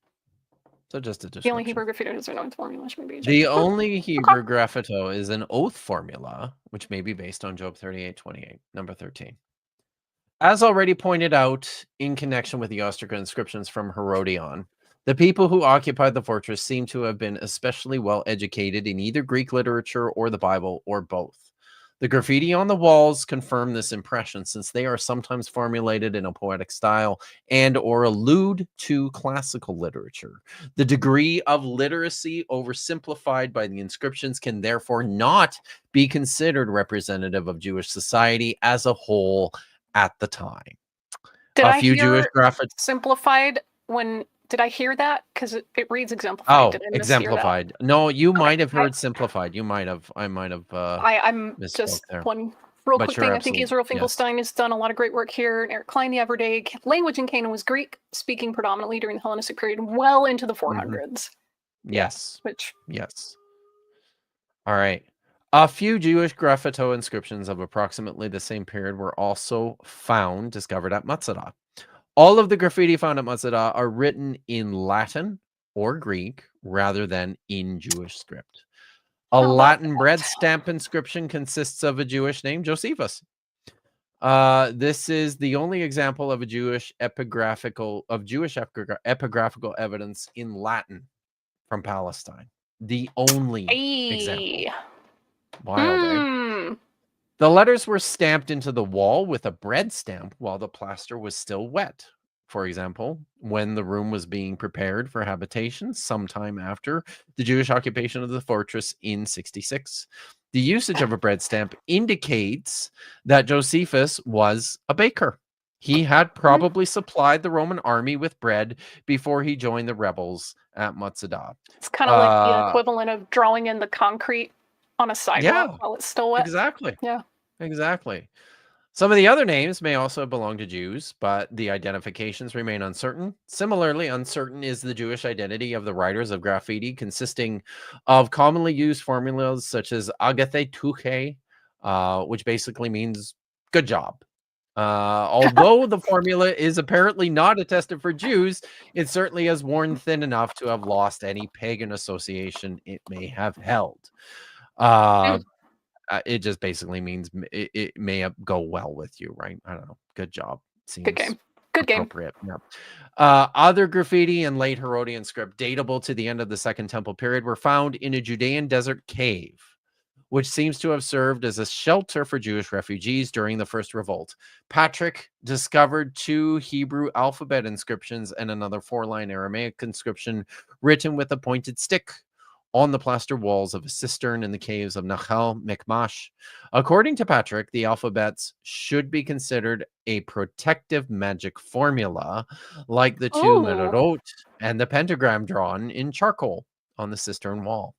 A: So just a description.
B: The only Hebrew graffito is known formula, maybe.
A: The only Hebrew graffito is an oath formula, which may be based on Job 38:28, number 13. As already pointed out in connection with the ostraca inscriptions from Herodion, the people who occupied the fortress seem to have been especially well educated in either Greek literature or the Bible, or both. The graffiti on the walls confirm this impression, since they are sometimes formulated in a poetic style and or allude to classical literature. The degree of literacy oversimplified by the inscriptions can therefore not be considered representative of Jewish society as a whole at the time.
B: Did I hear simplified when... Did I hear that? Because it reads exemplified.
A: Oh, exemplified. No, you might have heard simplified. You might have. I might have.
B: I'm just
A: there.
B: One real quick thing. I think Israel Finkelstein has done a lot of great work here. And Eric Klein the Everyday. Language in Canaan was Greek, speaking predominantly during the Hellenistic period, well into the 400s.
A: Yes.
B: Yes.
A: All right. A few Jewish graffito inscriptions of approximately the same period were also discovered at Matzah. All of the graffiti found at Matzah are written in Latin or Greek rather than in Jewish script. A Latin bread stamp inscription consists of a Jewish name, Josephus. This is the only example of a Jewish epigraphical evidence in Latin from Palestine. The only example. Wild, eh? The letters were stamped into the wall with a bread stamp while the plaster was still wet. For example, when the room was being prepared for habitation sometime after the Jewish occupation of the fortress in 66. The usage of a bread stamp indicates that Josephus was a baker. He had probably supplied the Roman army with bread before he joined the rebels at Matzah.
B: It's kind of like the equivalent of drawing in the concrete on a sidewalk while it's still wet.
A: Exactly.
B: Yeah.
A: Exactly. Some of the other names may also belong to Jews, but the identifications remain uncertain. Similarly, uncertain is the Jewish identity of the writers of graffiti, consisting of commonly used formulas such as agathe tuche, which basically means good job. Although the formula is apparently not attested for Jews, it certainly has worn thin enough to have lost any pagan association it may have held. it just basically means it may go well with you, right? I don't know. Good job. Seems
B: Good game. Good game.
A: appropriate. Yeah. Other graffiti and late Herodian script datable to the end of the Second Temple period were found in a Judean desert cave, which seems to have served as a shelter for Jewish refugees during the First Revolt. Patrick discovered 2 Hebrew alphabet inscriptions and another 4-line Aramaic inscription written with a pointed stick on the plaster walls of a cistern in the caves of Nachal Mikmash. According to Patrick, the alphabets should be considered a protective magic formula, like the 2 Merarot and the pentagram drawn in charcoal on the cistern wall.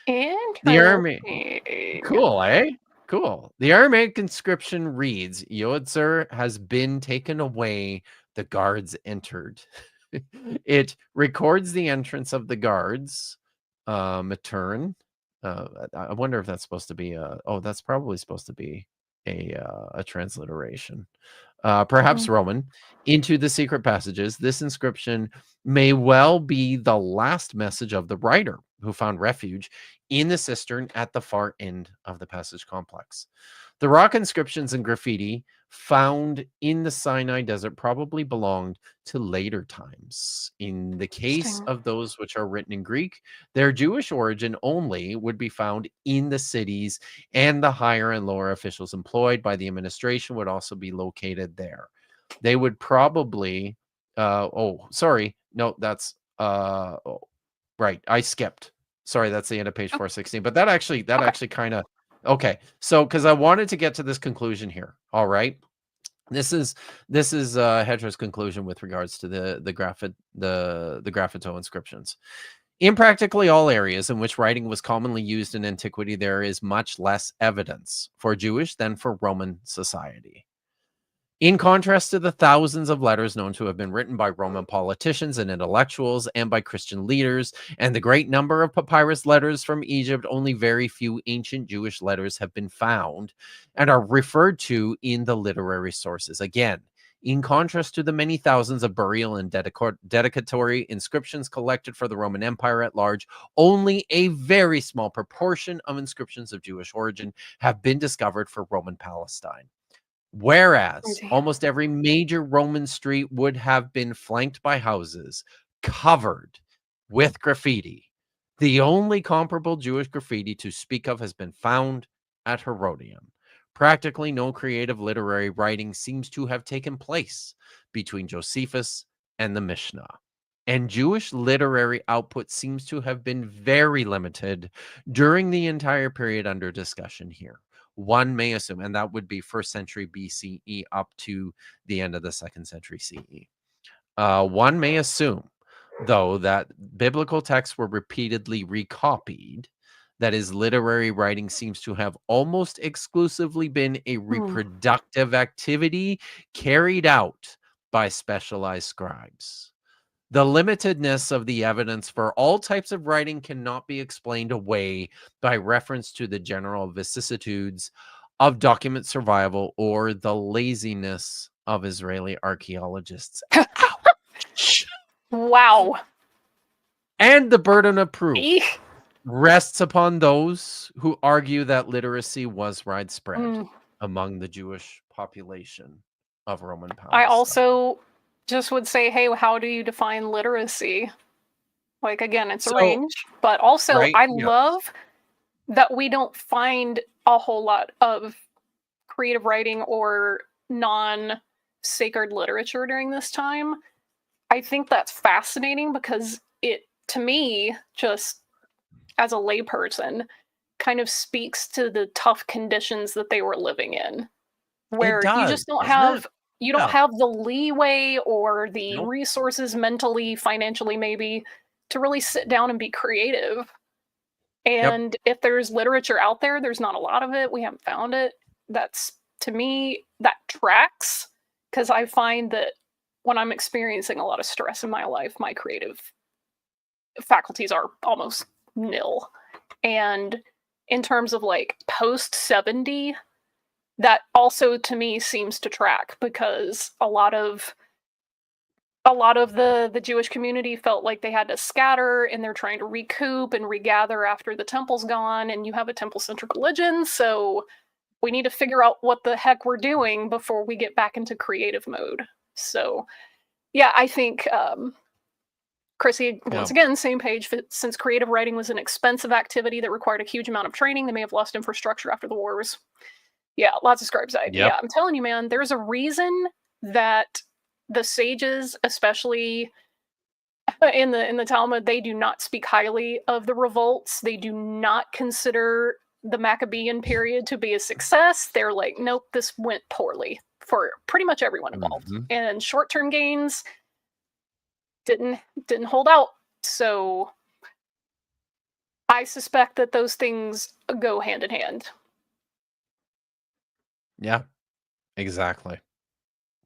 A: The Aramaic, cool, eh? Cool. The Aramaic inscription reads, Yod-Zer has been taken away, the guards entered. It records the entrance of the guards, Matern. I wonder if that's supposed to be that's probably supposed to be a transliteration. Perhaps Roman, into the secret passages. This inscription may well be the last message of the writer, who found refuge in the cistern at the far end of the passage complex. The rock inscriptions and graffiti found in the Sinai desert probably belonged to later times. In the case of those which are written in Greek, their Jewish origin only would be found in the cities, and the higher and lower officials employed by the administration would also be located there. They would probably sorry, no, that's right, I skipped. Sorry, that's the end of page 416. But that actually kind of okay. So because I wanted to get to this conclusion here. All right. This is Hedra's conclusion with regards to the graffito inscriptions. In practically all areas in which writing was commonly used in antiquity, there is much less evidence for Jewish than for Roman society. In contrast to the thousands of letters known to have been written by Roman politicians and intellectuals and by Christian leaders, and the great number of papyrus letters from Egypt, only very few ancient Jewish letters have been found and are referred to in the literary sources. Again, in contrast to the many thousands of burial and dedicatory inscriptions collected for the Roman Empire at large, only a very small proportion of inscriptions of Jewish origin have been discovered for Roman Palestine. Whereas almost every major Roman street would have been flanked by houses covered with graffiti. The only comparable Jewish graffiti to speak of has been found at Herodium. Practically no creative literary writing seems to have taken place between Josephus and the Mishnah. And Jewish literary output seems to have been very limited during the entire period under discussion here. One may assume, and that would be 1st century BCE up to the end of the 2nd century CE. One may assume, though, that biblical texts were repeatedly recopied. That is, literary writing seems to have almost exclusively been a reproductive activity carried out by specialized scribes. The limitedness of the evidence for all types of writing cannot be explained away by reference to the general vicissitudes of document survival or the laziness of Israeli archaeologists. Ouch!
B: Wow.
A: And the burden of proof rests upon those who argue that literacy was widespread among the Jewish population of Roman Palestine.
B: I also just would say, hey, how do you define literacy? Like, again, it's a range, but also I love that we don't find a whole lot of creative writing or non-sacred literature during this time. I think that's fascinating because it, to me, just as a layperson, kind of speaks to the tough conditions that they were living in, where you just don't have you don't have the leeway or the resources mentally, financially, maybe, to really sit down and be creative. And if there's literature out there, there's not a lot of it. We haven't found it. That's, to me, that tracks, because I find that when I'm experiencing a lot of stress in my life, my creative faculties are almost nil. And in terms of like post 70, that also to me seems to track, because a lot of a lot of the Jewish community felt like they had to scatter, and they're trying to recoup and regather after the temple's gone, and you have a temple-centric religion, so we need to figure out what the heck we're doing before we get back into creative mode. So, yeah, I think Chrissy, once again, same page. Since creative writing was an expensive activity that required a huge amount of training, they may have lost infrastructure after the wars. Yeah, lots of scribes died.
A: Yep.
B: Yeah, I'm telling you, man, there's a reason that the sages, especially in the Talmud, they do not speak highly of the revolts. They do not consider the Maccabean period to be a success. They're like, nope, this went poorly for pretty much everyone involved. And short-term gains didn't hold out. So I suspect that those things go hand in hand.
A: Yeah, exactly.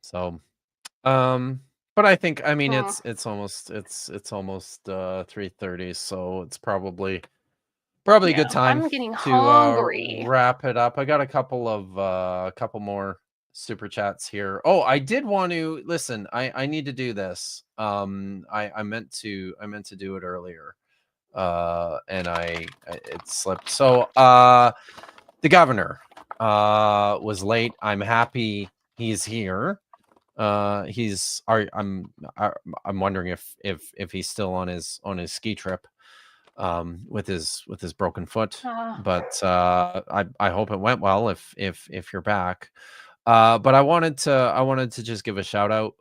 A: So, but I think, I mean, it's almost 3:30, so it's probably a good time
B: I'm getting
A: to
B: hungry.
A: wrap it up. I got a couple more super chats here. Oh, I did want to listen. I need to do this. I meant to do it earlier, and it slipped. So the governor was late. I'm happy he's here. I'm wondering if he's still on his ski trip with his broken foot. But I hope it went well if you're back. But I wanted to just give a shout out.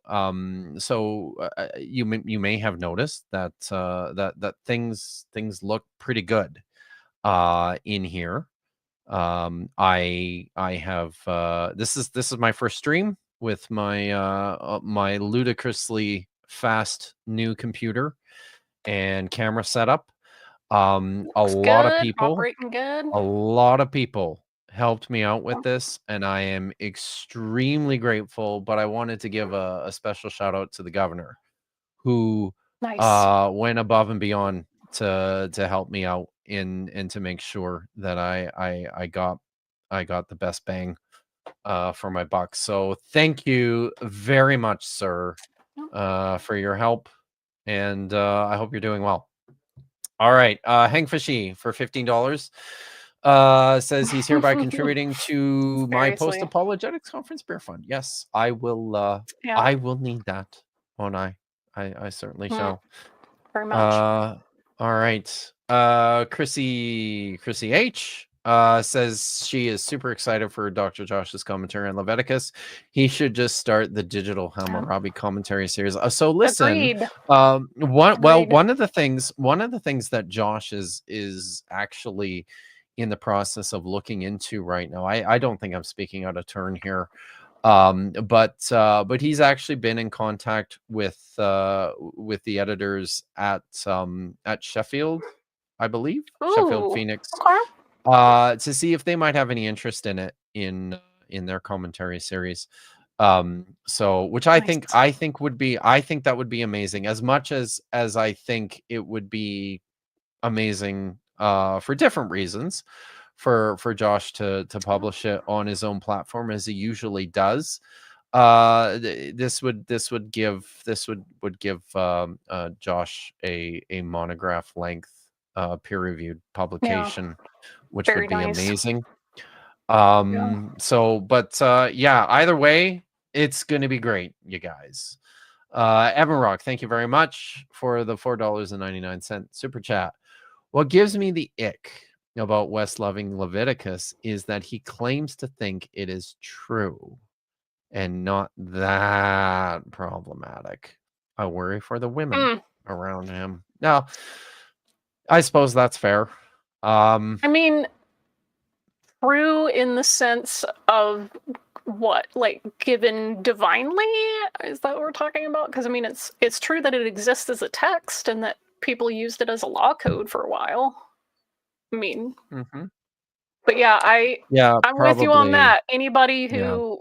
A: So you may have noticed that that things look pretty good in here. I have this is my first stream with my my ludicrously fast new computer and camera setup. A lot of people
B: operating good.
A: A lot of people helped me out with this, and I am extremely grateful. But I wanted to give a special shout out to the governor, who went above and beyond to help me out and to make sure that I got the best bang for my buck. So thank you very much, sir, for your help, and I hope you're doing well. All right, Hang Fishy for $15 says he's hereby contributing to my Post Apologetics Conference beer fund. Yes, I will. I will need that, won't I? I certainly shall.
B: Very much.
A: All right. Chrissy H says she is super excited for Dr. Josh's commentary on Leviticus. He should just start the digital Hammurabi commentary series. So listen,
B: Agreed.
A: one of the things that Josh is actually in the process of looking into right now. I don't think I'm speaking out of turn here. But he's actually been in contact with the editors at Sheffield, I believe. Sheffield Phoenix. To see if they might have any interest in it in their commentary series. So which I think that would be amazing, as much as I think it would be amazing for different reasons for Josh to publish it on his own platform, as he usually does. This would give Josh a monograph length peer-reviewed publication, which would be amazing. So but yeah, either way, it's going to be great, you guys. Evan Rock, thank you very much for the $4.99 super chat. What gives me the ick about Wes loving Leviticus is that he claims to think it is true and not that problematic. I worry for the women around him. Now, I suppose that's fair.
B: I mean, true in the sense of what, like given divinely? Is that what we're talking about? Because I mean, it's true that it exists as a text and that people used it as a law code for a while. I mean, but yeah, I'm with you on that. Anybody who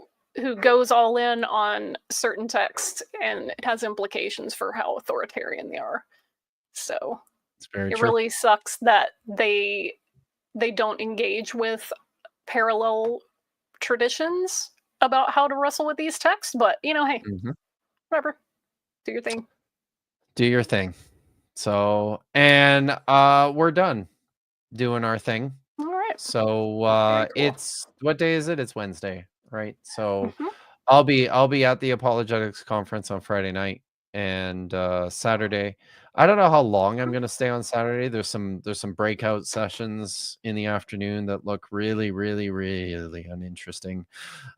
B: goes all in on certain texts, and it has implications for how authoritarian they are. So it really sucks that they don't engage with parallel traditions about how to wrestle with these texts. But you know, hey, whatever. Do your thing.
A: Do your thing. So, and we're done doing our thing.
B: All right.
A: So
B: cool.
A: it's what day is it? It's Wednesday, right? So
B: Mhm.
A: I'll be at the Apologetics Conference on Friday night and Saturday. I don't know how long I'm gonna stay on Saturday. There's some breakout sessions in the afternoon that look really, really, really uninteresting.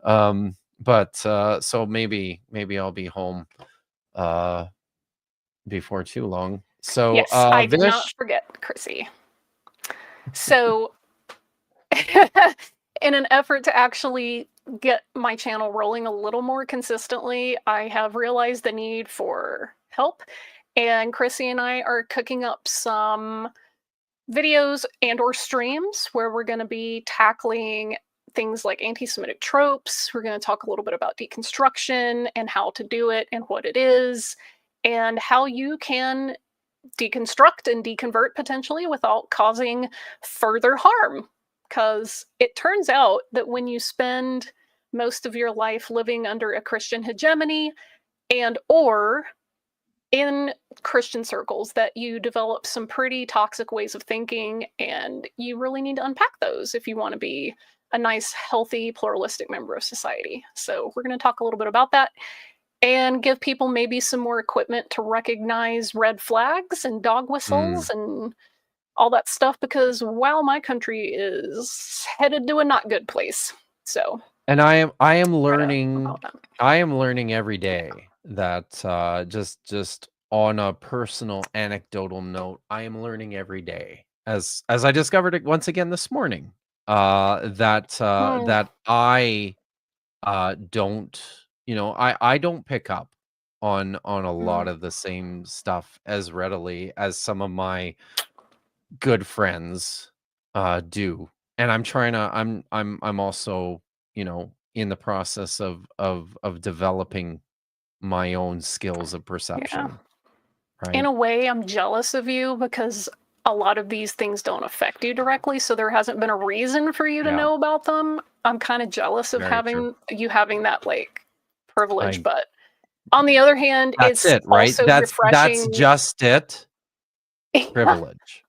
A: But so maybe I'll be home before too long. So
B: Yes, I did not
A: Vish,
B: forget, Chrissy. So, in an effort to actually get my channel rolling a little more consistently, I have realized the need for help. And Chrissy and I are cooking up some videos and or streams where we're going to be tackling things like anti-Semitic tropes. We're going to talk a little bit about deconstruction and how to do it and what it is, and how you can deconstruct and deconvert potentially without causing further harm. Because it turns out that when you spend most of your life living under a Christian hegemony and or in Christian circles, that you develop some pretty toxic ways of thinking, and you really need to unpack those if you want to be a nice, healthy, pluralistic member of society. So we're going to talk a little bit about that and give people maybe some more equipment to recognize red flags and dog whistles and all that stuff, because wow, my country is headed to a not good place. So,
A: and I am learning every day that just on a personal anecdotal note, I am learning every day as I discovered it once again this morning that I don't, I don't pick up on a lot of the same stuff as readily as some of my good friends do. And I'm trying to I'm also, in the process of developing my own skills of perception. Right?
B: In a way, I'm jealous of you because a lot of these things don't affect you directly, so there hasn't been a reason for you to know about them. I'm kind of jealous of having that like privilege, but on the other hand,
A: that's
B: it's
A: it, right?
B: also
A: That's
B: refreshing.
A: just it. Privilege,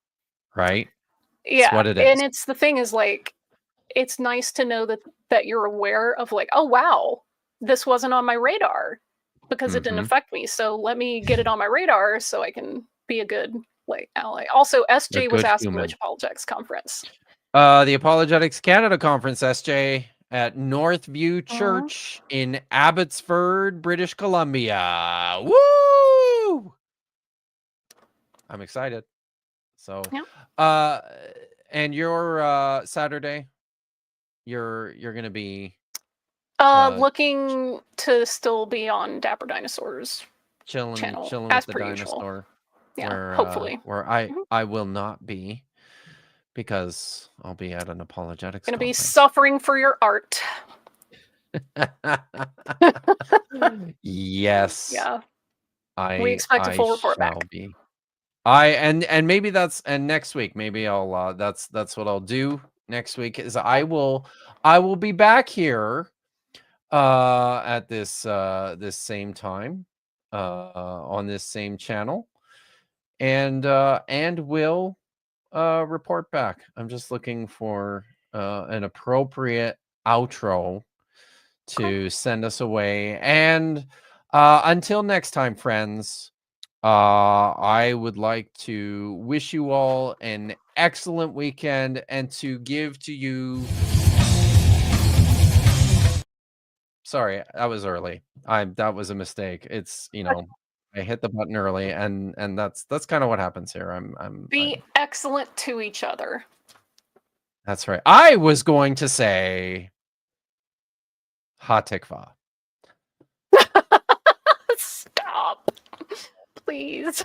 A: right?
B: Yeah,
A: it's what it is.
B: And it's the thing is like, it's nice to know that you're aware of like, oh wow, this wasn't on my radar because it didn't affect me. So let me get it on my radar so I can be a good like ally. Also, SJ was asking which apologetics conference.
A: The Apologetics Canada Conference, SJ, at Northview Church in Abbotsford, British Columbia. Woo! I'm excited. So, and your Saturday, you're gonna be
B: looking to still be on Dapper Dinosaurs
A: chilling
B: as
A: with the
B: per
A: dinosaur.
B: Yeah,
A: where,
B: hopefully.
A: Where I will not be, because I'll be at an apologetics
B: Gonna
A: conference.
B: be suffering for your art.
A: Yes.
B: Yeah. We expect a full report back.
A: And maybe next week, maybe I'll that's what I'll do next week, is I will be back here at this same time on this same channel, and we'll report back. I'm just looking for an appropriate outro to send us away, and until next time, friends, I would like to wish you all an excellent weekend, and to give to you. Sorry, that was early. That was a mistake. It's, I hit the button early, and that's kind of what happens here.
B: Be excellent to each other.
A: That's right. I was going to say Ha Tikva.
B: Stop. Please.